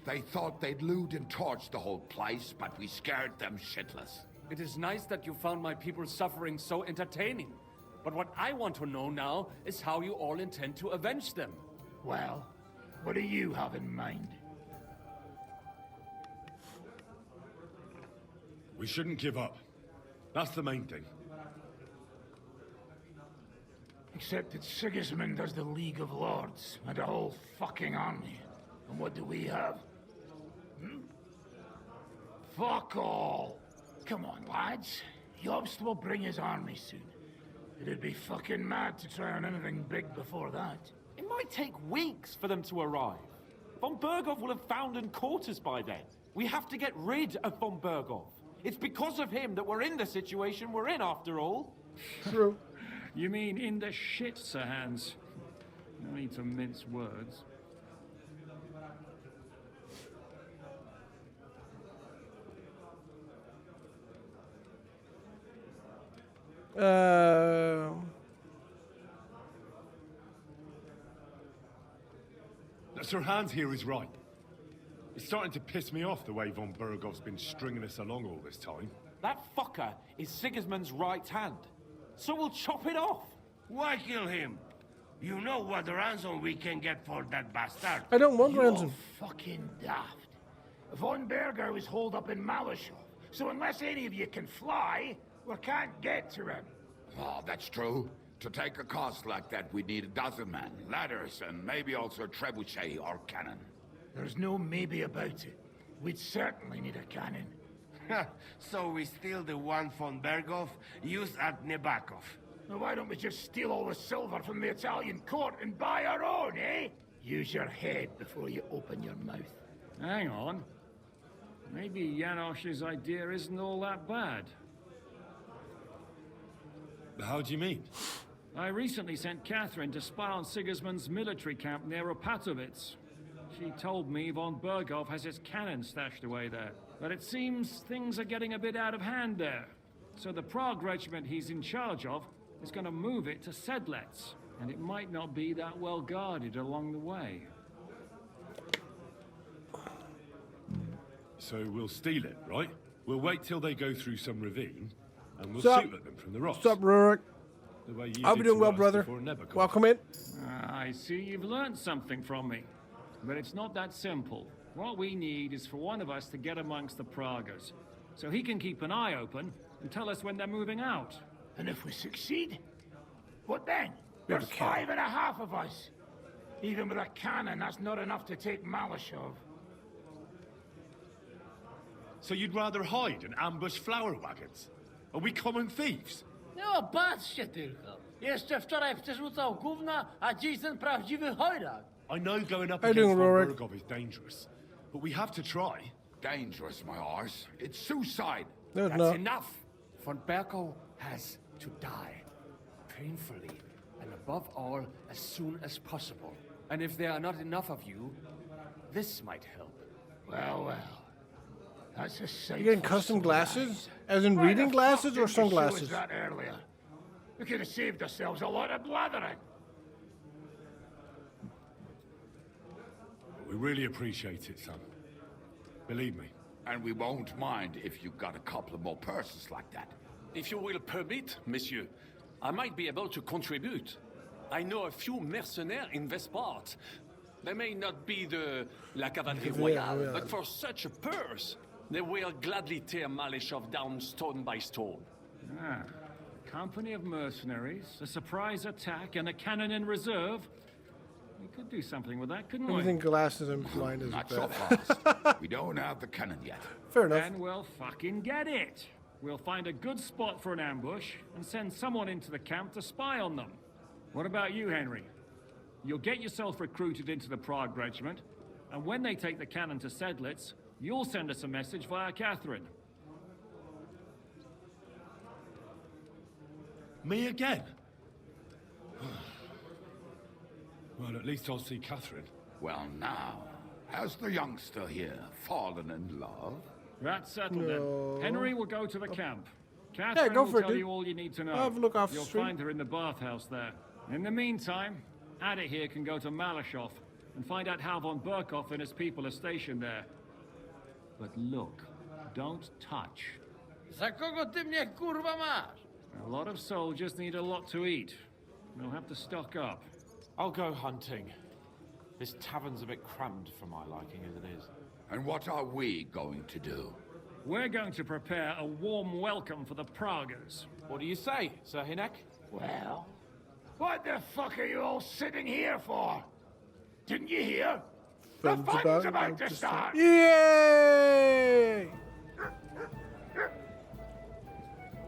They thought they'd loot and torch the whole place, but we scared them shitless. It is nice that you found my people's suffering so entertaining. But what I want to know now is how you all intend to avenge them. Well, what do you have in mind? We shouldn't give up. That's the main thing. Except that Sigismund has the League of Lords and a whole fucking army. And what do we have? Fuck all! Come on, lads. Jobst will bring his army soon. It'd be fucking mad to try on anything big before that. It might take weeks for them to arrive. Von Bergov will have found and caught us by then. We have to get rid of Von Bergov. It's because of him that we're in the situation we're in, after all. True. You mean in the shit, Sir Hans? No need to mince words. Sir Hans here is right. It's starting to piss me off the way von Burgov's been stringing us along all this time. That fucker is Sigismund's right hand. So we'll chop it off. Why kill him? You know what ransom we can get for that bastard. I don't want You're ransom. fucking daft. Von Berger was holed up in Malashov, so unless any of you can fly, we can't get to him. Oh, that's true. To take a cost like that, we'd need 12 men, ladders, and maybe also trebuchet or cannon. There's no maybe about it. We'd certainly need a cannon. So we steal the one von Berghoff used at Nebakov. Well, why don't we just steal all the silver from the Italian court and buy our own, eh? Use your head before you open your mouth. Hang on. Maybe Janosch's idea isn't all that bad. How do you mean? I recently sent Catherine to spy on Sigismund's military camp near Opatovitz. She told me von Berghoff has his cannon stashed away there. But it seems things are getting a bit out of hand there. So the Prague regiment he's in charge of is going to move it to Sedlec. And it might not be that well guarded along the way. So we'll steal it, right? We'll wait till they go through some ravine, and we'll Sup? shoot at them from the rocks. What's up, Rurik? The way you I'll did be doing to well, us brother. before Nebakov. Welcome in. I see you've learned something from me. But it's not that simple. What we need is for one of us to get amongst the Pragas, so he can keep an eye open and tell us when they're moving out. And if we succeed, what then? We have There's a cannon. 5.5 of us. Even with a cannon, that's not enough to take Malashov. So you'd rather hide and ambush flower wagons? Are we common thieves? No, patrzcie tylko. Jeszcze wczoraj przerzucał gówna, a dziś ten prawdziwy chojrak. I know going up How you against doing, von Rorik? Burgov is dangerous, but we have to try. Dangerous, my arse. It's suicide. No, That's no. enough. Von Berko has to die. Painfully. And above all, as soon as possible. And if there are not enough of you, this might help. Well, well. That's a sight. You getting for custom sore glasses? eyes. As in Why reading the glasses fuck or didn't you show us sunglasses? that earlier? We could have saved ourselves a lot of blathering. We really appreciate it, son. Believe me. And we won't mind if you got a couple of more purses like that. If you will permit, monsieur, I might be able to contribute. I know a few mercenaires in this part. They may not be la cavalerie royale, but for such a purse, they will gladly tear Malashov down stone by stone. Ah, company of mercenaries, a surprise attack, and a cannon in reserve. We could do something with that, couldn't we? Everything glasses and blind is Not bad. so fast. We don't have the cannon yet. Fair enough. Then we'll fucking get it. We'll find a good spot for an ambush and send someone into the camp to spy on them. What about you, Henry? You'll get yourself recruited into the Prague regiment, and when they take the cannon to Sedlec, you'll send us a message via Catherine. Me again? Well, at least I'll see Catherine. Well, now, has the youngster here fallen in love? That's settled No. then. Henry will go to the camp. Catherine go will for it, tell dude. you all you need to know. I'll have a look off the You'll street. find her in the bathhouse there. In the meantime, Ada here can go to Malashov and find out how von Burkhoff and his people are stationed there. But look, don't touch. Za kogo ty mnie kurwa masz? A lot of soldiers need a lot to eat. We'll have to stock up. I'll go hunting. This tavern's a bit crammed for my liking as it is. And what are we going to do? We're going to prepare a warm welcome for the Pragas. What do you say, Sir Hinek? Well, what the fuck are you all sitting here for? Didn't you hear? The fun's about to start! Yay!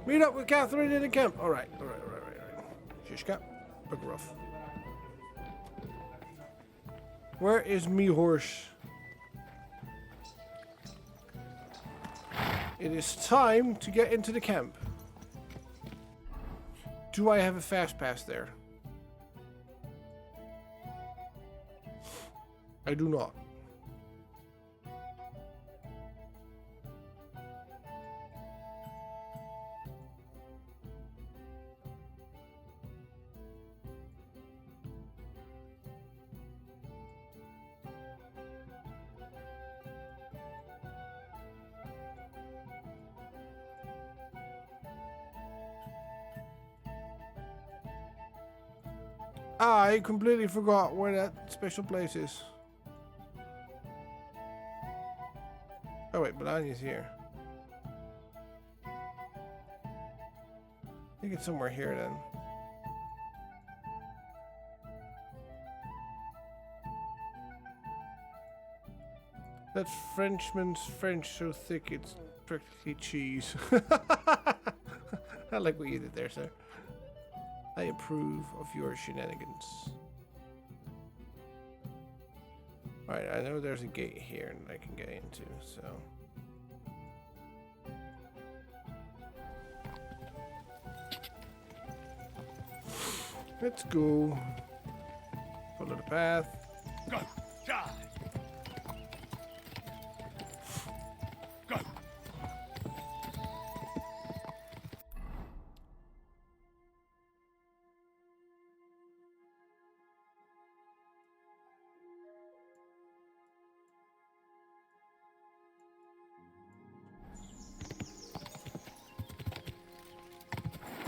Meet up with Catherine in the camp. All right. Shishka, bugger off. Where is me horse? It is time to get into the camp. Do I have a fast pass there? I do not. I completely forgot where that special place is. Oh wait, Bologna's here. I think it's somewhere here then. That Frenchman's French so thick it's practically cheese. I like what you did there, sir. I approve of your shenanigans. Alright, I know there's a gate here that I can get into, so... Let's go. Follow the path. Go! Charge! Go!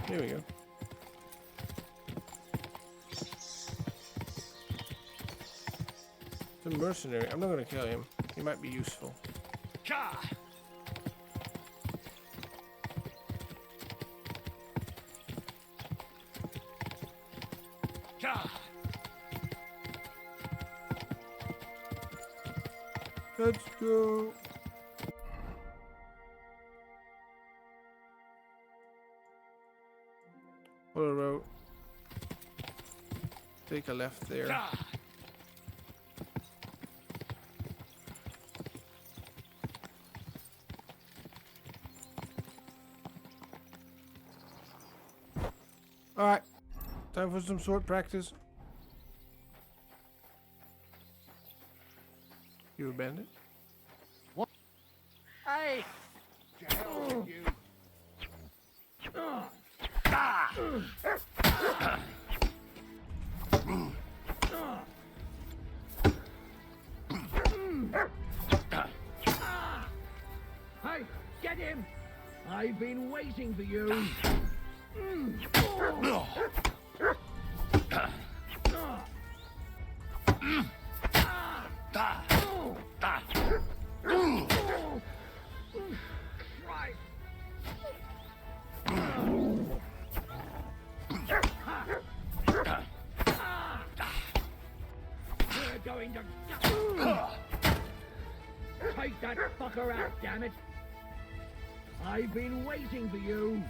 Here we go. The mercenary. I'm not gonna kill him. He might be useful. Ka! Ka! Let's go. Follow the road. Take a left there. Ka! Alright. Time for some sword practice. You a bandit? What? Hey! Hey, get him! I've been waiting for you. We're going to take that fucker out, damn it! I've been waiting for you.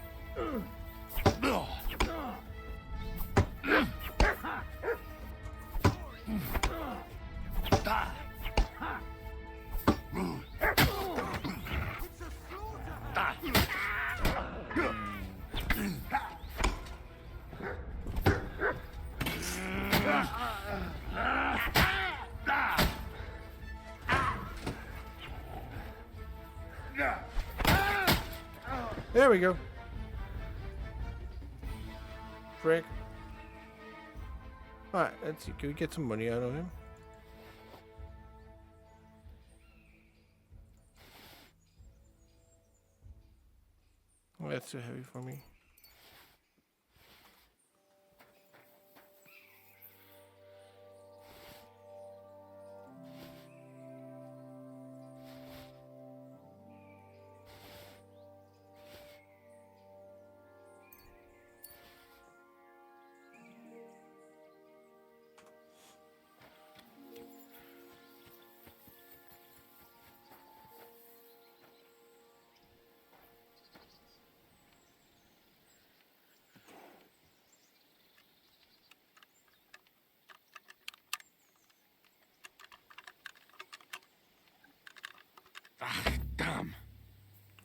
There we go. Frick. Alright, let's see. Can we get some money out of him? Oh, that's too heavy for me.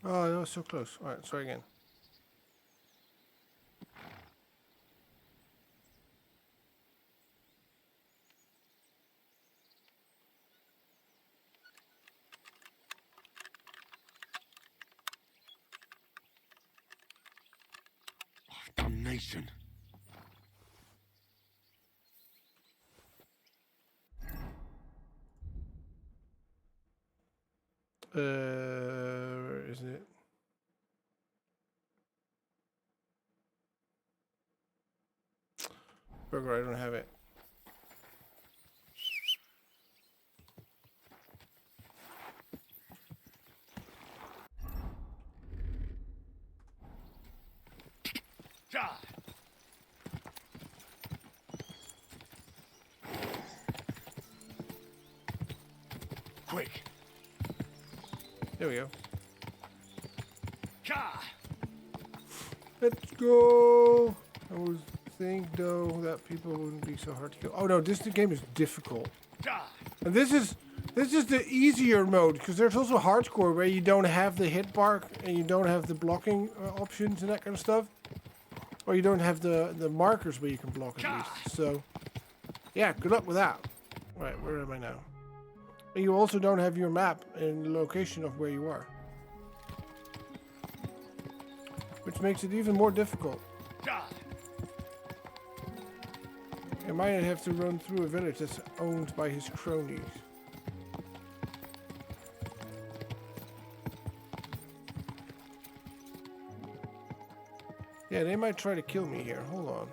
Oh, that was so close. All right, try again. Damnation. Where is it? Burger, I don't have it. Quick. There we go. Ka! Let's go. I was thinking though that people wouldn't be so hard to kill. Oh no, this game is difficult. And this is the easier mode because there's also hardcore where you don't have the hit bar and you don't have the blocking options and that kind of stuff, or you don't have the markers where you can block at least. So yeah, good luck with that. Right, where am I now? And you also don't have your map and the location of where you are, which makes it even more difficult. I might have to run through a village that's owned by his cronies. Yeah, they might try to kill me here. Hold on.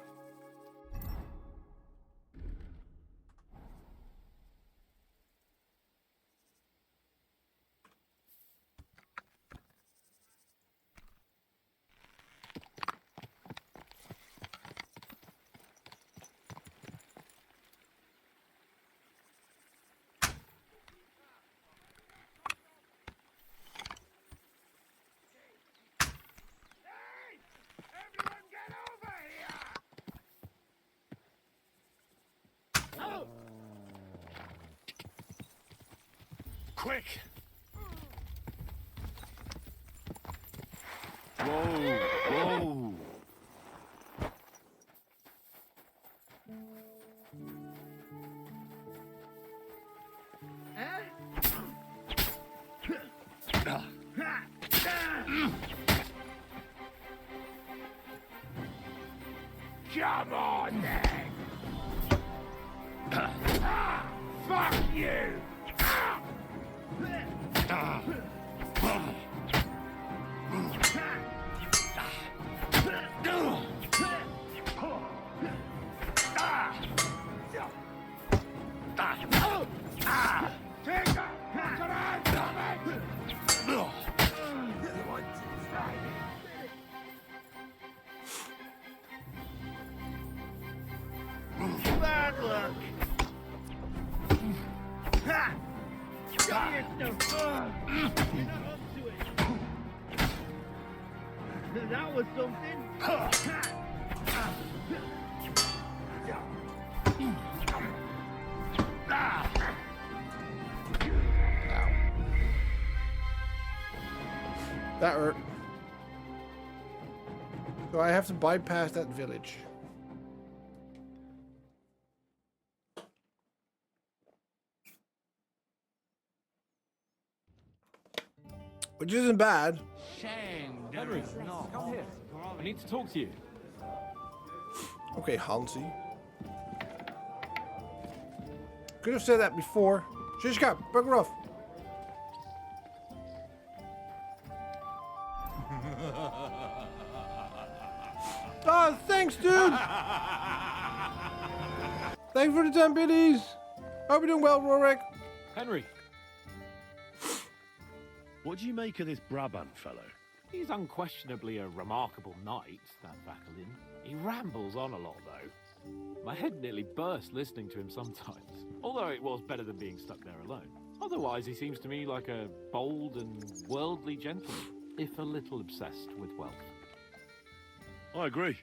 Quick! Whoa! Whoa! Come on then! Fuck you! Bad luck. Ha! Show yourself. You're not up to it. That was something. That hurt. So I have to bypass that village. Which isn't bad. Shame, Henry, come here. I need to talk to you. Okay, Hansi. Could have said that before. Shishka, bugger off. Oh, thanks, dude. Thanks for the 10 biddies. Hope you're doing well, Rorik. Henry. What do you make of this Brabant fellow? He's unquestionably a remarkable knight, that Vakalin. He rambles on a lot, though. My head nearly burst listening to him sometimes, although it was better than being stuck there alone. Otherwise, he seems to me like a bold and worldly gentleman, if a little obsessed with wealth. I agree.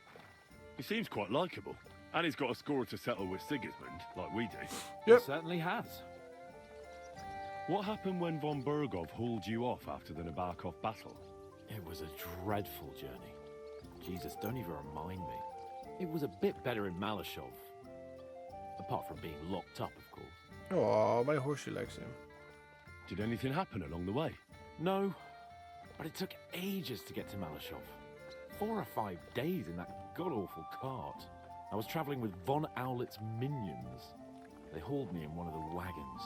He seems quite likeable. And he's got a score to settle with Sigismund, like we do. Yep. He certainly has. What happened when von Bergov hauled you off after the Nabokov battle? It was a dreadful journey. Jesus, don't even remind me. It was a bit better in Malashov. Apart from being locked up, of course. Oh, my horsey likes him. Did anything happen along the way? No, but it took ages to get to Malashov. 4 or 5 days in that god-awful cart. I was traveling with Von Owlet's minions. They hauled me in one of the wagons.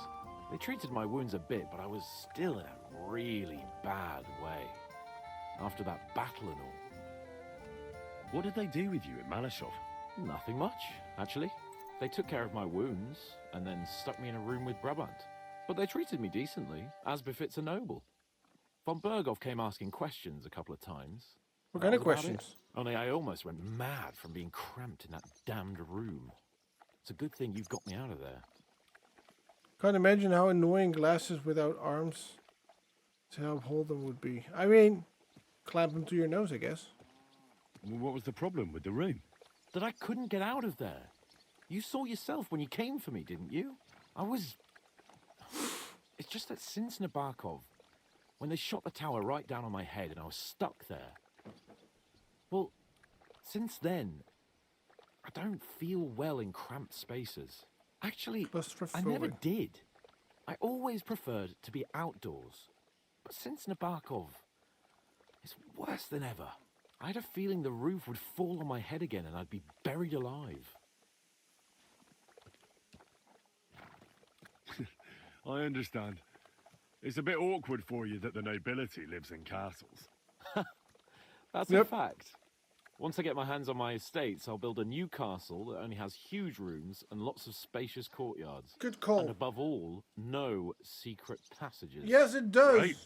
They treated my wounds a bit, but I was still in a really bad way. After that battle and all. What did they do with you in Malashov? Nothing much, actually. They took care of my wounds, and then stuck me in a room with Brabant. But they treated me decently, as befits a noble. Von Berghoff came asking questions a couple of times. What kind of questions? Only I almost went mad from being cramped in that damned room. It's a good thing you got me out of there. Can't imagine how annoying glasses without arms to help hold them would be. I mean, clamp them to your nose, I guess. What was the problem with the room? That I couldn't get out of there. You saw yourself when you came for me, didn't you? It's just that since Nabokov, when they shot the tower right down on my head and I was stuck there. Well, since then, I don't feel well in cramped spaces. Actually, I never did. I always preferred to be outdoors. But since Nabokov, it's worse than ever. I had a feeling the roof would fall on my head again and I'd be buried alive. I understand. It's a bit awkward for you that the nobility lives in castles. That's a fact. Once I get my hands on my estates, I'll build a new castle that only has huge rooms and lots of spacious courtyards. Good call. And above all, no secret passages. Yes, it does. Right.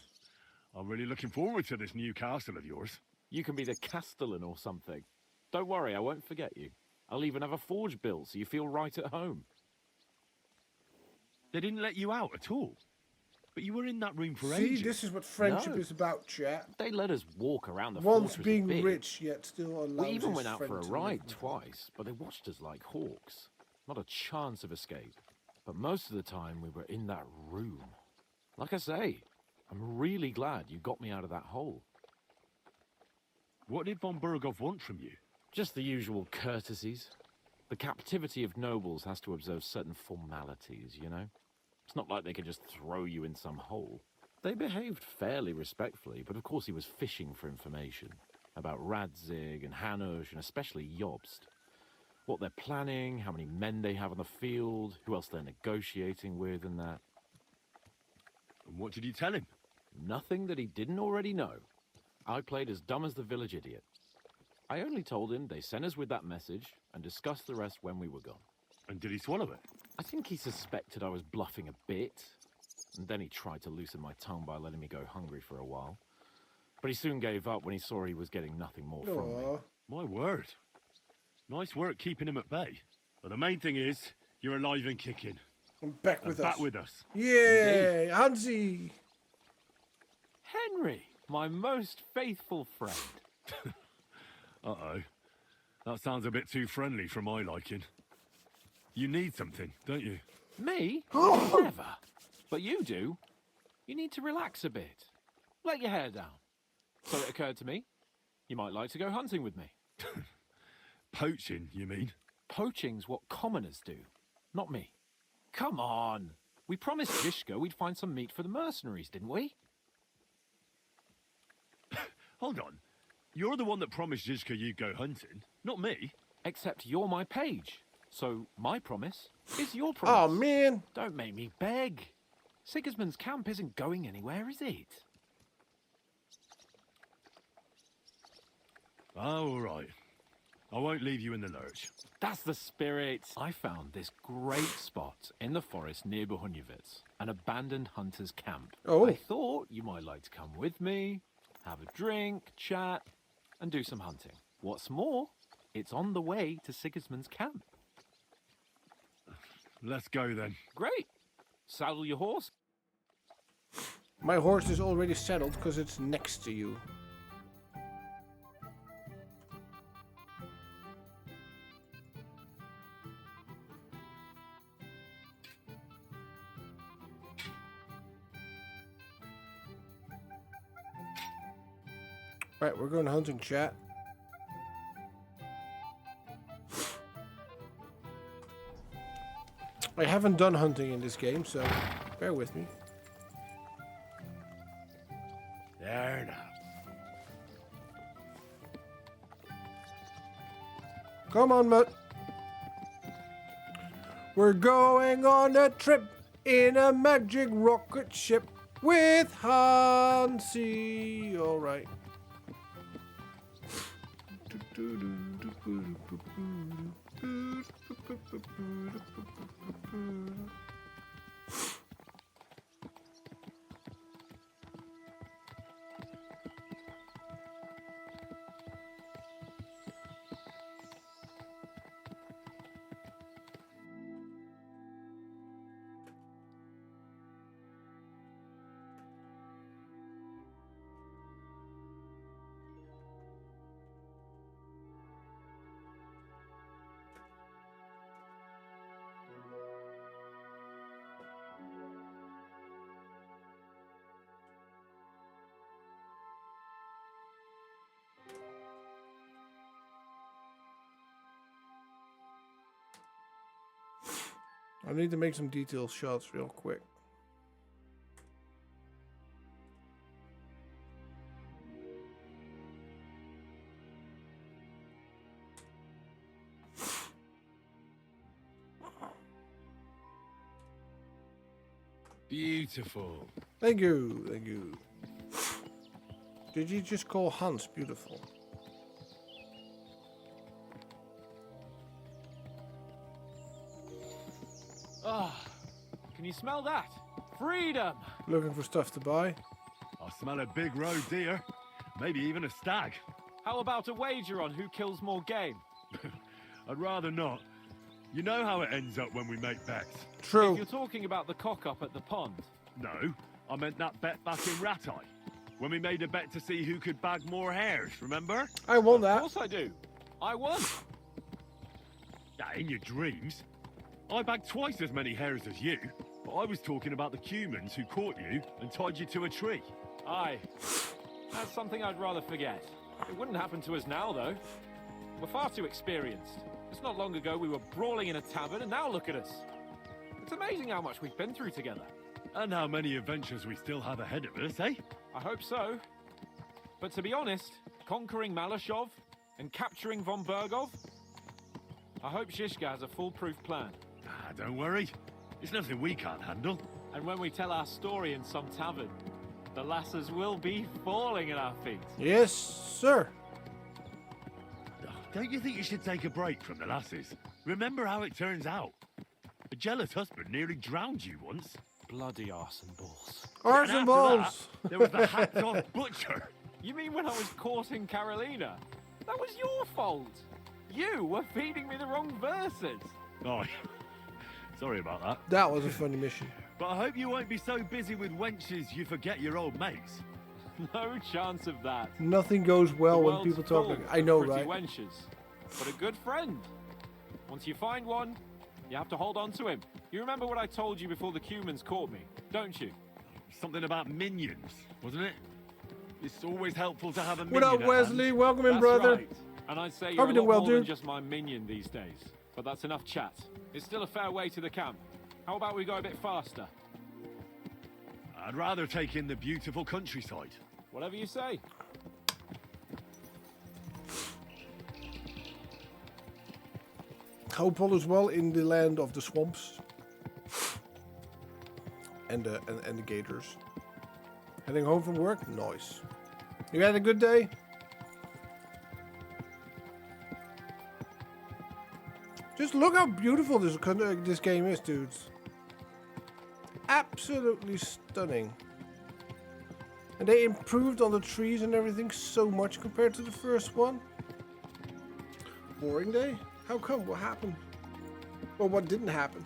I'm really looking forward to this new castle of yours. You can be the castellan or something. Don't worry, I won't forget you. I'll even have a forge built so you feel right at home. They didn't let you out at all. But you were in that room for See, ages. this is what friendship is about, chat. They let us walk around the Once fortress being a bit. rich, yet still allows We even his went out for friend a to ride live. twice, but they watched us like hawks. Not a chance of escape. But most of the time we were in that room. Like I say, I'm really glad you got me out of that hole. What did von Berghoff want from you? Just the usual courtesies. The captivity of nobles has to observe certain formalities, you know? It's not like they could just throw you in some hole. They behaved fairly respectfully, but of course he was fishing for information. About Radzig and Hanush, and especially Jobst. What they're planning, how many men they have on the field, who else they're negotiating with and that. And what did you tell him? Nothing that he didn't already know. I played as dumb as the village idiot. I only told him they sent us with that message and discussed the rest when we were gone. And did he swallow it? I think he suspected I was bluffing a bit, and then he tried to loosen my tongue by letting me go hungry for a while. But he soon gave up when he saw he was getting nothing more from me. My word. Nice work keeping him at bay. But the main thing is, you're alive and kicking. And back with us. Back with us. Yay, Hansi! Henry, my most faithful friend. Uh-oh. That sounds a bit too friendly for my liking. You need something, don't you? Me? Never. But you do. You need to relax a bit. Let your hair down. So it occurred to me, you might like to go hunting with me. Poaching, you mean? Poaching's what commoners do, not me. Come on. We promised Zishka we'd find some meat for the mercenaries, didn't we? Hold on. You're the one that promised Zizka you'd go hunting, not me. Except you're my page. So my promise is your promise. Oh, man. Don't make me beg. Sigismund's camp isn't going anywhere, is it? Oh, all right. I won't leave you in the lurch. That's the spirit. I found this great spot in the forest near Bohunyevitz, an abandoned hunter's camp. Oh. I thought you might like to come with me, have a drink, chat, and do some hunting. What's more, it's on the way to Sigismund's camp. Let's go then. Great. Saddle your horse. My horse is already saddled because it's next to you. Right, we're going hunting, chat. I haven't done hunting in this game, so bear with me. There now. Come on, Mutt. We're going on a trip in a magic rocket ship with Hansi. All right. I need to make some detailed shots real quick. Beautiful. Thank you, thank you. Did you just call Hans beautiful? Ah, can you smell that? Freedom! Looking for stuff to buy? I smell a big roe deer. Maybe even a stag. How about a wager on who kills more game? I'd rather not. You know how it ends up when we make bets. True. If you're talking about the cock-up at the pond. No, I meant that bet back in Ratai. When we made a bet to see who could bag more hares, remember? I won that. Of course I do. I won. In your dreams. I bagged twice as many hares as you, but I was talking about the humans who caught you and tied you to a tree. Aye. That's something I'd rather forget. It wouldn't happen to us now, though. We're far too experienced. It's not long ago we were brawling in a tavern, and now look at us. It's amazing how much we've been through together. And how many adventures we still have ahead of us, eh? I hope so. But to be honest, conquering Malashov and capturing von Bergov, I hope Shishka has a foolproof plan. Don't worry. It's nothing we can't handle. And when we tell our story in some tavern, the lasses will be falling at our feet. Yes, sir. Don't you think you should take a break from the lasses? Remember how it turns out. A jealous husband nearly drowned you once. Bloody arse and balls. Arse and balls! There was the hacked-off butcher. You mean when I was courting Carolina? That was your fault. You were feeding me the wrong verses. Oh, sorry about that. That was a funny mission. But I hope you won't be so busy with wenches you forget your old mates. No chance of that. Nothing goes well when people talk like, I know, pretty right? wenches, but a good friend. Once you find one, you have to hold on to him. You remember what I told you before the Cumans caught me, don't you? Something about minions, wasn't it? It's always helpful to have a minion. What up, at Wesley? hand. Welcome in, That's brother. right. And I'd say Hope you're a you're doing lot well, more than dude. just my minion these days. But that's enough chat. It's still a fair way to the camp. How about we go a bit faster? I'd rather take in the beautiful countryside. Whatever you say. Hope all is well in the land of the swamps and the gators. Heading home from work? Nice. You had a good day? Just look how beautiful this game is, dudes. Absolutely stunning. And they improved on the trees and everything so much compared to the first one. Boring day? How come? What happened? Or what didn't happen?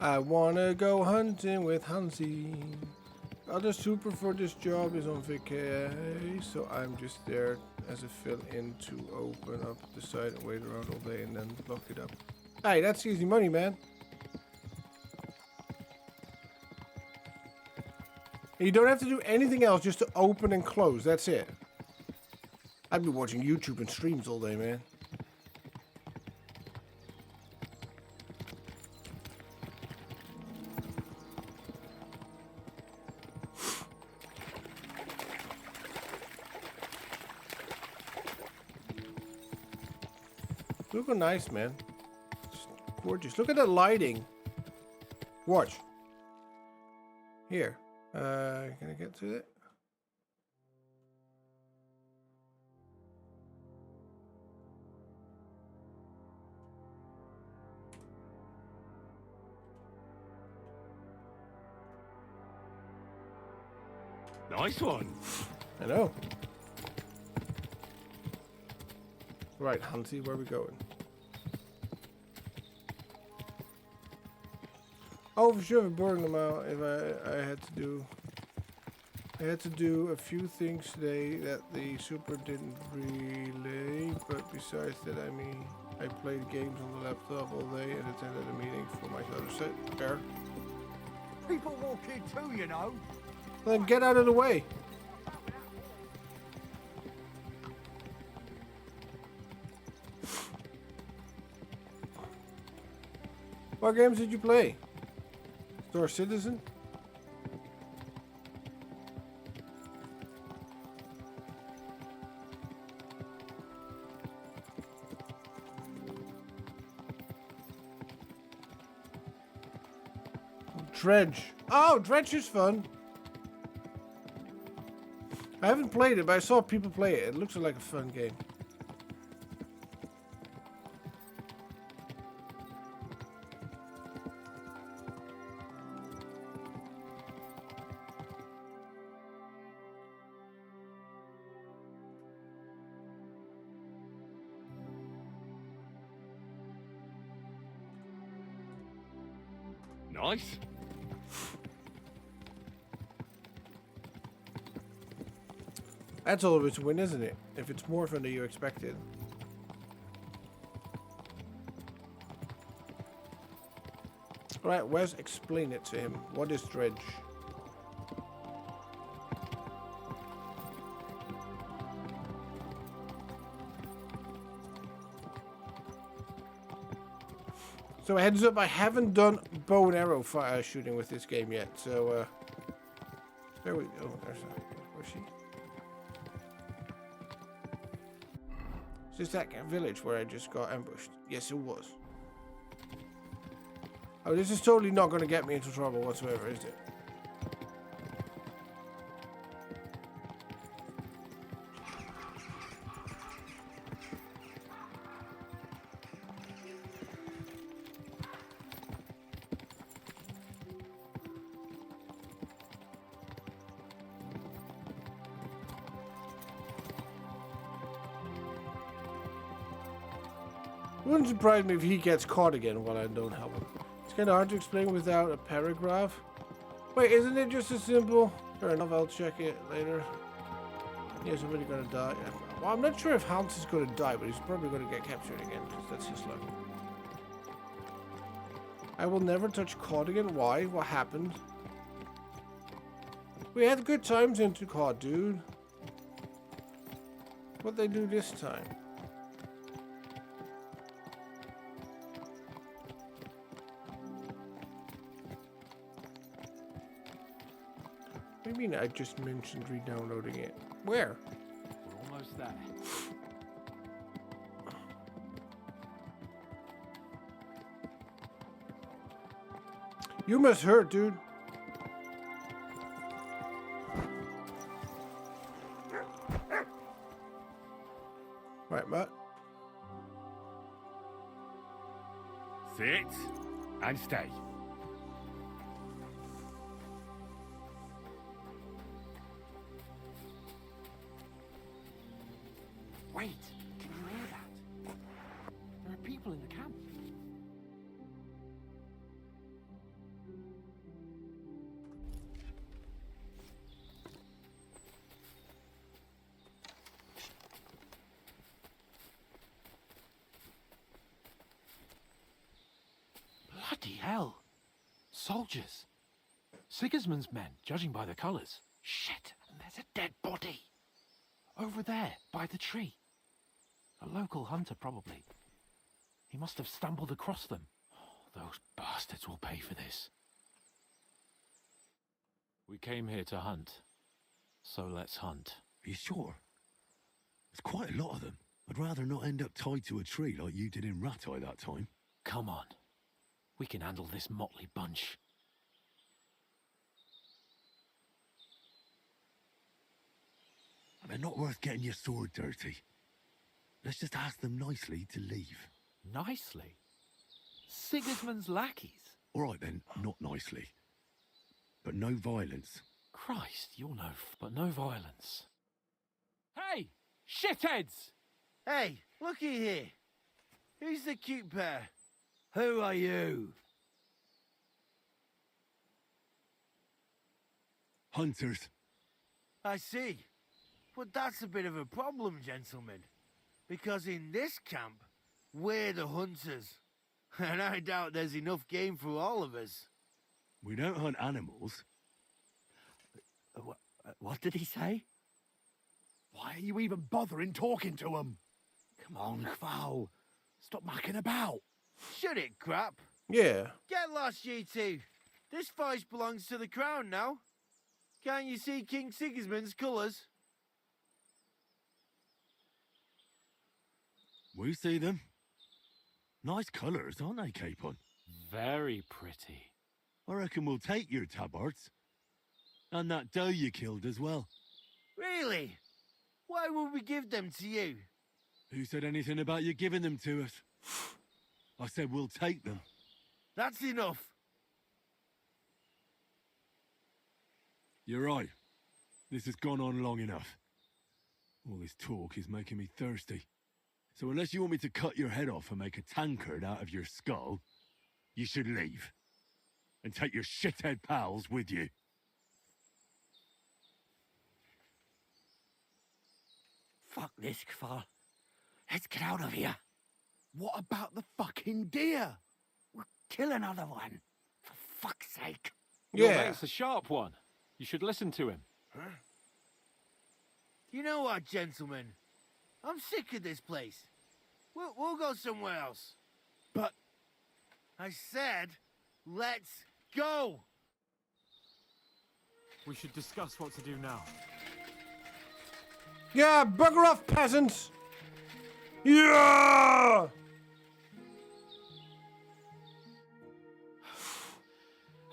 I wanna go hunting with Hansi. Other super for this job is on vacay, so I'm just there as a fill-in to open up the site and wait around all day and then lock it up. Hey, that's easy money, man. You don't have to do anything else, just to open and close. That's it. I'd be watching YouTube and streams all day, man. Look nice, man. It's gorgeous. Look at the lighting. Watch. Here. Can I get to it? Nice one. I know. Right, Hansi, where are we going? Oh, for sure, boring them out. If I had to do a few things today that the super didn't relay. But besides that, I mean, I played games on the laptop all day and attended a meeting for my other set. Fair. People walk in too, you know. Then get out of the way. What games did you play? Star Citizen? Dredge. Oh, Dredge is fun. I haven't played it, but I saw people play it. It looks like a fun game. Nice. That's always a win, isn't it? If it's more fun than you expected. Right, Wes, explain it to him. What is Dredge? So heads up, I haven't done bow and arrow fire shooting with this game yet. So there we go. There's where's she? Is this that village where I just got ambushed? Yes, it was. Oh, this is totally not going to get me into trouble whatsoever, is it? Wouldn't surprise me if he gets caught again while I don't help him. It's kind of hard to explain without a paragraph. Wait, isn't it just as simple? Fair enough, I'll check it later. Yeah, somebody gonna die. Well, I'm not sure if Hans is gonna die, but he's probably gonna get captured again, because that's his luck. I will never touch COD again. Why? What happened? We had good times into COD, dude. What'd they do this time? What do you mean I just mentioned re-downloading it? Where? We're almost there. You must hurt, dude. Right, Matt. Sit and stay. Wait, can you hear that? There are people in the camp. Bloody hell. Soldiers. Sigismund's men, judging by the colours. Shit, and there's a dead body. Over there, by the tree. A local hunter, probably. He must have stumbled across them. Oh, those bastards will pay for this. We came here to hunt. So let's hunt. Are you sure? There's quite a lot of them. I'd rather not end up tied to a tree like you did in Rat Eye that time. Come on. We can handle this motley bunch. They're not worth getting your sword dirty. Let's just ask them nicely to leave. Nicely? Sigismund's lackeys? All right then, not nicely. But no violence. Christ, you'll know, but no violence. Hey! Shitheads! Hey, looky here. Who's the cute pair? Who are you? Hunters. I see. But that's a bit of a problem, gentlemen. Because in this camp, we're the hunters. And I doubt there's enough game for all of us. We don't hunt animals. What did he say? Why are you even bothering talking to him? Come on, Kval. Stop mucking about. Shut it, crap. Yeah. Get lost, you two. This forest belongs to the crown now. Can't you see King Sigismund's colours? We see them. Nice colours, aren't they, Capon? Very pretty. I reckon we'll take your tabards. And that doe you killed as well. Really? Why would we give them to you? Who said anything about you giving them to us? I said we'll take them. That's enough. You're right. This has gone on long enough. All this talk is making me thirsty. So unless you want me to cut your head off and make a tankard out of your skull, you should leave. And take your shithead pals with you. Fuck this, Kval. Let's get out of here. What about the fucking deer? We'll kill another one. For fuck's sake. Your mate's a sharp one. You should listen to him. Huh? You know what, gentlemen? I'm sick of this place. We'll go somewhere else. But... I said, let's go! We should discuss what to do now. Yeah, bugger off, peasants! Yeah!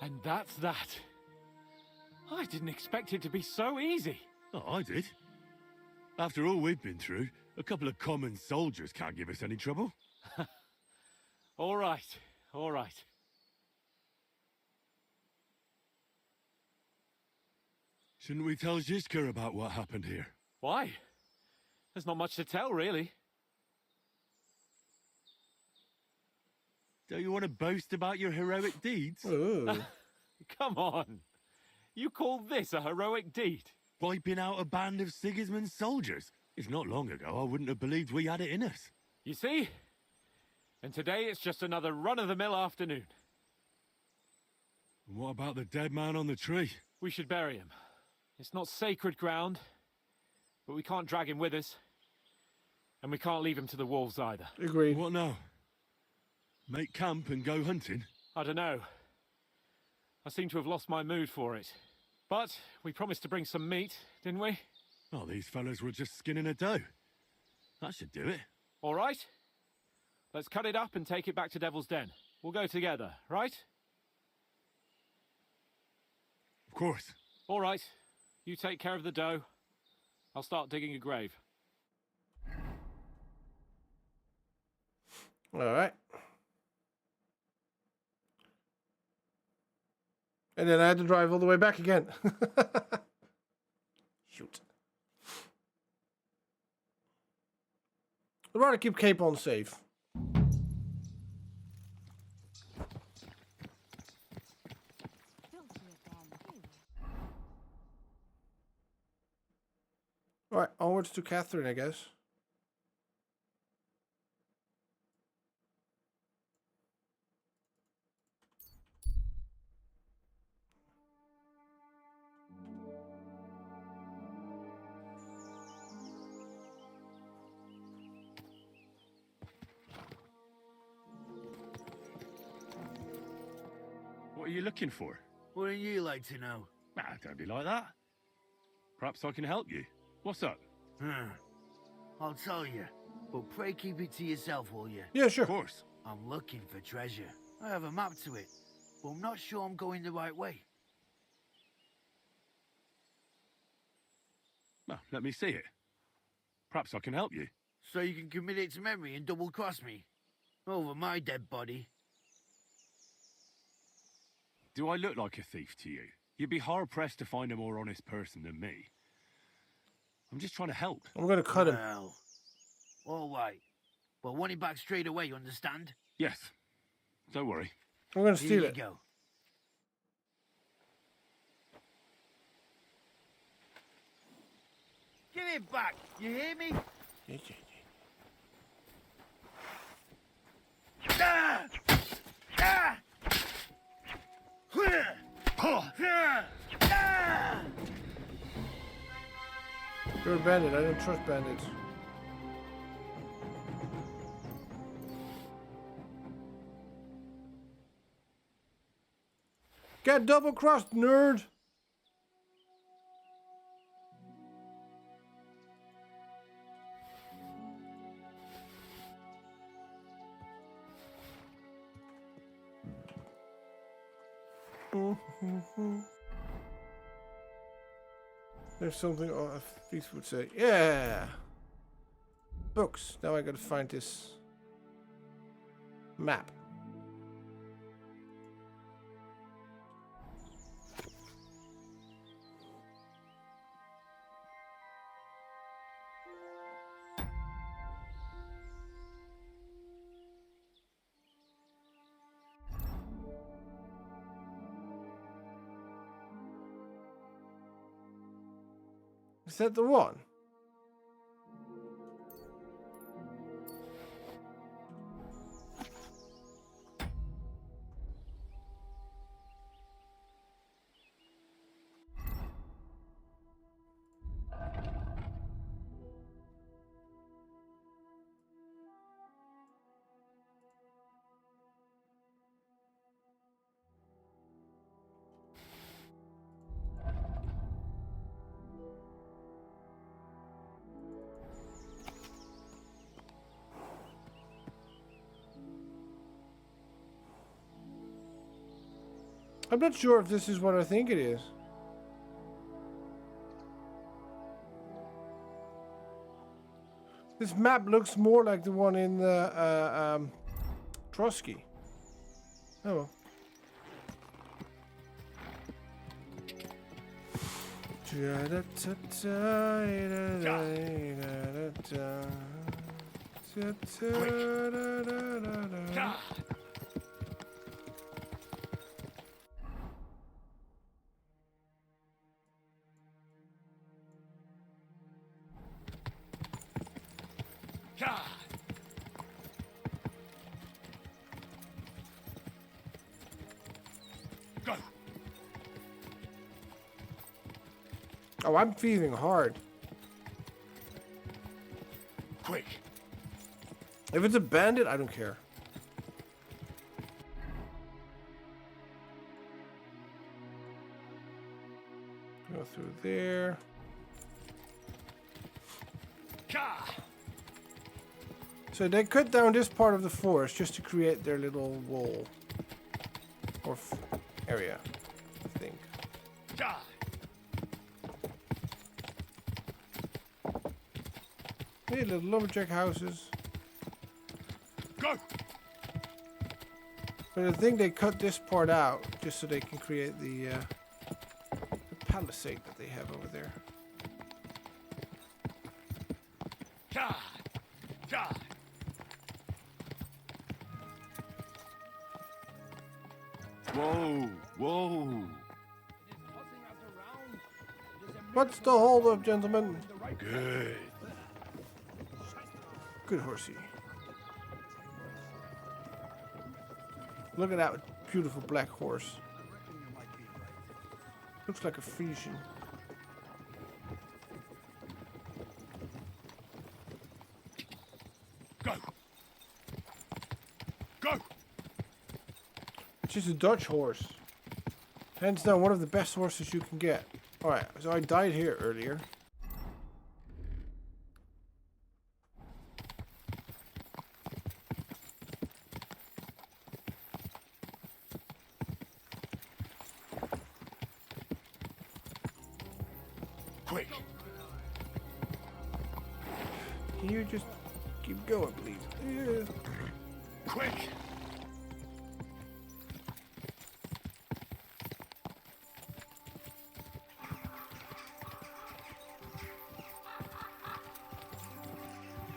And that's that. I didn't expect it to be so easy. Oh, I did. After all we've been through, a couple of common soldiers can't give us any trouble. All right, all right. Shouldn't we tell Zizka about what happened here? Why? There's not much to tell, really. Don't you want to boast about your heroic deeds? Come on. You call this a heroic deed? Wiping out a band of Sigismund's soldiers. It's not long ago I wouldn't have believed we had it in us. You see? And today it's just another run-of-the-mill afternoon. And what about the dead man on the tree? We should bury him. It's not sacred ground, but we can't drag him with us. And we can't leave him to the wolves either. Agreed. What now? Make camp and go hunting? I don't know. I seem to have lost my mood for it. But we promised to bring some meat, didn't we? Oh, these fellas were just skinning a doe. That should do it. All right. Let's cut it up and take it back to Devil's Den. We'll go together, right? Of course. All right. You take care of the doe. I'll start digging a grave. All right. And then I had to drive all the way back again. Shoot. I'd rather keep Capon safe. Alright, onwards to Catherine, I guess. What are you looking for? Wouldn't you like to know? Ah, don't be like that. Perhaps I can help you. What's up? I'll tell you, but pray keep it to yourself, will you? Yeah, sure. Of course. I'm looking for treasure. I have a map to it, but I'm not sure I'm going the right way. Well, let me see it. Perhaps I can help you. So you can commit it to memory and double-cross me? Over my dead body. Do I look like a thief to you? You'd be hard-pressed to find a more honest person than me. I'm just trying to help. I'm gonna cut him. Well, all right. But want it back straight away, you understand? Yes. Don't worry. I'm gonna steal it. Here you go. Give it back, you hear me? Ah! Ah! You're a bandit. I don't trust bandits. Get double-crossed, nerd! There's something a thief would say. Yeah! Books. Now I gotta find this map. Is that the one? I'm not sure if this is what I think it is. This map looks more like the one in the Trotsky. Oh well. Go. Oh, I'm feeling hard. Quick. If it's a bandit, I don't care. Go through there. So they cut down this part of the forest just to create their little wall or area, I think. Hey, little lumberjack houses. Go. But I think they cut this part out just so they can create the palisade that they have over there. Whoa, whoa. What's the hold up, gentlemen? Good. Good horsey. Look at that beautiful black horse. Looks like a Frisian. Go. Go. It's just a Dutch horse. Hands down, one of the best horses you can get. Alright, so I died here earlier. Quick! Can you just keep going, please? Yeah. Quick!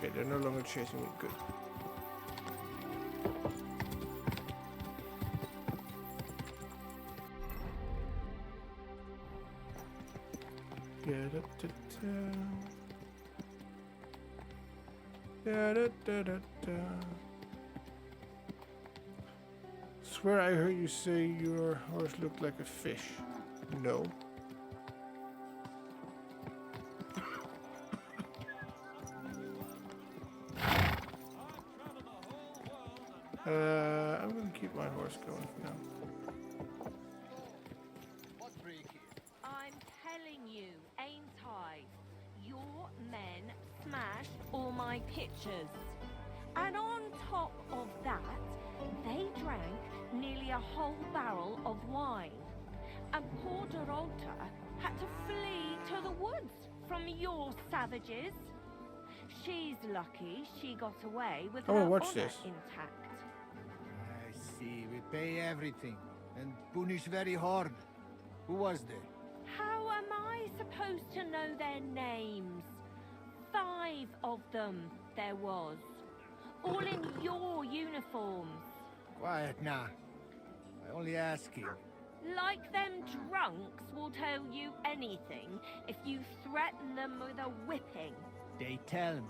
Okay, they're no longer chasing me. Good. Swear I heard you say your horse looked like a fish. No. I'm gonna keep my horse going for now. I'm telling you, ain't I? Your men smashed all my pictures. And on top of that, they drank nearly a whole barrel of wine. And poor Dorota had to flee to the woods from your savages. She's lucky she got away with her honor intact. I see. We pay everything and punish very hard. Who was there? How am I supposed to know their names? 5 of them there was. All in your uniforms. Quiet now. I only asking. Like them drunks will tell you anything if you threaten them with a whipping. They tell me.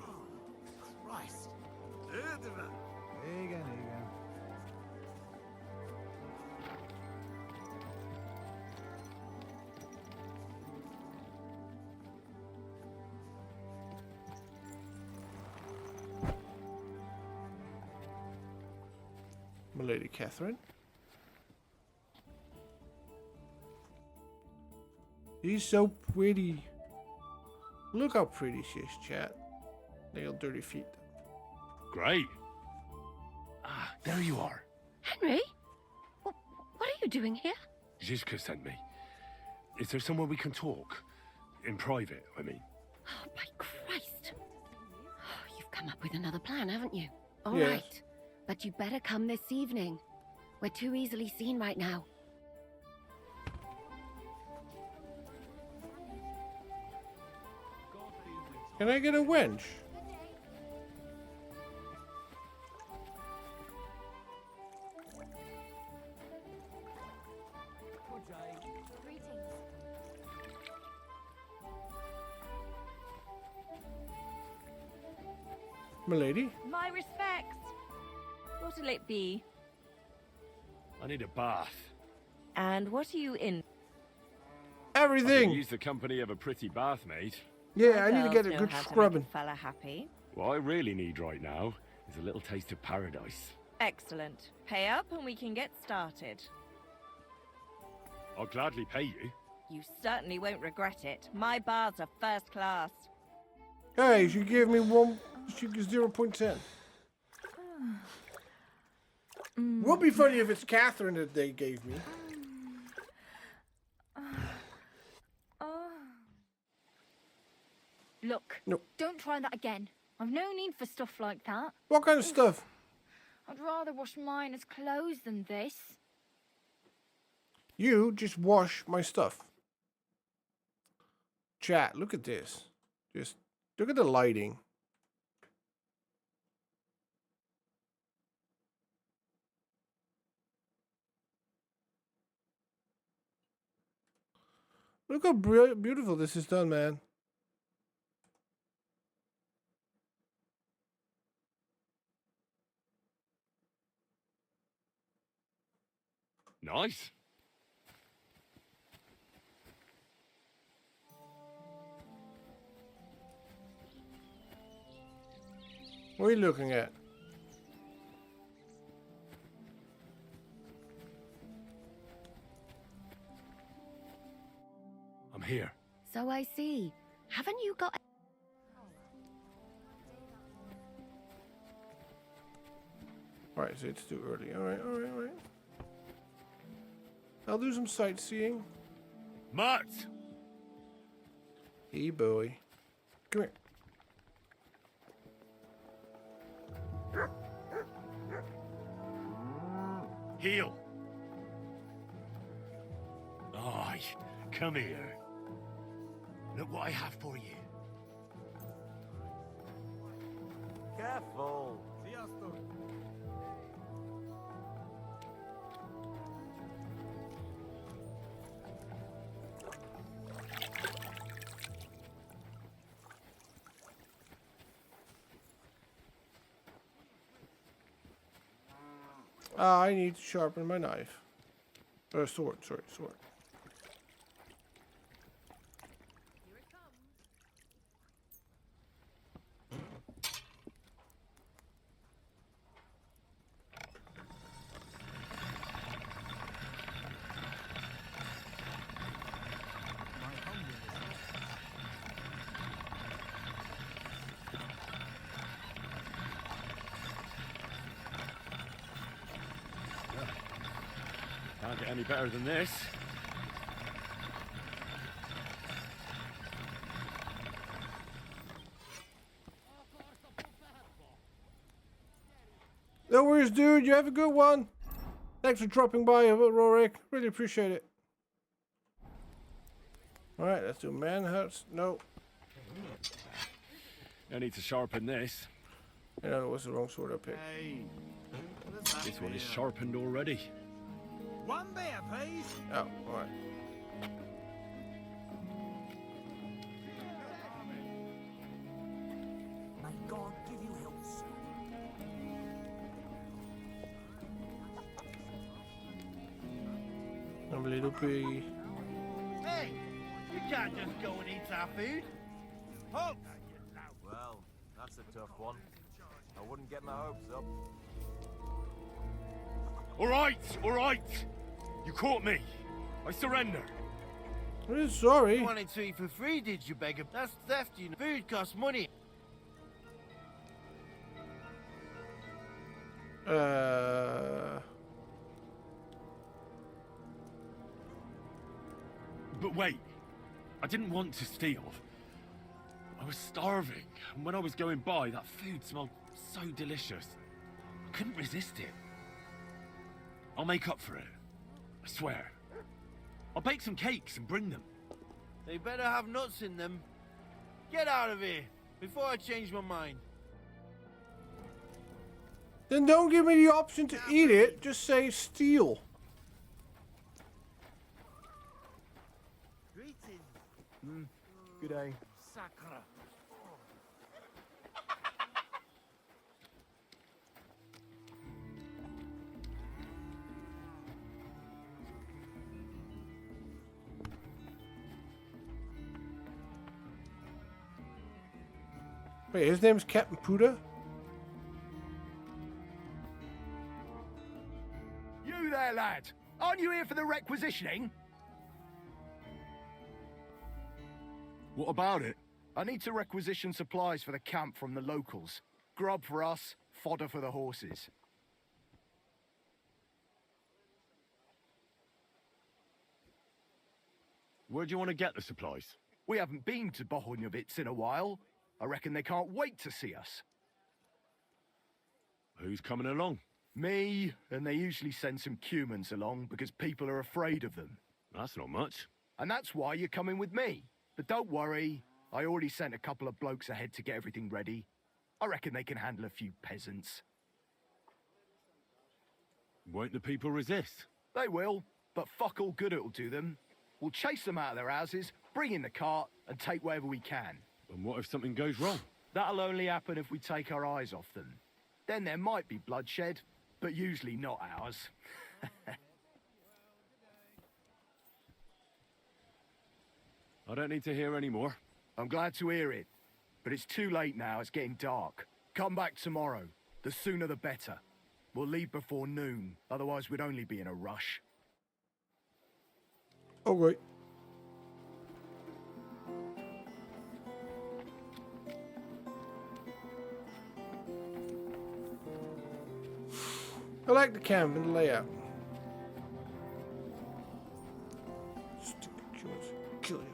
Christ. Nega. My Lady Catherine. She's so pretty. Look how pretty she is, chat. Nail dirty feet. Great. Ah, there you are. Henry? What are you doing here? Zizka sent me. Is there somewhere we can talk? In private, I mean. Oh, by Christ. Oh, you've come up with another plan, haven't you? All Yes. right. But you better come this evening. We're too easily seen right now. Can I get a wench? My lady? My respects. What'll it be? I need a bath. And what are you in? Everything. I could use the company of a pretty bath maid. Yeah, I need to Girls get a know good how to make scrubbing. a fella happy. What I really need right now is a little taste of paradise. Excellent. Pay up and we can get started. I'll gladly pay you. You certainly won't regret it. My bars are first class. Hey, she gave me 0.10. Would be funny if it's Catherine that they gave me. Look, No. don't try that again. I've no need for stuff like that. What kind of stuff? I'd rather wash mine as clothes than this. You just wash my stuff. Chat, look at this. Just look at the lighting. Look how beautiful this is done, man. Nice. What are you looking at? here. So I see. Haven't you got... Alright, so it's too early. Alright. I'll do some sightseeing. Mart! Hey, boy. Come here. Heel! Aye, come here. Look what I have for you. Careful. I need to sharpen my knife. Sword, sorry, sword. Can't get any better than this. No worries, dude. You have a good one. Thanks for dropping by, Rorik. Really appreciate it. Alright, let's do manhunts. No. I need to sharpen this. You know, it was the wrong sword I picked. Hey. This one is sharpened already. One bear, please. Oh, alright. May God give you help, sir. I'm a little piggy. Hey, you can't just go and eat our food. Halt! Well, that's a tough one. I wouldn't get my hopes up. All right. You caught me. I surrender. I'm sorry. You wanted to eat for free, did you, beggar? That's theft, you know. Food costs money. But wait. I didn't want to steal. I was starving, and when I was going by, that food smelled so delicious. I couldn't resist it. I'll make up for it. I swear. I'll bake some cakes and bring them. They better have nuts in them. Get out of here before I change my mind. Then don't give me the option to eat it. Just say steal. Good day. Sacra. Wait, his name's Captain Puda? You there, lad. Aren't you here for the requisitioning? What about it? I need to requisition supplies for the camp from the locals. Grub for us, fodder for the horses. Where do you want to get the supplies? We haven't been to Bohunjovitz in a while. I reckon they can't wait to see us. Who's coming along? Me, and they usually send some Cumans along because people are afraid of them. That's not much. And that's why you're coming with me. But don't worry, I already sent a couple of blokes ahead to get everything ready. I reckon they can handle a few peasants. Won't the people resist? They will, but fuck all good it'll do them. We'll chase them out of their houses, bring in the cart, and take whatever we can. And what if something goes wrong? That'll only happen if we take our eyes off them. Then there might be bloodshed, but usually not ours. I don't need to hear any more. I'm glad to hear it. But it's too late now, it's getting dark. Come back tomorrow. The sooner the better. We'll leave before noon, otherwise we'd only be in a rush. Oh, wait. I like the camp and the layout. Stupid Jews. Kill you.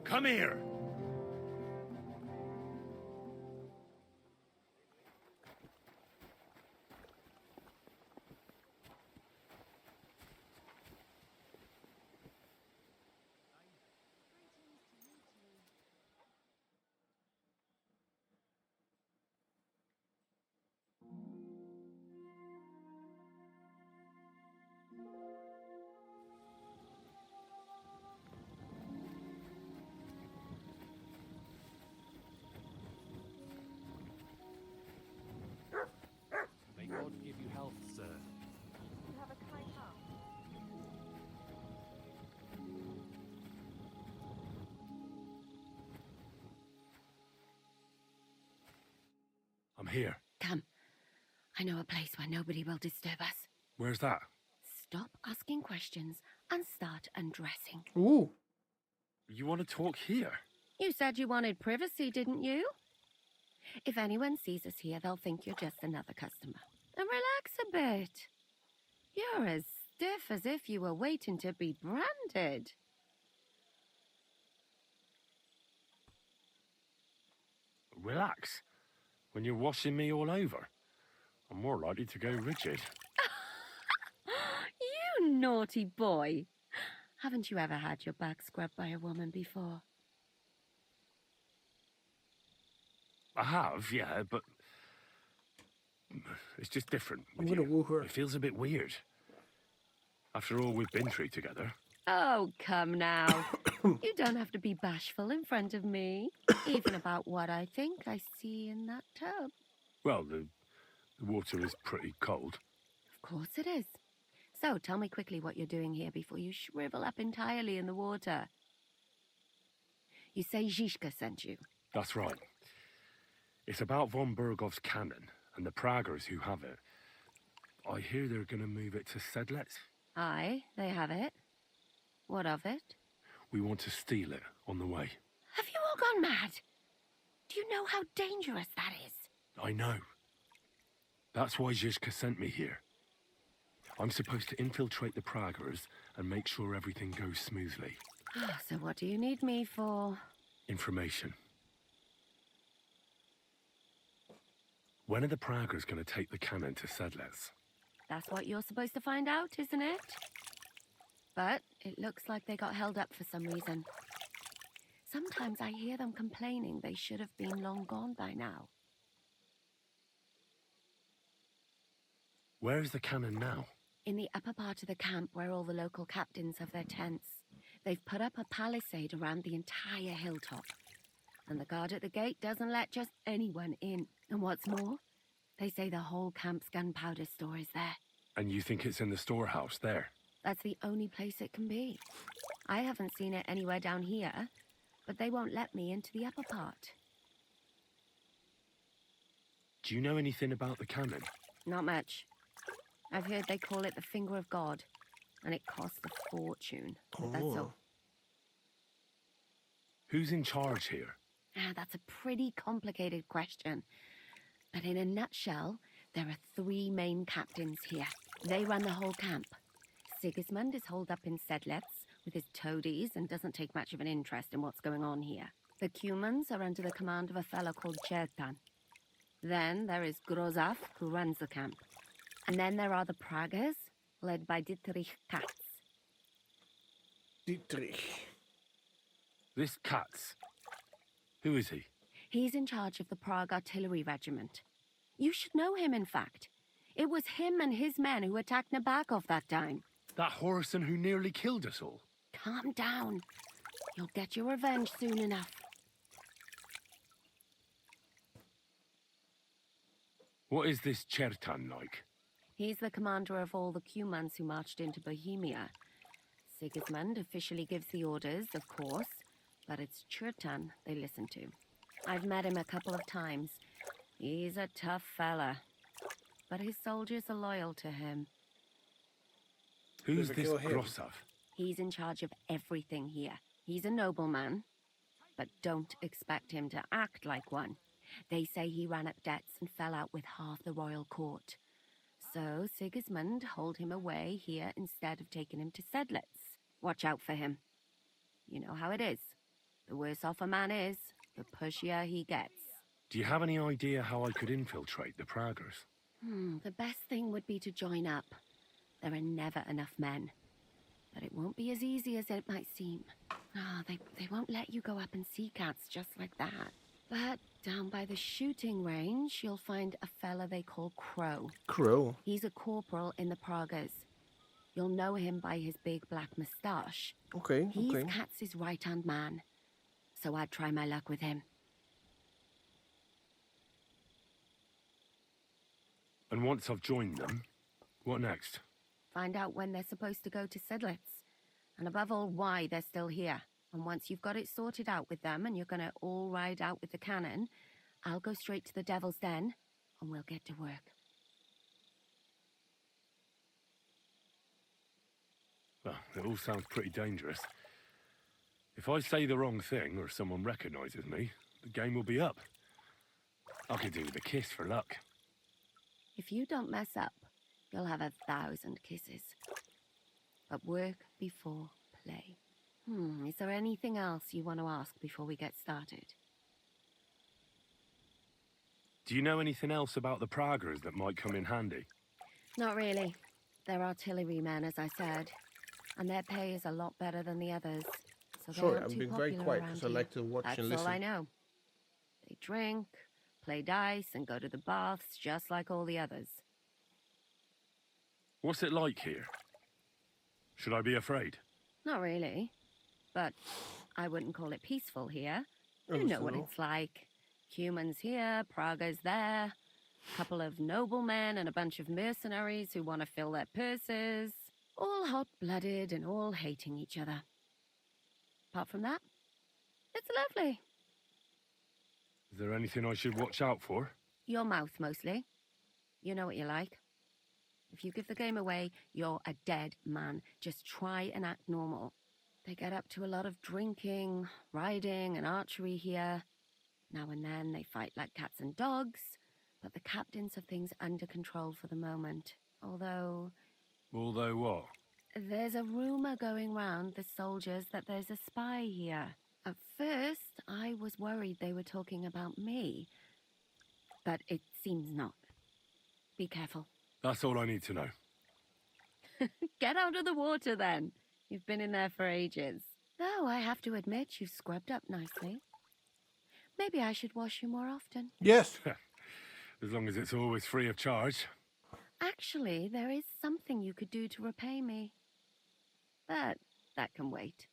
Come here! May God give you health, sir. You have a kind heart. I'm here. Come. I know a place where nobody will disturb us. Where's that? Stop asking questions and start undressing. Ooh. You want to talk here? You said you wanted privacy, didn't you? If anyone sees us here, they'll think you're just another customer. And relax a bit. You're as stiff as if you were waiting to be branded. Relax. When you're washing me all over, I'm more likely to go rigid. You naughty boy. Haven't you ever had your back scrubbed by a woman before? I have, yeah, but it's just different. I'm gonna woo her. It feels a bit weird. After all we've been through together. Oh, come now. You don't have to be bashful in front of me, even about what I think I see in that tub. Well, the water is pretty cold. Of course it is. So, tell me quickly what you're doing here before you shrivel up entirely in the water. You say Zizka sent you? That's right. It's about von Bergov's cannon and the Praggers who have it. I hear they're going to move it to Sedlec. Aye, they have it. What of it? We want to steal it on the way. Have you all gone mad? Do you know how dangerous that is? I know. That's why Zizka sent me here. I'm supposed to infiltrate the Praggers and make sure everything goes smoothly. So what do you need me for? Information. When are the Praggers going to take the cannon to Sedlec? That's what you're supposed to find out, isn't it? But it looks like they got held up for some reason. Sometimes I hear them complaining they should have been long gone by now. Where is the cannon now? In the upper part of the camp where all the local captains have their tents. They've put up a palisade around the entire hilltop. And the guard at the gate doesn't let just anyone in. And what's more, they say the whole camp's gunpowder store is there. And you think it's in the storehouse there? That's the only place it can be. I haven't seen it anywhere down here, but they won't let me into the upper part. Do you know anything about the cannon? Not much. I've heard they call it the Finger of God, and it costs a fortune. But that's all. Who's in charge here? That's a pretty complicated question. But in a nutshell, there are 3 main captains here. They run the whole camp. Sigismund is holed up in Sedlec with his toadies and doesn't take much of an interest in what's going on here. The Cumans are under the command of a fellow called Chertan. Then there is Grozaf, who runs the camp. And then there are the Praggers, led by Dietrich Katz. Dietrich. This Katz. Who is he? He's in charge of the Prague Artillery Regiment. You should know him, in fact. It was him and his men who attacked Nabokov that time. That Horison who nearly killed us all. Calm down. You'll get your revenge soon enough. What is this Chertan like? He's the commander of all the Cumans who marched into Bohemia. Sigismund officially gives the orders, of course, but it's Chertan they listen to. I've met him a couple of times. He's a tough fella, but his soldiers are loyal to him. Who's this Grosov? He's in charge of everything here. He's a nobleman. but don't expect him to act like one. They say he ran up debts and fell out with half the royal court. So Sigismund holed him away here instead of taking him to Sedlitz. Watch out for him. You know how it is. The worse off a man is, the pushier he gets. Do you have any idea how I could infiltrate the Praggers? The best thing would be to join up. There are never enough men. But it won't be as easy as it might seem. They won't let you go up and see cats just like that. But down by the shooting range, you'll find a fella they call Crow. Crow? He's a corporal in the Praggers. You'll know him by his big black moustache. Okay, He's okay. Katz's right-hand man. So I'd try my luck with him. And once I've joined them, what next? Find out when they're supposed to go to Sedlitz. And above all, why they're still here. And once you've got it sorted out with them and you're gonna all ride out with the cannon, I'll go straight to the Devil's Den and we'll get to work. Well, it all sounds pretty dangerous. If I say the wrong thing or someone recognizes me, the game will be up. I could do with a kiss for luck. If you don't mess up, you'll have 1,000 kisses. But work before play. Is there anything else you want to ask before we get started? Do you know anything else about the Praggers that might come in handy? Not really. They're artillerymen, as I said. And their pay is a lot better than the others. So Sorry, I'm being very quiet because I like to watch and listen. That's all I know. They drink, play dice, and go to the baths just like all the others. What's it like here? Should I be afraid? Not really. But I wouldn't call it peaceful here. You know what it's like. Humans here, Prague's there. A couple of noblemen and a bunch of mercenaries who want to fill their purses. All hot-blooded and all hating each other. Apart from that, it's lovely. Is there anything I should watch out for? Your mouth, mostly. You know what you like. If you give the game away, you're a dead man. Just try and act normal. They get up to a lot of drinking, riding, and archery here. Now and then they fight like cats and dogs, but the captains have things under control for the moment. Although what? There's a rumor going round the soldiers that there's a spy here. At first, I was worried they were talking about me, but it seems not. Be careful. That's all I need to know. Get out of the water, then. You've been in there for ages. Though I have to admit, you've scrubbed up nicely. Maybe I should wash you more often. Yes. As long as it's always free of charge. Actually, there is something you could do to repay me. But that can wait.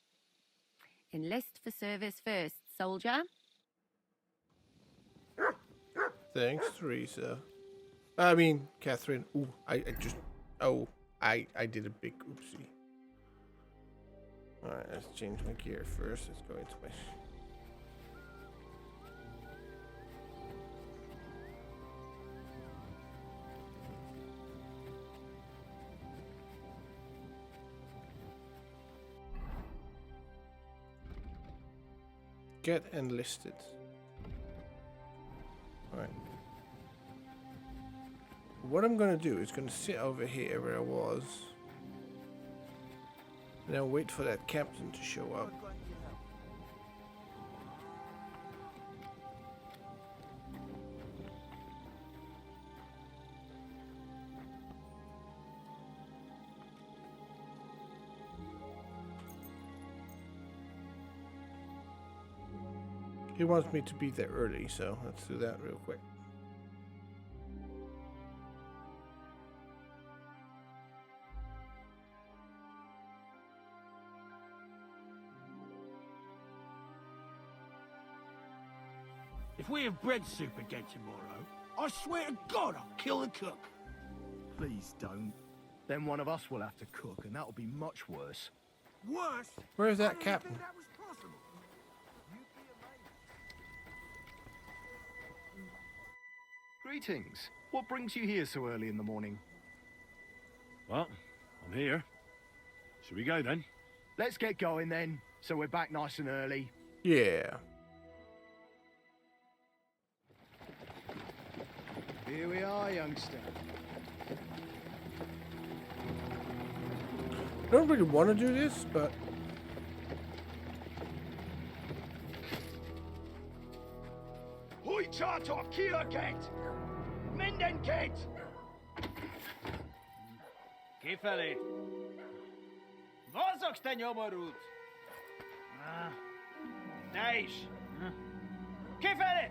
Enlist for service first, soldier. Thanks, Teresa. I mean, Catherine. Ooh, I did a big oopsie. Alright, let's change my gear first. Let's go into my... Get enlisted. Alright. What I'm gonna do is gonna sit over here where I was. And I'll wait for that captain to show up. He wants me to be there early, so let's do that real quick. If we have bread soup again tomorrow, I swear to God I'll kill the cook. Please don't. Then one of us will have to cook, and that'll be much worse. Worse? Where is that captain? That was possible. Greetings. What brings you here so early in the morning? Well, I'm here. Should we go then? Let's get going then, so we're back nice and early. Yeah. Here we are, youngster. I don't really want to do this, but... Hoi charter Kira Kate! Minden Kate! Kifeli! Vozok te nyomorult! Te is! Kifeli!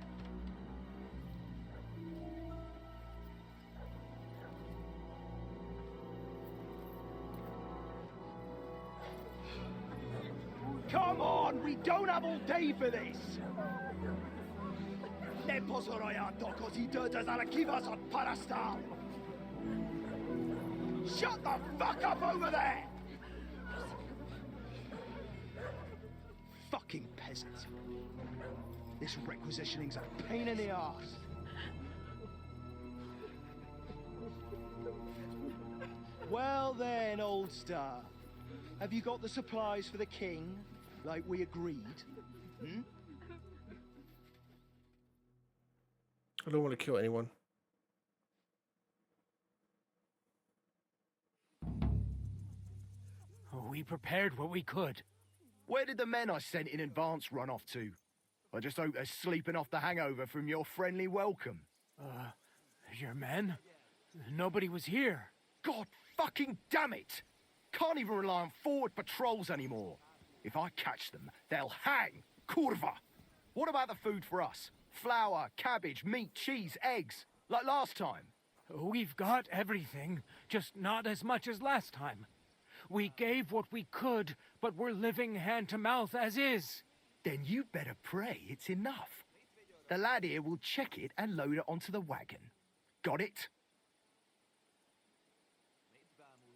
Come on, we don't have all day for this! Ne pozorojato, così dödas alla kivas od parastal! Shut the fuck up over there! Fucking peasant. This requisitioning's a pain in the arse. Well then, old star. Have you got the supplies for the king, like we agreed? Hmm? I don't want to kill anyone. We prepared what we could. Where did the men I sent in advance run off to? I just hope they're sleeping off the hangover from your friendly welcome. Your men? Nobody was here. God fucking damn it! Can't even rely on forward patrols anymore. If I catch them, they'll hang. Kurva! What about the food for us? Flour, cabbage, meat, cheese, eggs, like last time? We've got everything, just not as much as last time. We gave what we could, but we're living hand to mouth as is. Then you better pray it's enough. The lad here will check it and load it onto the wagon. Got it?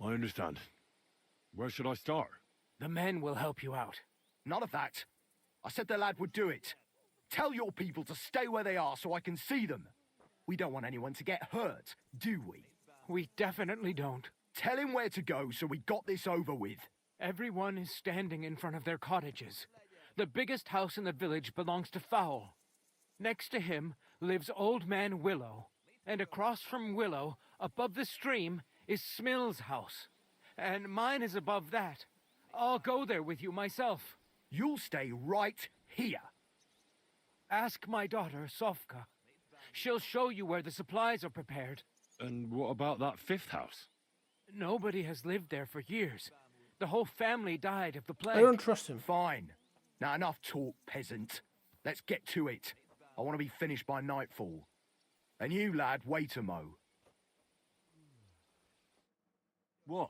I understand. Where should I start? The men will help you out. None of that. I said the lad would do it. Tell your people to stay where they are so I can see them. We don't want anyone to get hurt, do we? We definitely don't. Tell him where to go so we got this over with. Everyone is standing in front of their cottages. The biggest house in the village belongs to Fowl. Next to him lives Old Man Willow. And across from Willow, above the stream, is Smill's house. And mine is above that. I'll go there with you myself. You'll stay right here. Ask my daughter, Sofka. She'll show you where the supplies are prepared. And what about that fifth house? Nobody has lived there for years. The whole family died of the plague. I don't trust him. Fine. Now enough talk, peasant. Let's get to it. I want to be finished by nightfall. And you, lad, wait a mo. What?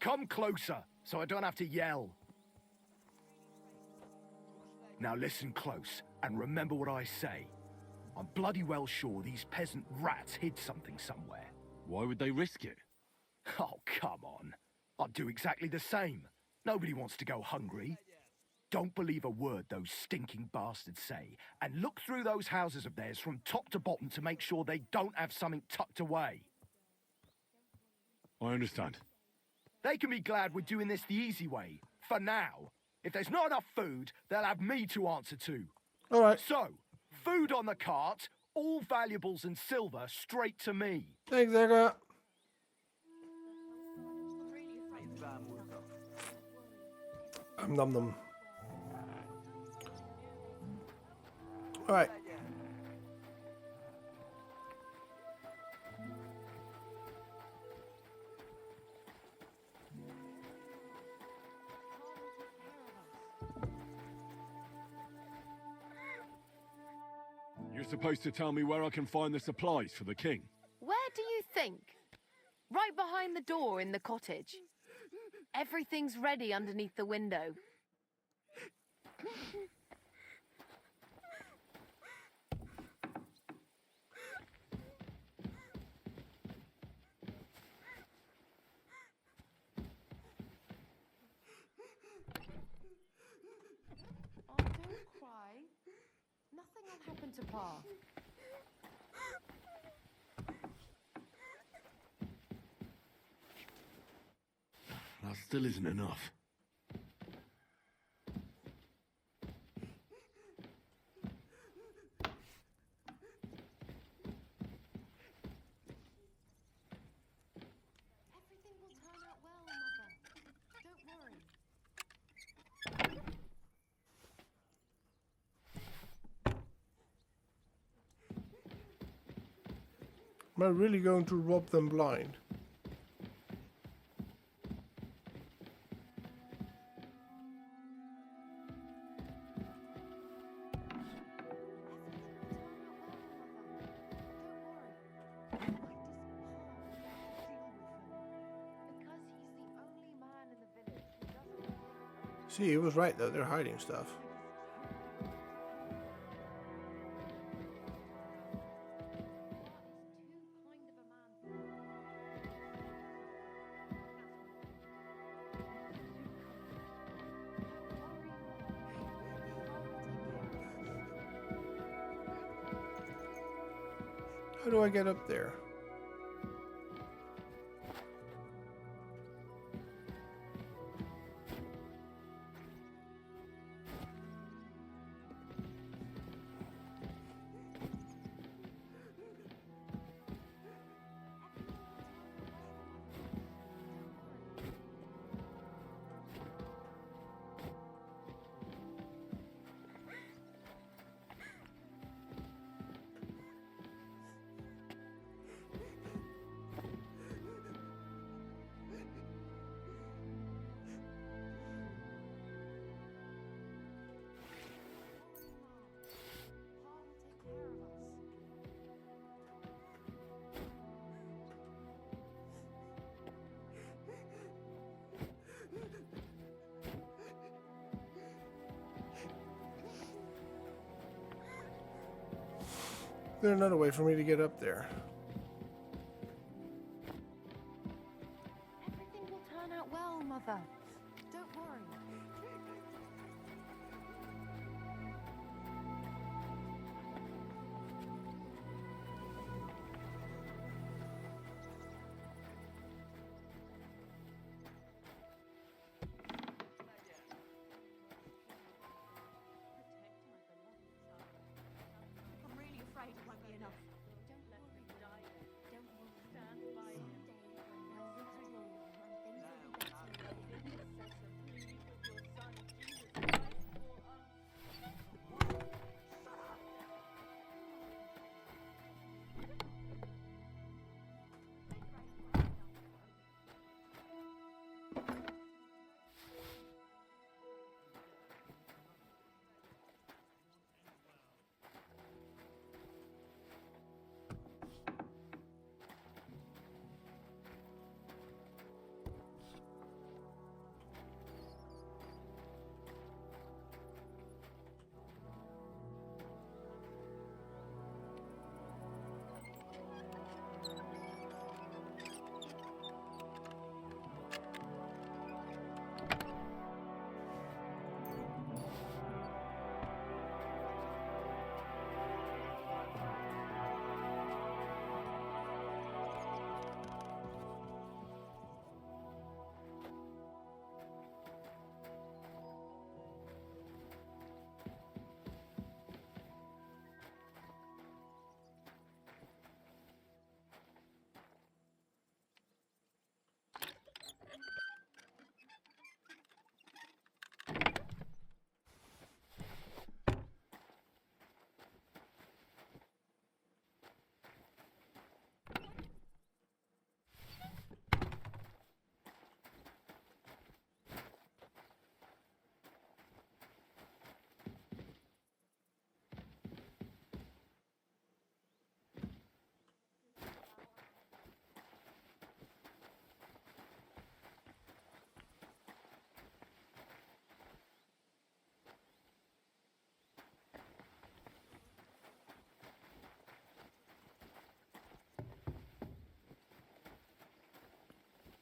Come closer, so I don't have to yell. Now listen close, and remember what I say. I'm bloody well sure these peasant rats hid something somewhere. Why would they risk it? Oh, come on. I'd do exactly the same. Nobody wants to go hungry. Don't believe a word those stinking bastards say, and look through those houses of theirs from top to bottom to make sure they don't have something tucked away. I understand. They can be glad we're doing this the easy way, for now. If there's not enough food, they'll have me to answer to. All right. So, food on the cart, all valuables and silver straight to me. Thanks, Edgar. Num num. All right. You're supposed to tell me where I can find the supplies for the king. Where do you think? Right behind the door in the cottage. Everything's ready underneath the window. Oh, don't cry. Nothing will happen to Pa. That still isn't enough. Am I really going to rob them blind? See, he was right though, they're hiding stuff. How do I get up there? There's another way for me to get up there. Everything will turn out well, Mother. Don't worry. I'm really afraid it won't be enough. Don't let him die. Don't worry. Stand by him.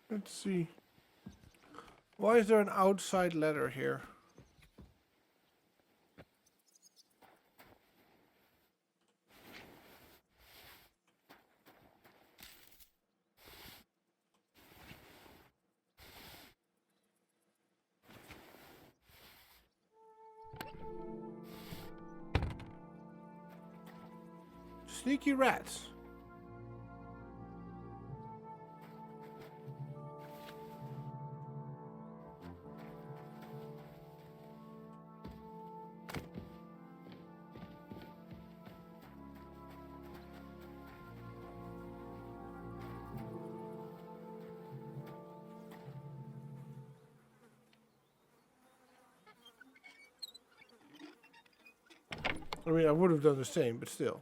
Let's see. Why is there an outside letter here? Sneaky rats. I mean, I would have done the same, but still.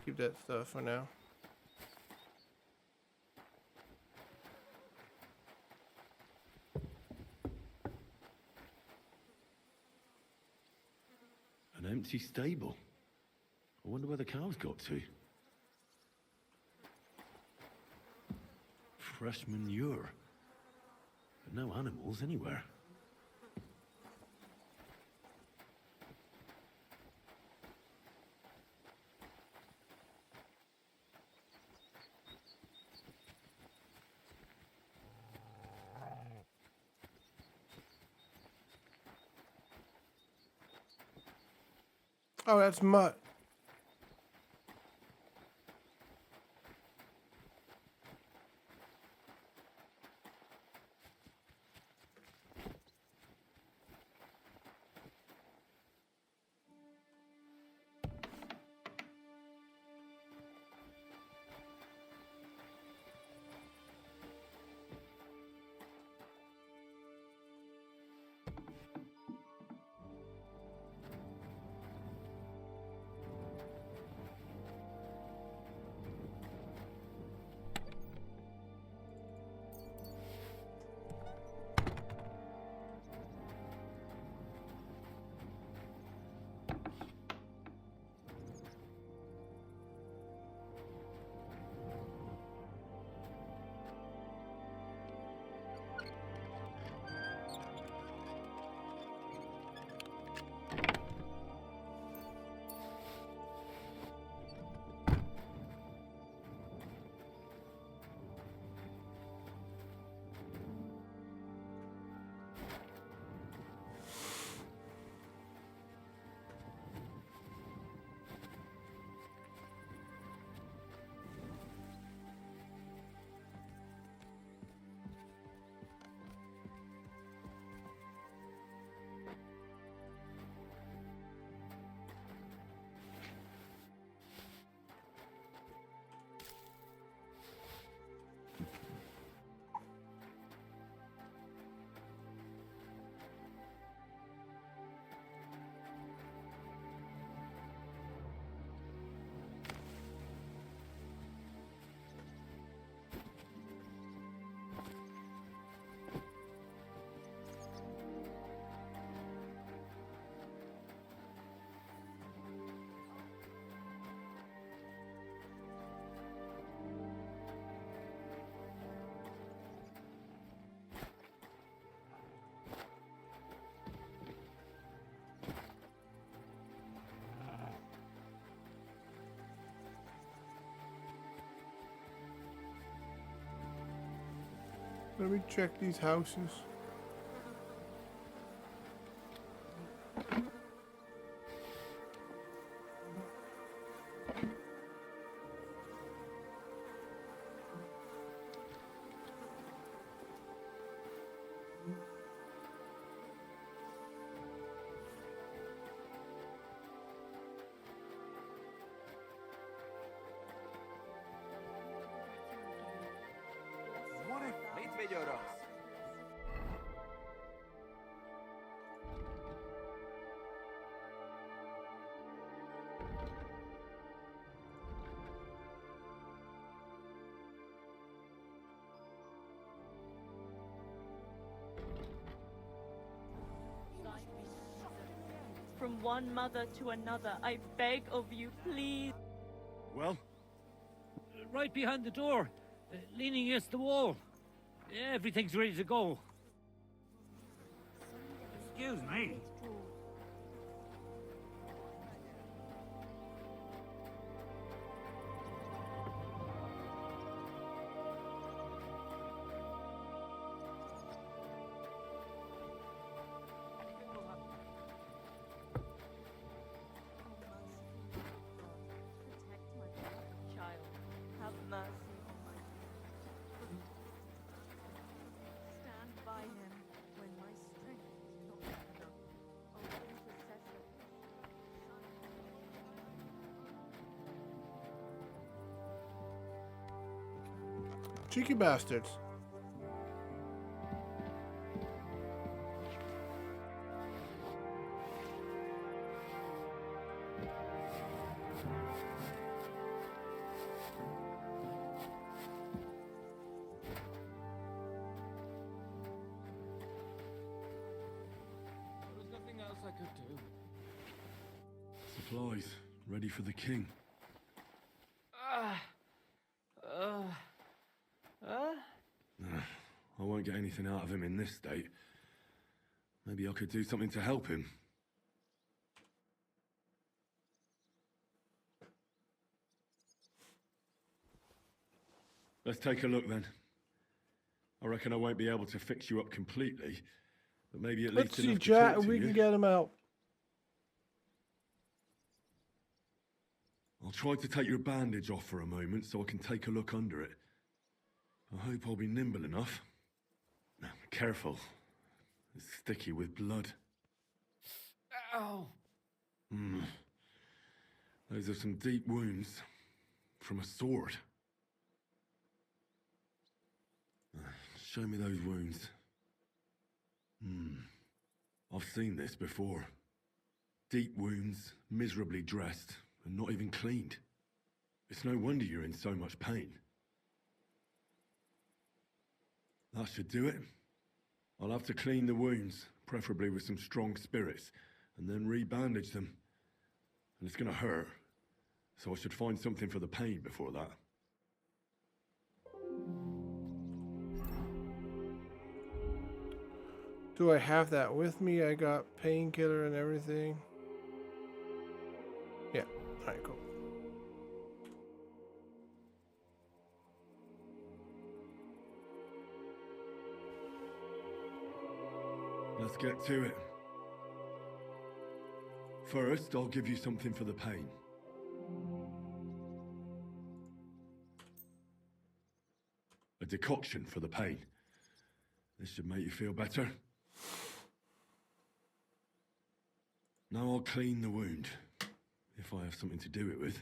Keep that stuff for now. An empty stable. I wonder where the cows got to. Fresh manure. But no animals anywhere. Oh, that's mud. Let me check these houses. From one mother to another, I beg of you, please. Well? Right behind the door, leaning against the wall. Everything's ready to go. Excuse me. Cheeky bastards. could do. Supplies, ready for the king. I won't get anything out of him in this state. Maybe I could do something to help him. Let's take a look then. I reckon I won't be able to fix you up completely, but maybe at Let's least see, enough to chat, talk and to we you. can get him out. I'll try to take your bandage off for a moment so I can take a look under it. I hope I'll be nimble enough. Now, careful. It's sticky with blood. Ow! Those are some deep wounds from a sword. Show me those wounds. I've seen this before. Deep wounds, miserably dressed, and not even cleaned. It's no wonder you're in so much pain. That should do it. I'll have to clean the wounds, preferably with some strong spirits, and then re-bandage them. And it's gonna hurt, so I should find something for the pain before that. Do I have that with me? I got painkiller and everything. Yeah, alright, cool. Let's get to it. First, I'll give you something for the pain. A decoction for the pain. This should make you feel better. Now I'll clean the wound, if I have something to do it with.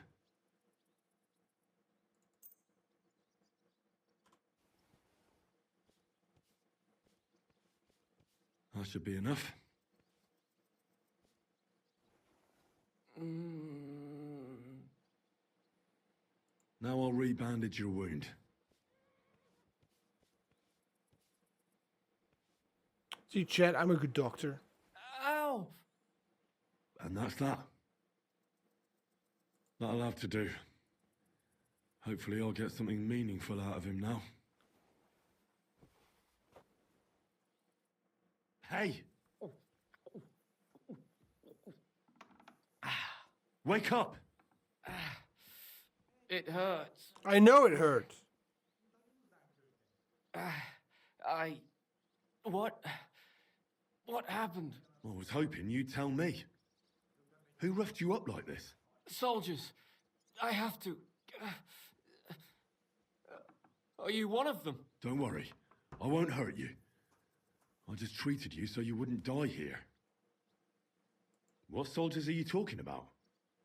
That should be enough. Now I'll re-bandage your wound. See, chat, I'm a good doctor. Ow! And that's that. That'll have to do. Hopefully I'll get something meaningful out of him now. Hey! Wake up! It hurts. I know it hurts. What happened? I was hoping you'd tell me. Who roughed you up like this? Soldiers. I have to. Are you one of them? Don't worry. I won't hurt you. I just treated you so you wouldn't die here. What soldiers are you talking about?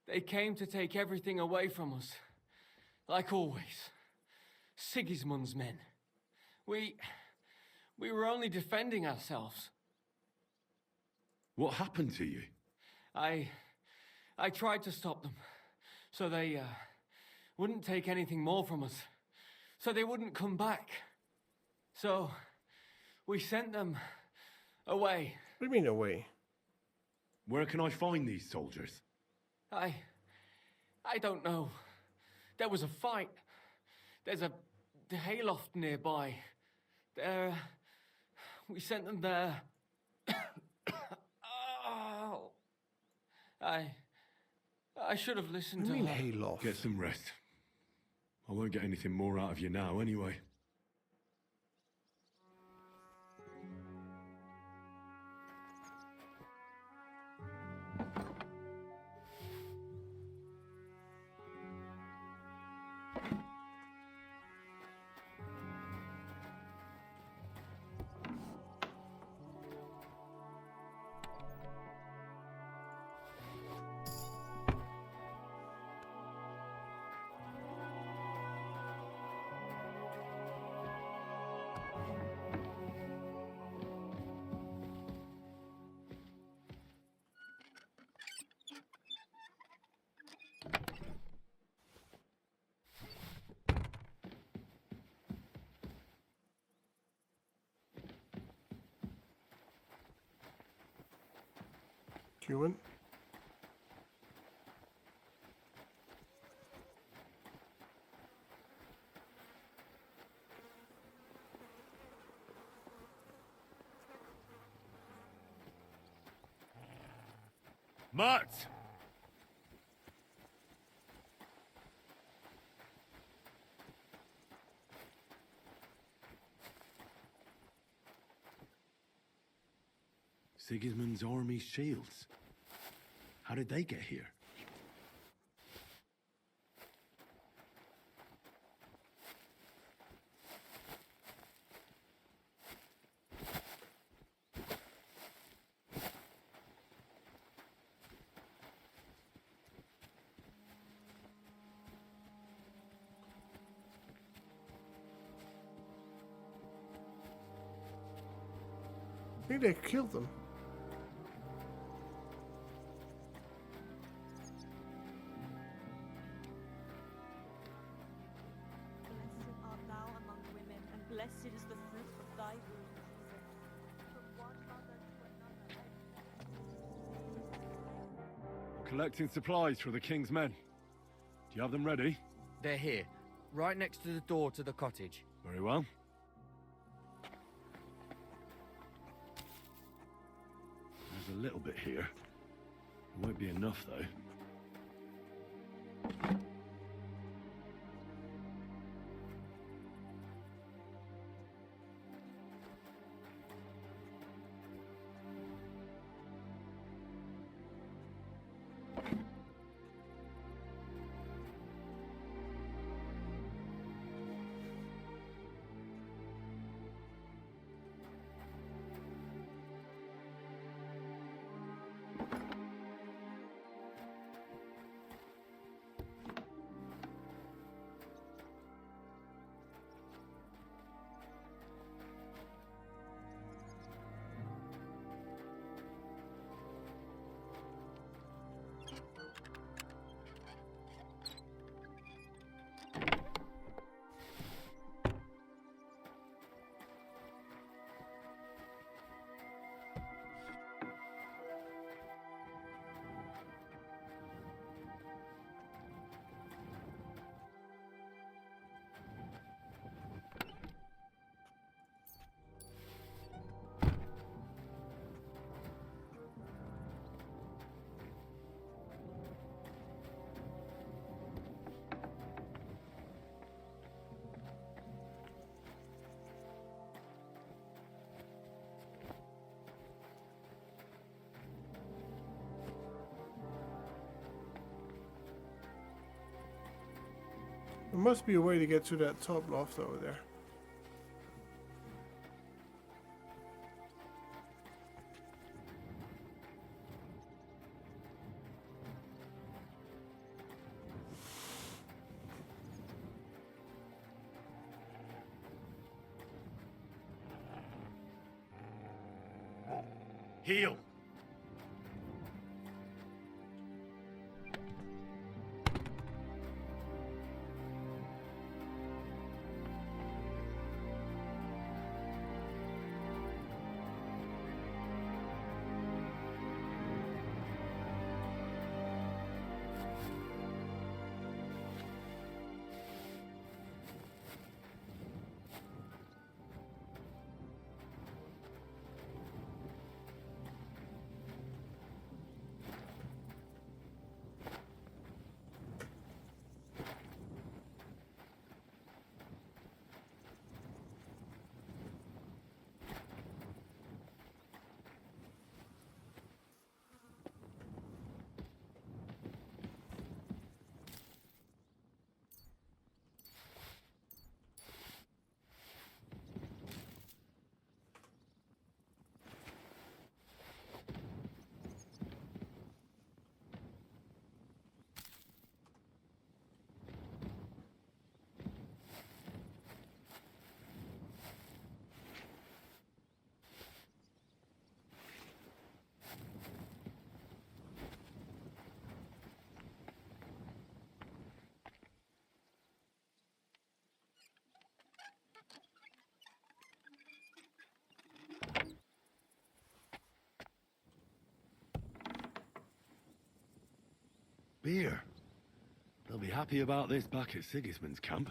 They came to take everything away from us. Like always. Sigismund's men. We were only defending ourselves. What happened to you? I tried to stop them, so they wouldn't take anything more from us, so they wouldn't come back. So we sent them away. What do you mean away? Where can I find these soldiers? I don't know. There was a fight. There's a hayloft nearby. We sent them there. Oh. I should have listened to her. hayloft? Get some rest. I won't get anything more out of you now anyway. human. Mutt! Sigismund's army's shields. How did they get here? I think they killed them. Blessed art thou among women, and blessed is the fruit of thy womb, Jesus. From one mother to another. Collecting supplies for the king's men. Do you have them ready? They're here, right next to the door to the cottage. Very well. There's a little bit here. It won't be enough, though. There must be a way to get to that top loft over there. Heal! Here. They'll be happy about this back at Sigismund's camp.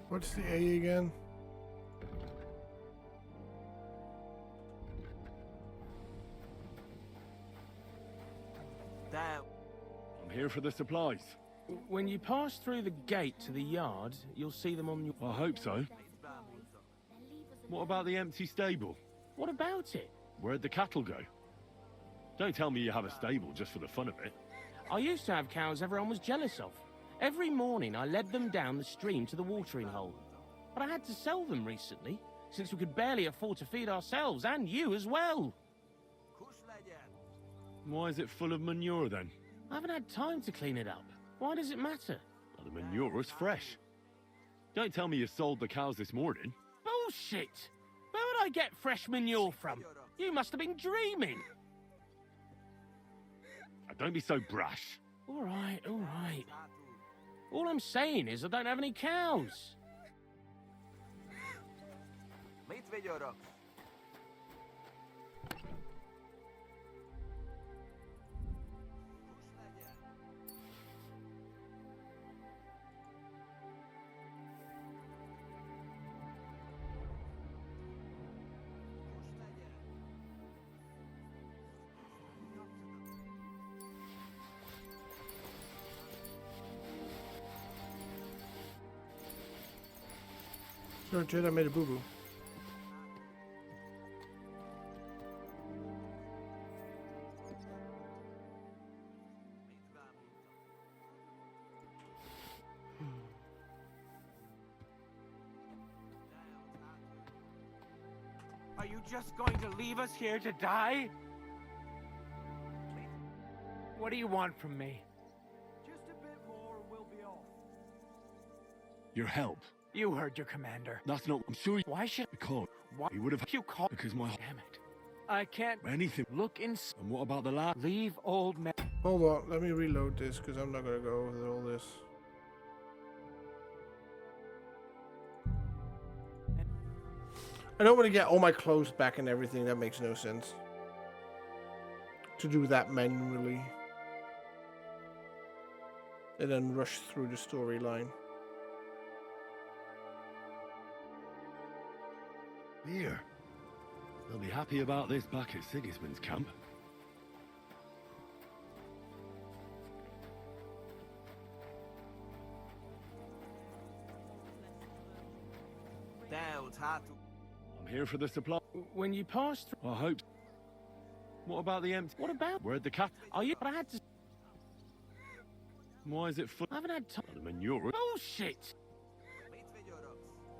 What's the A again? I'm here for the supplies. When you pass through the gate to the yard, you'll see them on your... I hope so. What about the empty stable? What about it? Where'd the cattle go? Don't tell me you have a stable just for the fun of it. I used to have cows everyone was jealous of. Every morning I led them down the stream to the watering hole. But I had to sell them recently, since we could barely afford to feed ourselves, and you as well. Why is it full of manure then? I haven't had time to clean it up. Why does it matter? Well, the manure was fresh. Don't tell me you sold the cows this morning. Bullshit! Where would I get fresh manure from? You must have been dreaming. Now, don't be so brash. All right, all right. All I'm saying is I don't have any cows. Sure, Jed, I made a boo-boo. Are you just going to leave us here to die? What do you want from me? Just a bit more and we'll be off. Your help. You heard your commander. That's not... I'm sure... Why should... Because... Why He would have... you call... Because my... Damn it. I can't... Anything. Look in... And what about the lad? Leave old man... Hold on, let me reload this, because I'm not going to go over all this. I don't want to get all my clothes back and everything. That makes no sense. To do that manually. And then rush through the storyline. Here. They'll be happy about this back at Sigismund's camp. I'm here for the supply. When you pass through... I hope. What about the empty... What about... Where'd the cat... Are you... But I had to... Why is it full... I haven't had time... The manure... Bullshit!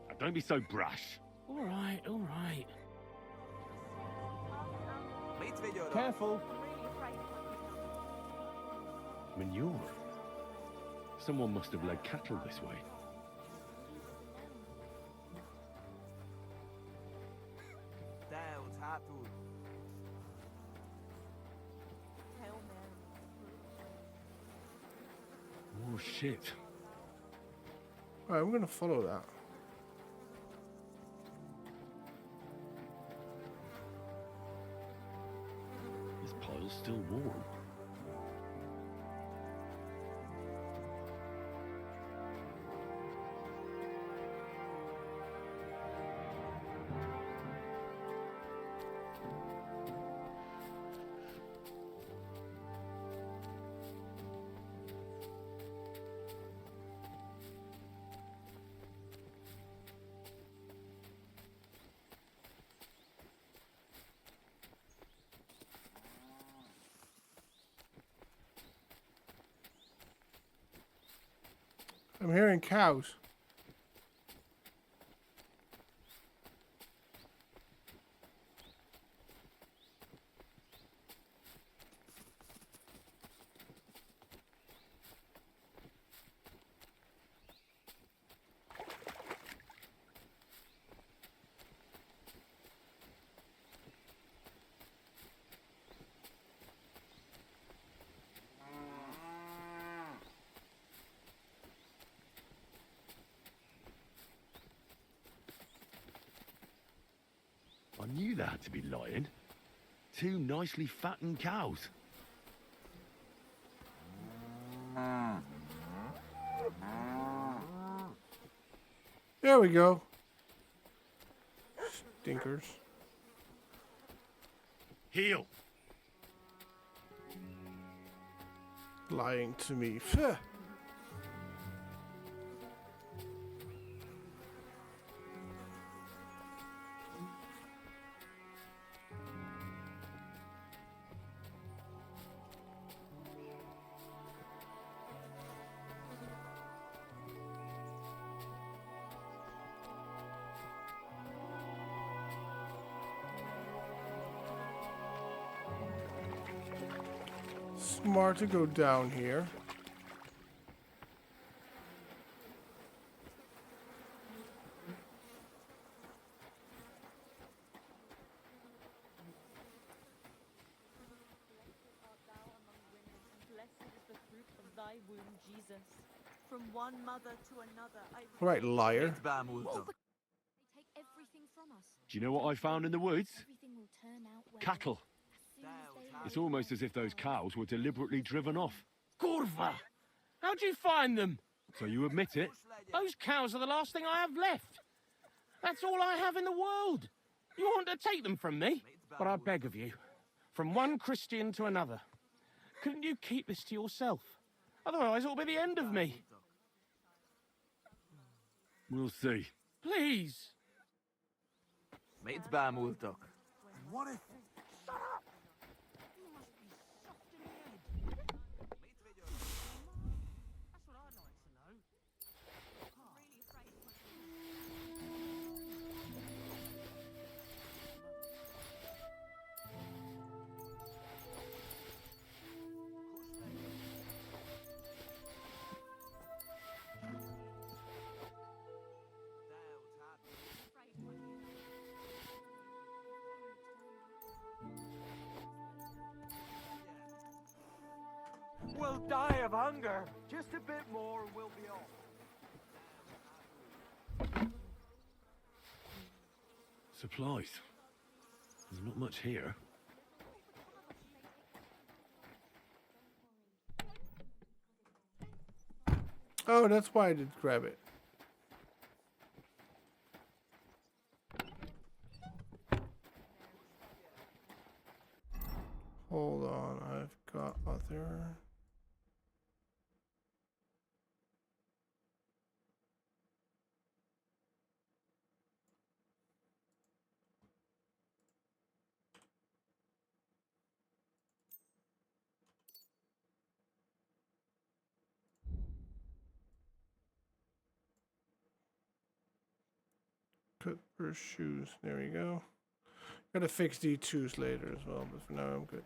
Now, don't be so brash. All right, all right. Careful. Manure? Someone must have led cattle this way. Oh shit. Alright, I'm gonna follow that. This pile's still warm. I'm hearing cows. knew there had to be lying. 2 nicely fattened cows. There we go. Stinkers. Heel. Lying to me. Pfft. Smart to go down here. From one mother to another, Right, liar. They take everything from us. Do you know what I found in the woods? Everything will turn out well. Cattle. It's almost as if those cows were deliberately driven off. Kurva! How'd you find them? So you admit it? Those cows are the last thing I have left. That's all I have in the world. You want to take them from me? But I beg of you, from one Christian to another, couldn't you keep this to yourself? Otherwise it'll be the end of me. We'll see. Please. Mate's bam will duck. What if... Shut up! We'll die of hunger. Just a bit more and we'll be off. Supplies. There's not much here. Oh, that's why I did grab it. Hold on, I've got other... Cooper shoes, there we go. Gotta fix D2s later as well, but for now I'm good.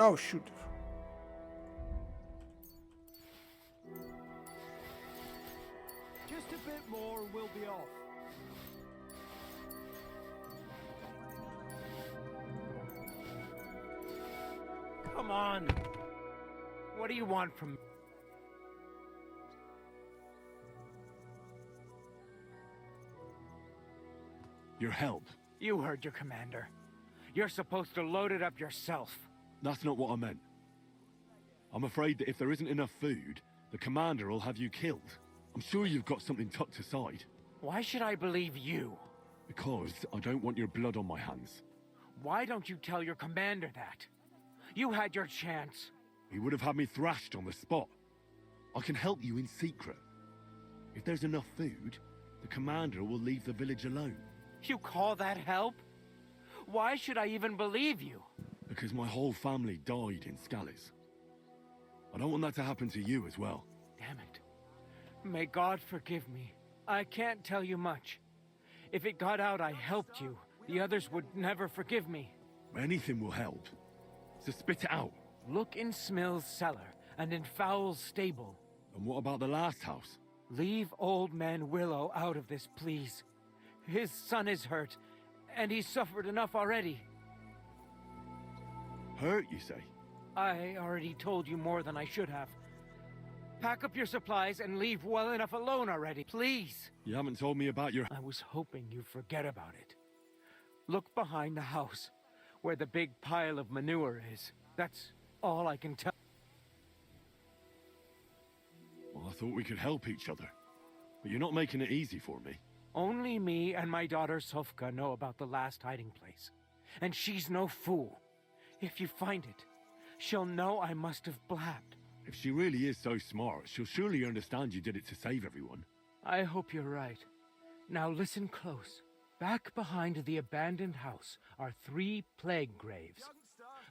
Oh, shoot. Just a bit more and we'll be off. Come on. What do you want from me? Your help. You heard your commander. You're supposed to load it up yourself. That's not what I meant. I'm afraid that if there isn't enough food, the commander will have you killed. I'm sure you've got something tucked aside. Why should I believe you? Because I don't want your blood on my hands. Why don't you tell your commander that? You had your chance. He would have had me thrashed on the spot. I can help you in secret. If there's enough food, the commander will leave the village alone. You call that help? Why should I even believe you? Because my whole family died in Scalise. I don't want that to happen to you as well. Damn it. May God forgive me. I can't tell you much. If it got out I helped you, the others would never forgive me. Anything will help. So spit it out. Look in Smill's cellar and in Fowl's stable. And what about the last house? Leave old man Willow out of this, please. His son is hurt, and he's suffered enough already. Hurt, you say? I already told you more than I should have. Pack up your supplies and leave well enough alone already, please. You haven't told me about your... I was hoping you'd forget about it. Look behind the house, where the big pile of manure is. That's all I can tell. Well, I thought we could help each other. But you're not making it easy for me. Only me and my daughter Sofka know about the last hiding place. And she's no fool. If you find it, she'll know I must have blabbed. If she really is so smart, she'll surely understand you did it to save everyone. I hope you're right. Now listen close. Back behind the abandoned house are 3 plague graves.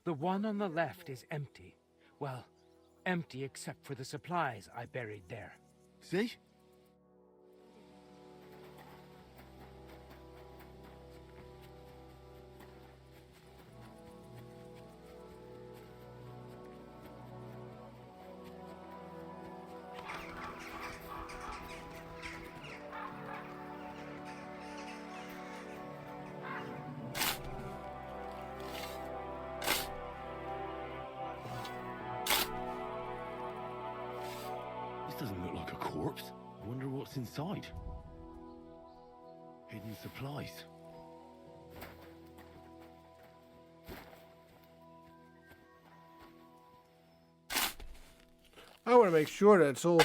The one on the left is empty. Well, empty except for the supplies I buried there. See? Doesn't look like a corpse. I wonder what's inside. Hidden supplies. I want to make sure that's all.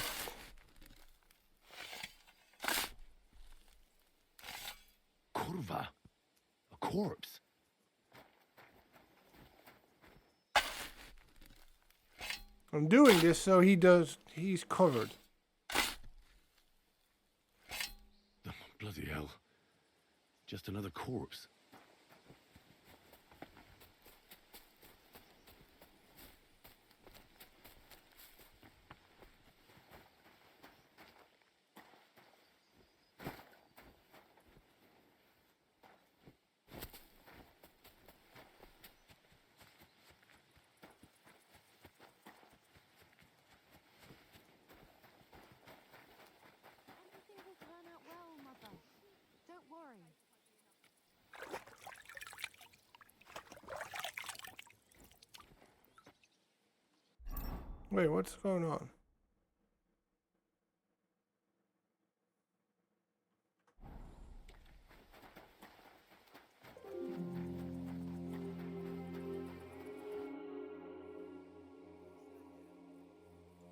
Kurva? A corpse? I'm doing this so he's covered. Oh, bloody hell. Just another corpse. Wait, what's going on?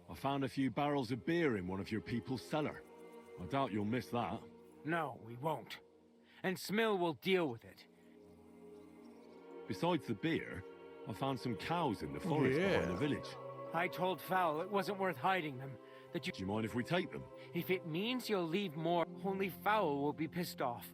I found a few barrels of beer in one of your people's cellar. I doubt you'll miss that. No, we won't. And Smill will deal with it. Besides the beer, I found some cows in the forest behind the village. I told Fowl it wasn't worth hiding them. That you... Do you mind if we take them? If it means you'll leave more, only Fowl will be pissed off.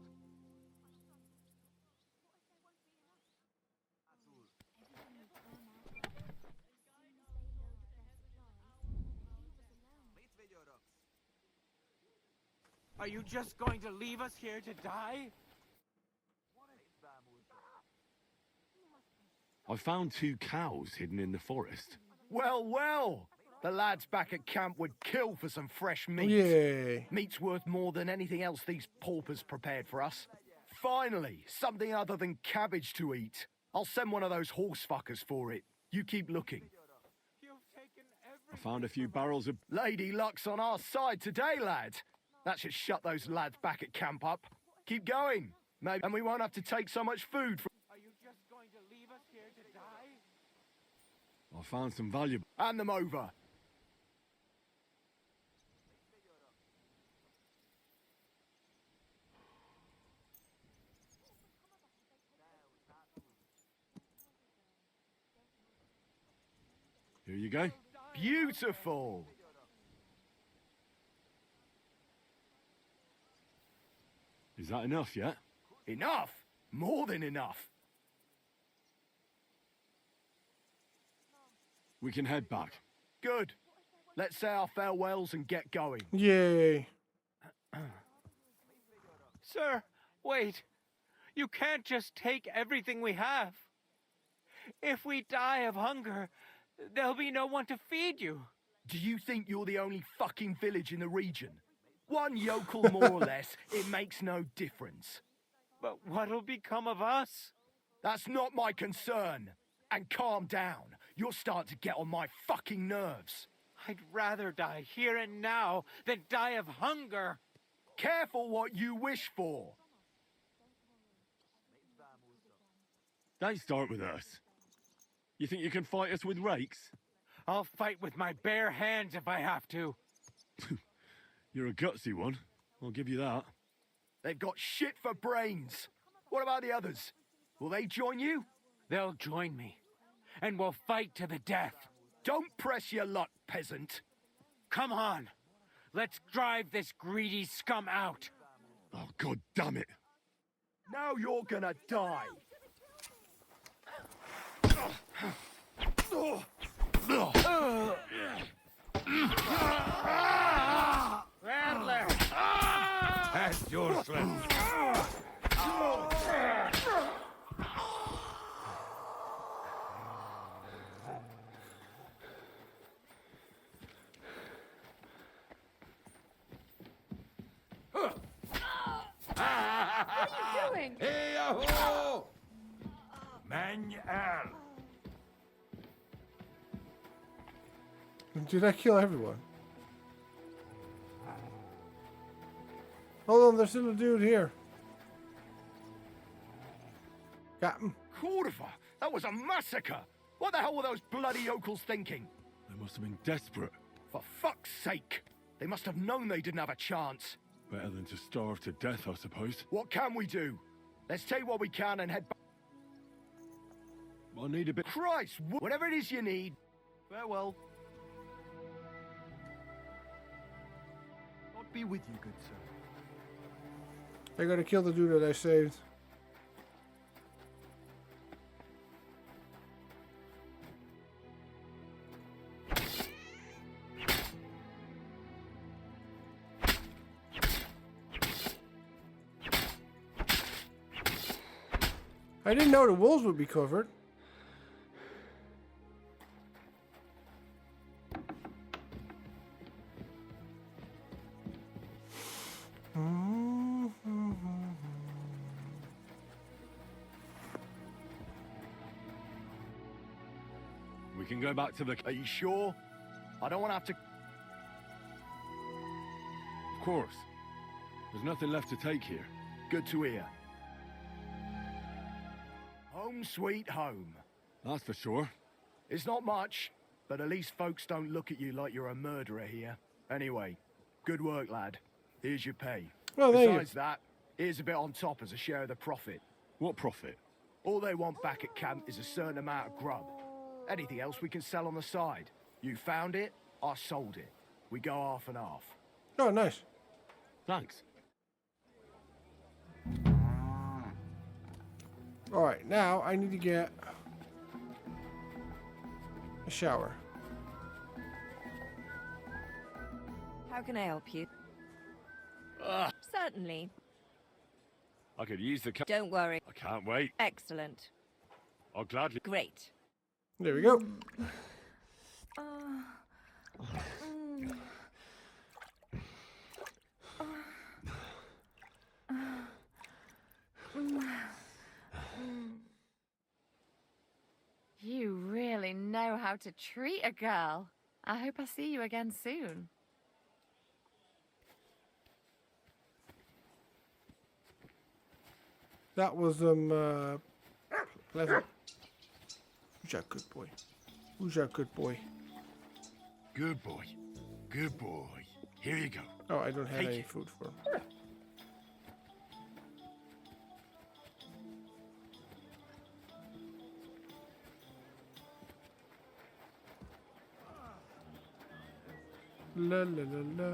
Are you just going to leave us here to die? I found 2 cows hidden in the forest. Well, well! The lads back at camp would kill for some fresh meat. Yay. Meat's worth more than anything else these paupers prepared for us. Finally, something other than cabbage to eat. I'll send one of those horse fuckers for it. You keep looking. I found a few barrels of... Lady Luck's on our side today, lad. That should shut those lads back at camp up. Keep going. Maybe, and we won't have to take so much food from... Are you just going to leave us here to die? I found some valuable... Hand them over. Here you go. Beautiful. Is that enough yet? Enough? More than enough. We can head back. Good. Let's say our farewells and get going. Yay. Sir, Wait. You can't just take everything we have. If we die of hunger, there'll be no one to feed you. Do you think you're the only fucking village in the region? One yokel more or less, it makes no difference. But what'll become of us? That's not my concern. And calm down. You're starting to get on my fucking nerves. I'd rather die here and now than die of hunger. Careful what you wish for. Don't start with us. You think you can fight us with rakes? I'll fight with my bare hands if I have to. You're a gutsy one. I'll give you that. They've got shit for brains. What about the others? Will they join you? They'll join me. And we'll fight to the death. Don't press your luck, peasant. Come on. Let's drive this greedy scum out. Oh, God damn it. Now you're gonna die. Rattler! That's your slip. What are you doing? Hey-yahoo! Manuel. Did I kill everyone? Hold on, there's still a dude here. Got him. Cordova, that was a massacre. What the hell were those bloody yokels thinking? They must have been desperate. For fuck's sake. They must have known they didn't have a chance. Better than to starve to death, I suppose. What can we do? Let's take what we can and head back. I need a bit... Christ, whatever it is you need. Farewell. God be with you, good sir. I gotta kill the dude that I saved. I didn't know the wolves would be covered. We can go back to the... Are you sure? I don't want to have to... Of course. There's nothing left to take here. Good to hear. Home sweet home. That's for sure. It's not much, but at least folks don't look at you like you're a murderer here. Anyway, good work, lad. Here's your pay. Well, Besides that, here's a bit on top as a share of the profit. What profit? All they want back at camp is a certain amount of grub. Anything else we can sell on the side. You found it, I sold it. We go half and half. Oh, nice. Thanks. Alright, now I need to get a shower. How can I help you? Certainly. I could use the... Don't worry. I can't wait. Excellent. I'll gladly... Great. There we go. You really know how to treat a girl. I hope I see you again soon. That was pleasant. Who's that good boy? Who's that good boy? Good boy. Good boy. Here you go. Oh, I don't have Take any it. food for him. La la la la.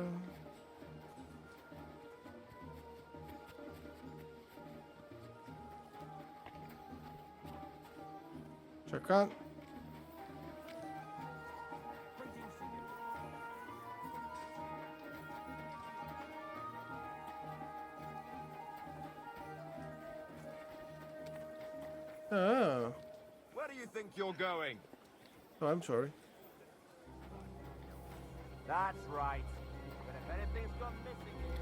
Check out. Oh. Where do you think you're going? Oh, I'm sorry. That's right. But if anything's gone missing, you're in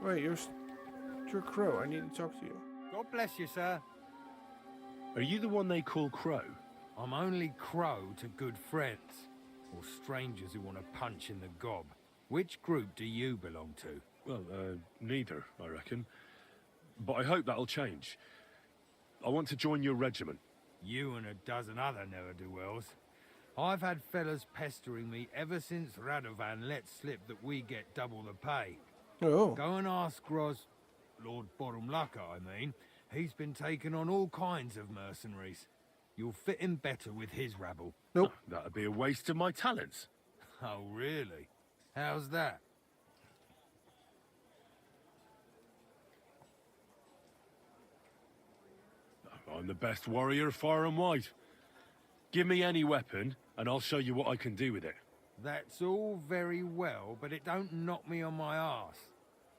for it. Wait, you're Crow. I need to talk to you. God bless you, sir. Are you the one they call Crow? I'm only Crow to good friends, or strangers who want to punch in the gob. Which group do you belong to? Well, neither, I reckon. But I hope that'll change. I want to join your regiment. You and a dozen other ne'er-do-wells. I've had fellas pestering me ever since Radovan let slip that we get double the pay. Oh. Go and ask Gros, Lord Borumlaka, I mean. He's been taking on all kinds of mercenaries. You'll fit in better with his rabble. Nope. That'd be a waste of my talents. Oh, really? How's that? I'm the best warrior far and wide. Give me any weapon, and I'll show you what I can do with it. That's all very well, but it don't knock me on my arse.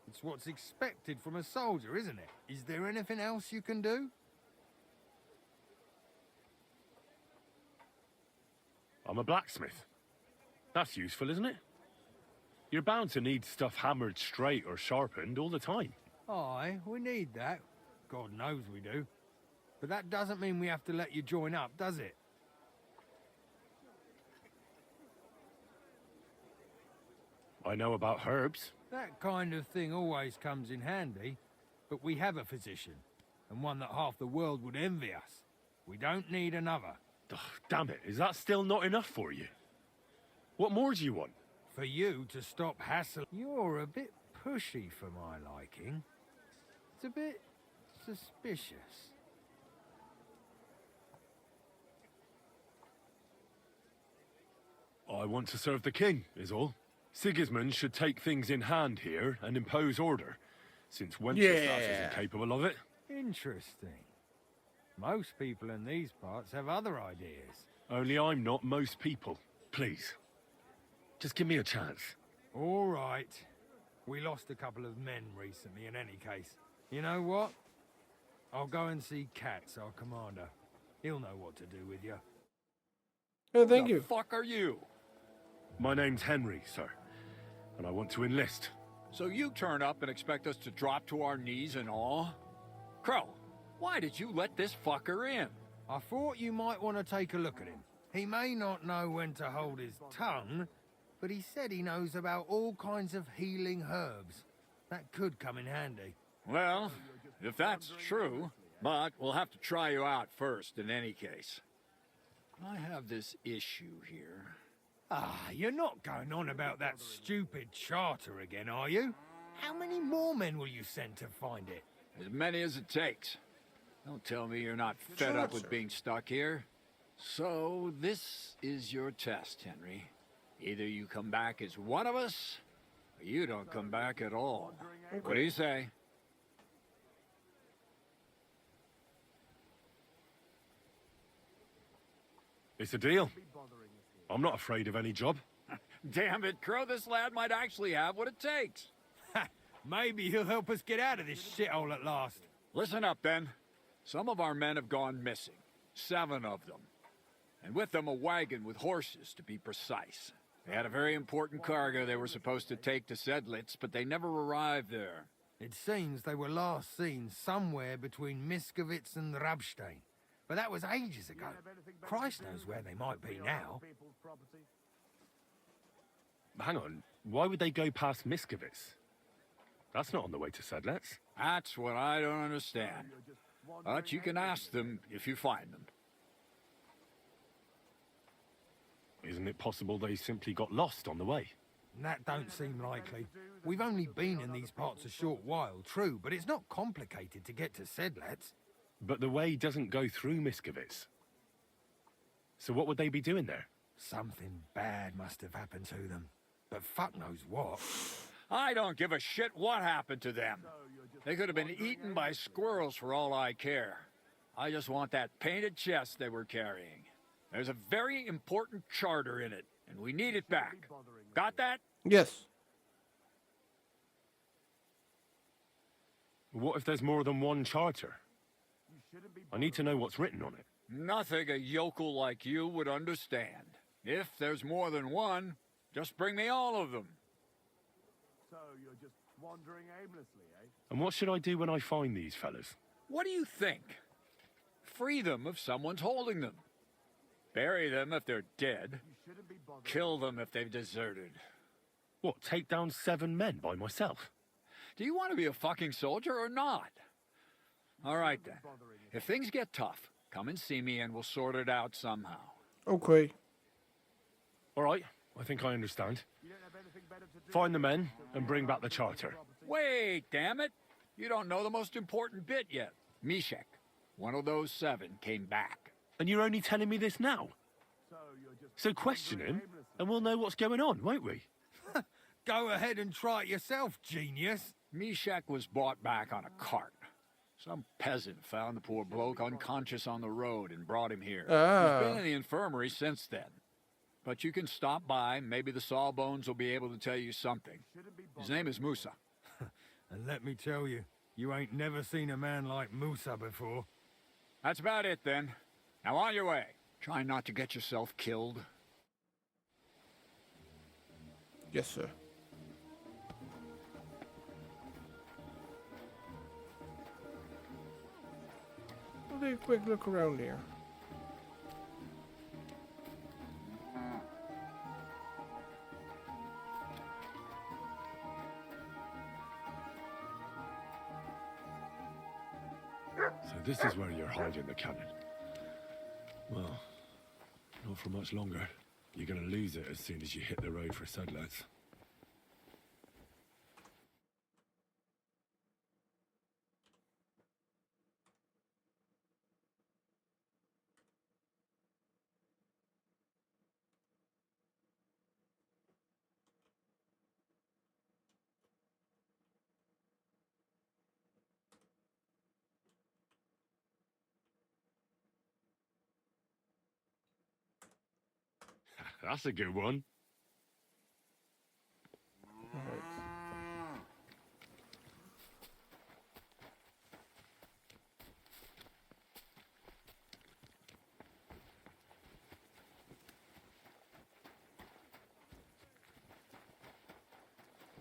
It's what's expected from a soldier, isn't it? Is there anything else you can do? I'm a blacksmith. That's useful, isn't it? You're bound to need stuff hammered straight or sharpened all the time. Aye, we need that. God knows we do. But that doesn't mean we have to let you join up, does it? I know about herbs. That kind of thing always comes in handy. But we have a physician, and one that half the world would envy us. We don't need another. Ugh, damn it, is that still not enough for you? What more do you want? For you to stop hassling. You're a bit pushy for my liking. It's a bit suspicious. I want to serve the king, is all. Sigismund should take things in hand here and impose order, since Wenceslas isn't capable of it. Interesting. Most people in these parts have other ideas. Only I'm not most people. Please. Just give me a chance. All right. We lost a couple of men recently in any case. You know what? I'll go and see Katz, our commander. He'll know what to do with you. Oh, thank you. The fuck are you? My name's Henry, sir. And I want to enlist. So you turn up and expect us to drop to our knees in awe? Crow, why did you let this fucker in? I thought you might want to take a look at him. He may not know when to hold his tongue, but he said he knows about all kinds of healing herbs. That could come in handy. Well, if that's true, but we'll have to try you out first in any case. I have this issue here. Ah, you're not going on about that stupid charter again, are you? How many more men will you send to find it? As many as it takes. Don't tell me you're not fed up with being stuck here. So, this is your test, Henry. Either you come back as one of us, or you don't come back at all. What do you say? It's a deal. I'm not afraid of any job. Damn it, Crow, this lad might actually have what it takes. Maybe he'll help us get out of this shithole at last. Listen up, then. Some of our men have gone missing. 7 of them. And with them a wagon with horses, to be precise. They had a very important cargo they were supposed to take to Sedlitz, but they never arrived there. It seems they were last seen somewhere between Miskovitz and Rabstein. But that was ages ago. Christ knows where they might be now. Hang on, why would they go past Miskovitz? That's not on the way to Sedlitz. That's what I don't understand. But you can ask them if you find them. Isn't it possible they simply got lost on the way? That don't seem likely. We've only been in these parts a short while, true, but it's not complicated to get to Sedlitz. But the way doesn't go through Miskovitz. So what would they be doing there? Something bad must have happened to them. But fuck knows what. I don't give a shit what happened to them. They could have been eaten by squirrels for all I care. I just want that painted chest they were carrying. There's a very important charter in it, and we need it back. Got that? Yes. What if there's more than one charter? I need to know what's written on it. Nothing a yokel like you would understand. If there's more than one, just bring me all of them. So you're just wandering aimlessly, eh? And what should I do when I find these fellas? What do you think? Free them if someone's holding them. Bury them if they're dead. Kill them if they've deserted. What, take down 7 men by myself? Do you want to be a fucking soldier or not? All right then. If things get tough, come and see me and we'll sort it out somehow. Okay. All right, I think I understand. Find the men and bring back the charter. Wait, damn it! You don't know the most important bit yet. Mishek, one of those 7, came back. And you're only telling me this now? So question him, and we'll know what's going on, won't we? Go ahead and try it yourself, genius. Mishek was brought back on a cart. Some peasant found the poor bloke unconscious on the road and brought him here. Ah. He's been in the infirmary since then. But you can stop by, maybe the Sawbones will be able to tell you something. His name is Musa. And let me tell you, you ain't never seen a man like Musa before. That's about it then. Now on your way. Try not to get yourself killed. Yes, sir. We'll take a quick look around here. So this is where you're hiding the cannon. Well, not for much longer. You're gonna lose it as soon as you hit the road for Sedlets. That's a good one.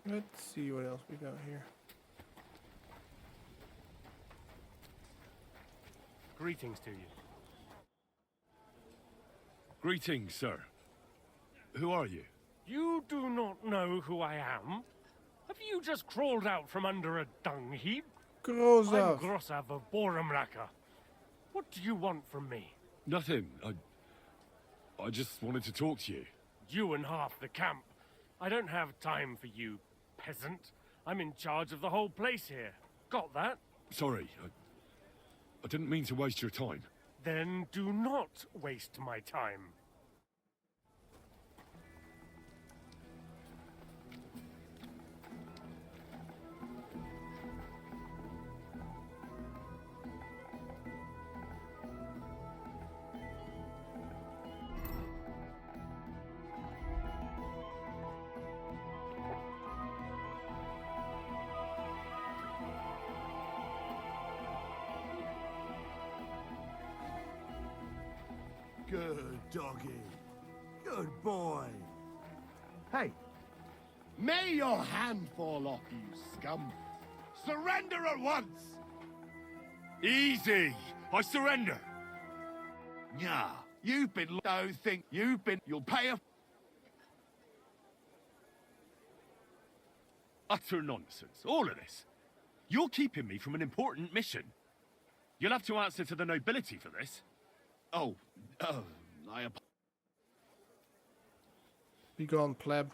Let's see what else we got here. Greetings to you. Greetings, sir. Who are you? You do not know who I am? Have you just crawled out from under a dung heap? Grozav. I'm Grosav of Borumraka. What do you want from me? Nothing. I just wanted to talk to you. You and half the camp. I don't have time for you, peasant. I'm in charge of the whole place here. Got that? Sorry, I didn't mean to waste your time. Then do not waste my time. Good doggy. Good boy. Hey, may your hand fall off, you scum. Surrender at once! Easy! I surrender! Nah, you've been... Don't think you've been... You'll pay a... Utter nonsense, all of this. You're keeping me from an important mission. You'll have to answer to the nobility for this. Be gone, pleb.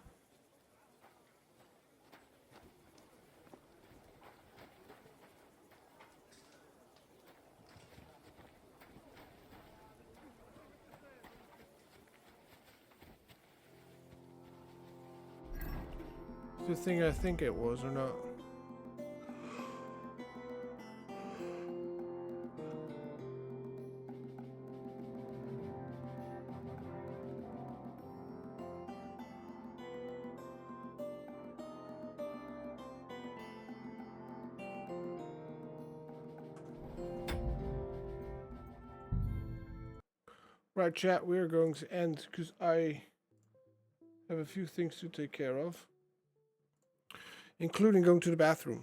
Is the thing I think it was or not? Right, chat, we're going to end because I have a few things to take care of, including going to the bathroom,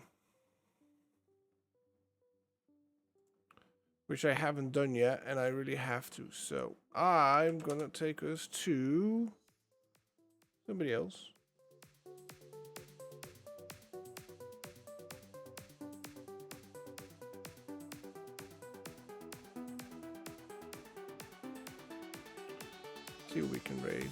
which I haven't done yet, and I really have to. So I'm gonna take us to somebody else. See what we can raid.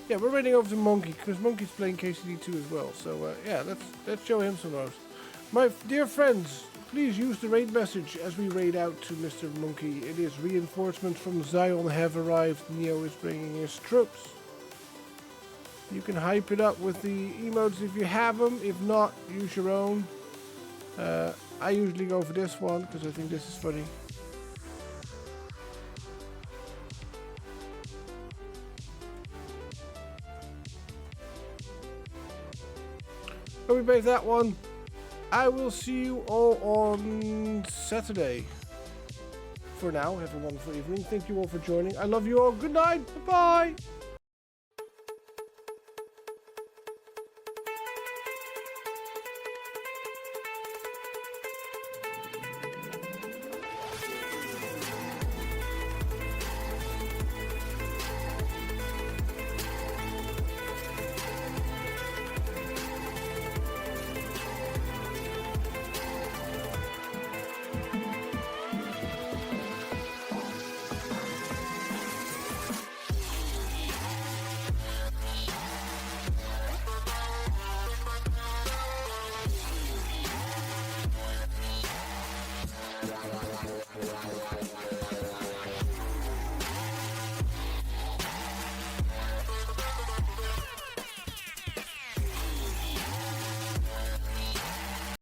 Yeah, we're raiding over to Monkey because Monkey's playing KCD2 as well. So yeah, let's show him some love. My dear friends, please use the raid message as we raid out to Mr. Monkey. It is reinforcements from Zion have arrived. Neo is bringing his troops. You can hype it up with the emotes if you have them. If not, use your own. I usually go for this one because I think this is funny. But we played that one. I will see you all on Saturday. For now, have a wonderful evening. Thank you all for joining. I love you all. Good night. Bye-bye.